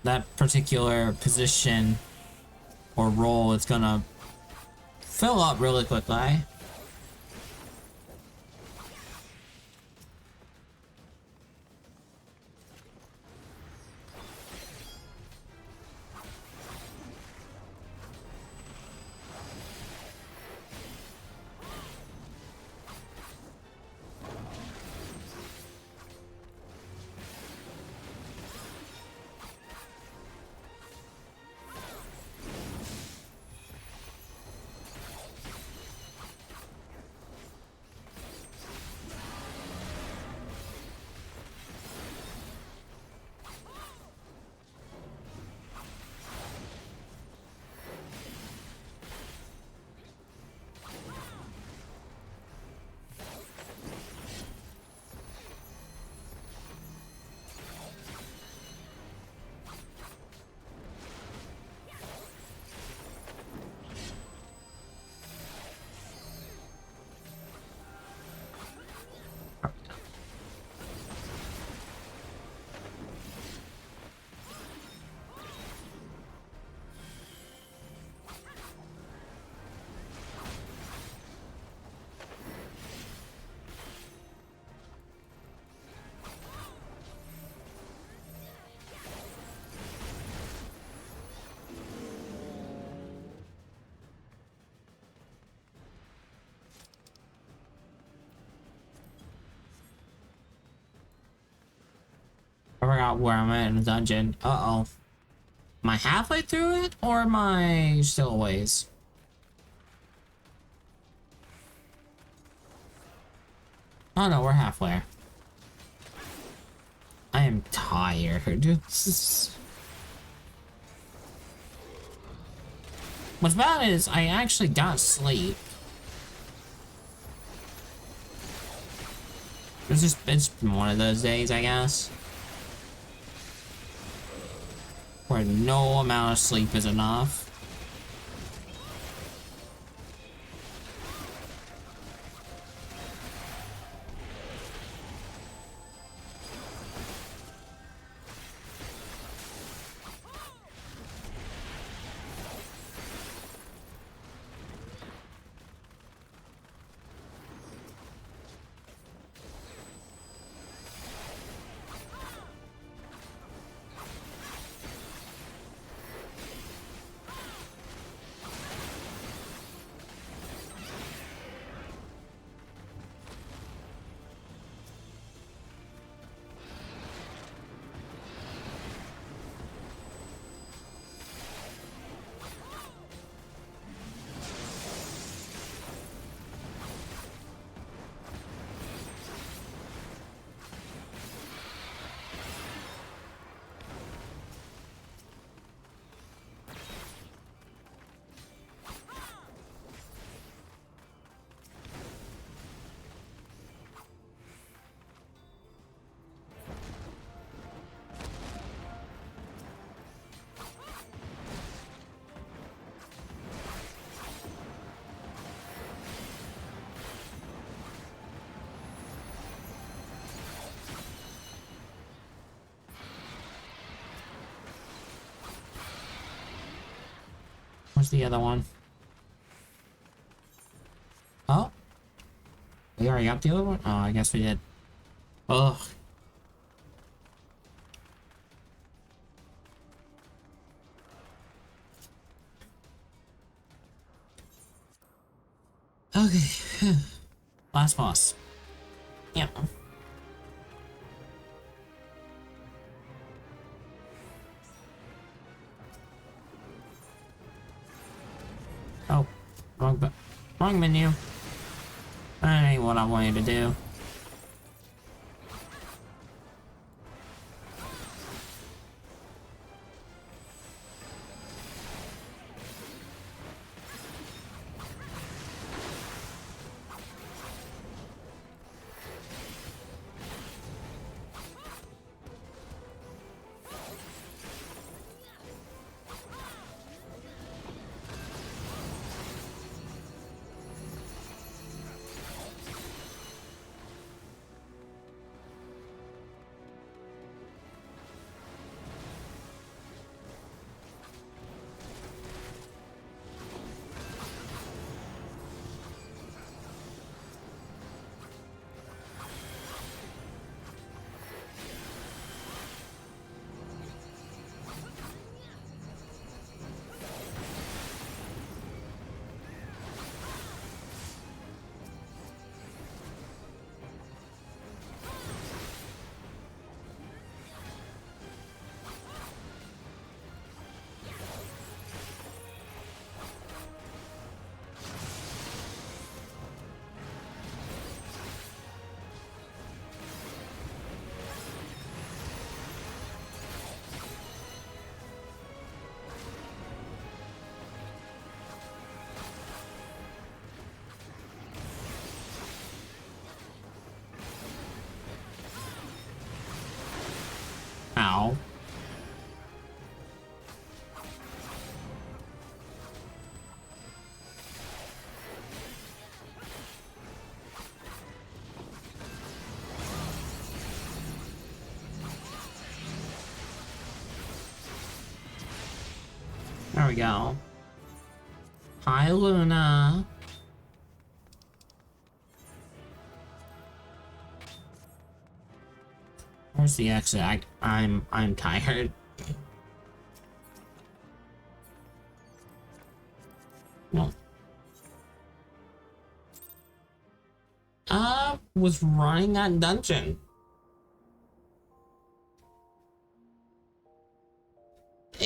[SPEAKER 2] That particular position or role is gonna fill up really quickly. I forgot where I'm at in the dungeon. Uh-oh. Am I halfway through it, or am I still a ways? Oh no, we're halfway. I am tired. What's bad is I actually got sleep. It's been one of those days, I guess, where no amount of sleep is enough. Where's the other one? Oh, we already got the other one? Oh, I guess we did. Ugh. Okay. Last boss. Yep. Oh, wrong menu. That ain't what I wanted to do. Ow. There we go. Hi, Luna. Where's the exit? I'm tired. Well, was running that dungeon.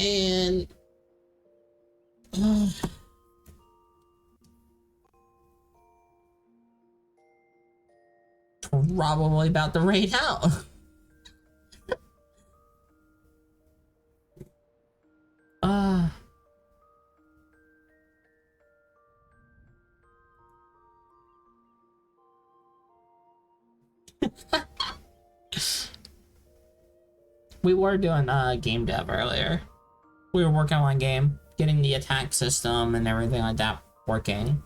[SPEAKER 1] And probably about to raid out. uh we were doing game dev earlier. We were working on a game, getting the attack system and everything like that working.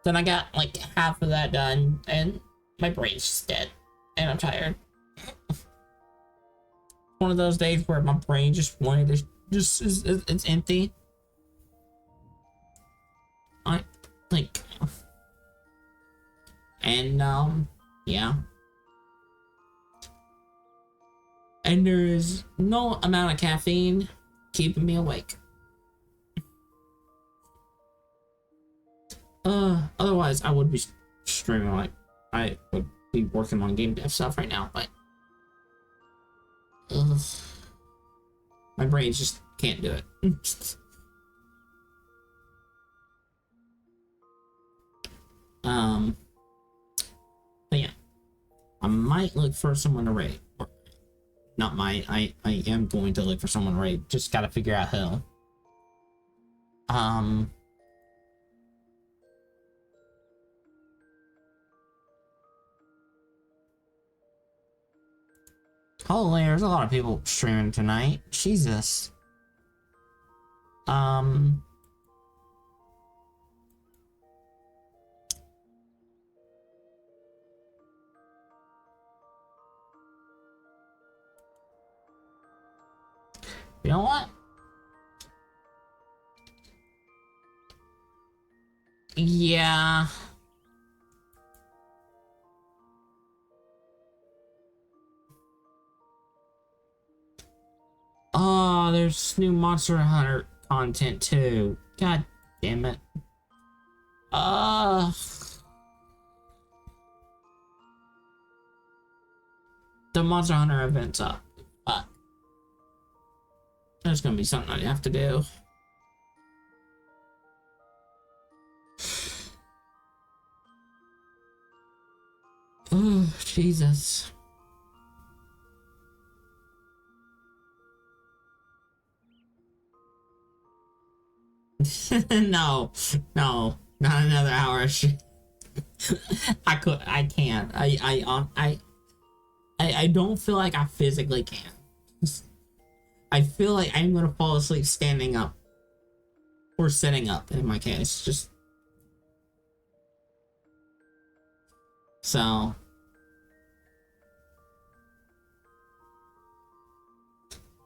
[SPEAKER 1] Then I got like half of that done, and my brain's just dead, and I'm tired. One of those days where my brain just wanted to it's empty. I like, and yeah. And there is no amount of caffeine keeping me awake. Otherwise I would be streaming, like I would be working on game dev stuff right now, but my brain just can't do it. But yeah, I might look for someone to raid. Not might, I am going to look for someone to raid. Just gotta figure out who. Holy, there's a lot of people streaming tonight. Jesus. You know what? Yeah. Oh, there's new Monster Hunter content too. God damn it. The Monster Hunter event's up. Fuck. There's gonna be something I have to do. Oh, Jesus. No, not another hour. I can't. I don't feel like I physically can. I feel like I'm gonna fall asleep standing up. Or sitting up, in my case. Just... So...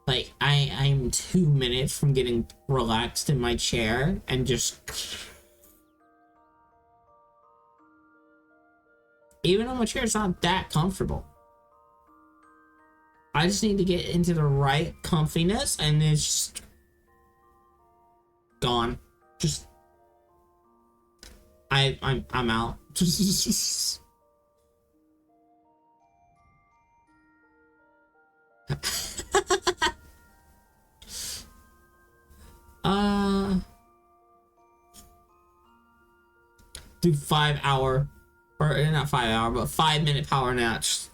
[SPEAKER 1] Like, I'm 2 minutes from getting relaxed in my chair and just... Even though my chair's not that comfortable. I just need to get into the right comfiness and it's just... gone. Just... I'm out. Do 5 hour, or not 5 hour, but 5 minute power naps.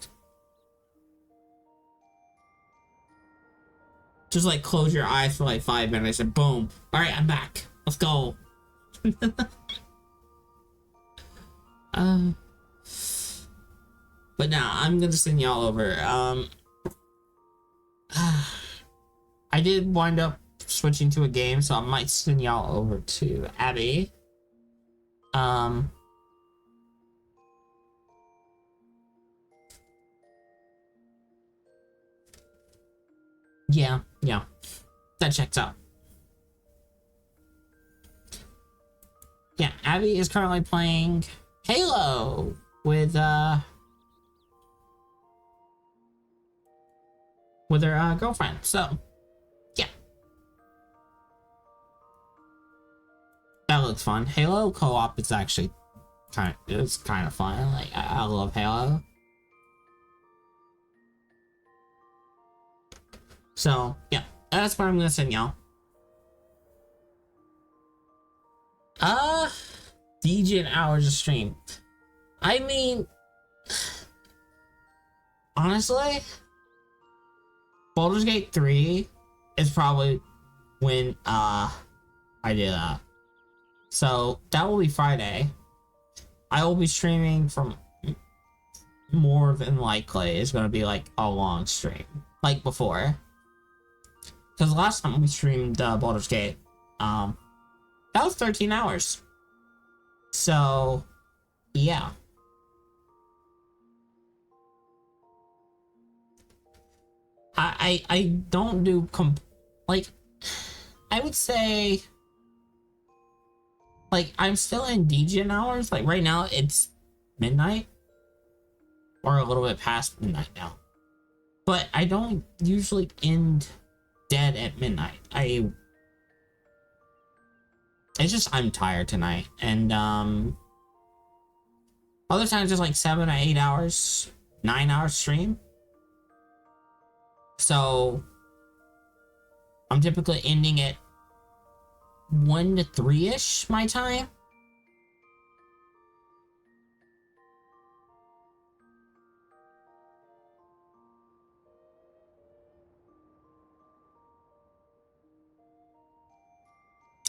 [SPEAKER 1] Just like close your eyes for like 5 minutes and boom. All right, I'm back. Let's go. But now I'm gonna send y'all over. I did wind up switching to a game, so I might send y'all over to Abby. Yeah, that checks out. Yeah, Abby is currently playing Halo with her girlfriend. So, yeah, that looks fun. Halo co-op is actually kind of fun. Like I love Halo. So yeah,
[SPEAKER 2] That's what I'm gonna send y'all. DJ hours of stream. I mean, honestly, Baldur's Gate 3 is probably when I did that. So that will be Friday. I will be streaming from more than likely it's gonna be like a long stream. Like before. Because last time we streamed Baldur's Gate, that was 13 hours. So yeah. I don't do like I would say like I'm still in DJ hours. Like right now it's midnight or a little bit past midnight now. But I don't usually end dead at midnight. It's just I'm tired tonight, and other times it's like 7 or 8 hours, 9 hours stream. So I'm typically ending at 1 to 3-ish my time.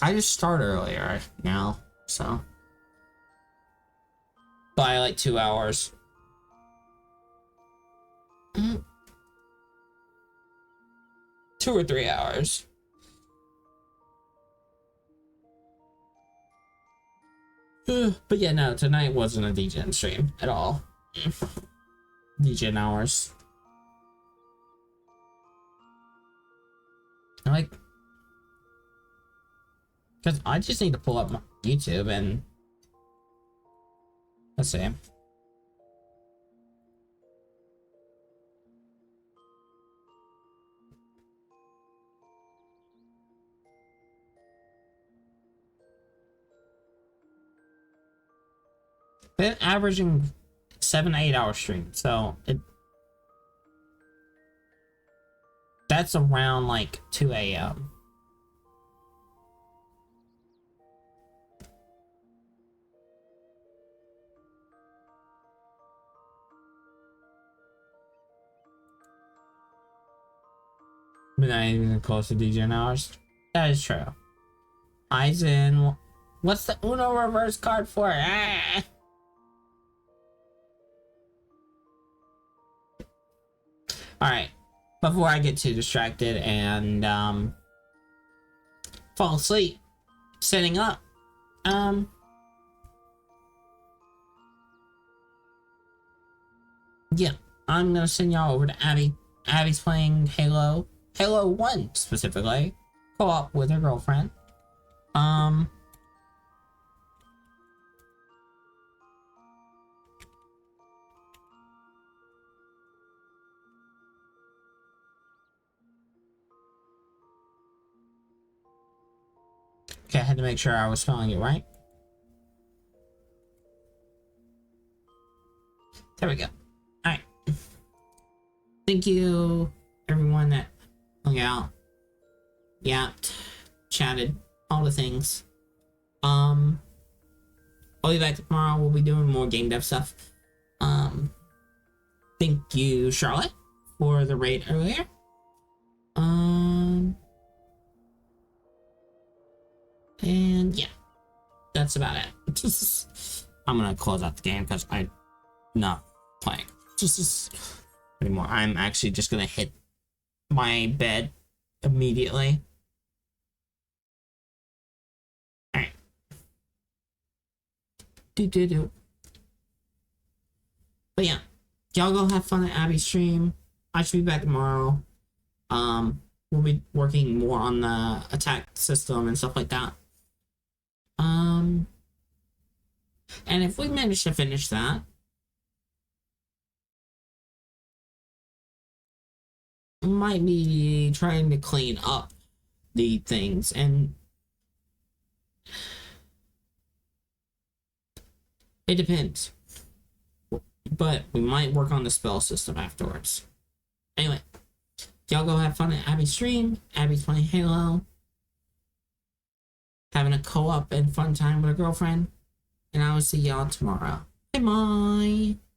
[SPEAKER 2] I just start earlier now, so by like 2 hours. 2 or 3 hours. But yeah, no, tonight wasn't a DGen stream at all. DGen hours. Like, because I just need to pull up my YouTube and let's see. Been averaging 7 to 8 hour stream, so that's around like 2 a.m. But not even close to DJ hours. That is true. Aizen, what's the Uno reverse card for? Ah! Alright, before I get too distracted and fall asleep setting up, yeah, I'm gonna send y'all over to Abby. Abby's playing Halo 1 specifically, co-op with her girlfriend. Okay, I had to make sure I was spelling it right. There we go. Alright. Thank you, everyone that hung out, yapped, chatted, all the things. I'll be back tomorrow. We'll be doing more game dev stuff. Thank you, Charlotte, for the raid earlier. And yeah, that's about it. I'm gonna close out the game because I'm not playing anymore. I'm actually just gonna hit my bed immediately. Alright. But yeah, y'all go have fun at Abby's stream. I should be back tomorrow. We'll be working more on the attack system and stuff like that. And if we manage to finish that, might be trying to clean up the things, and it depends. But we might work on the spell system afterwards. Anyway, Y'all go have fun at Abby's stream. Abby's playing Halo. Having a co-op and fun time with her girlfriend. And I will see y'all tomorrow. Bye bye.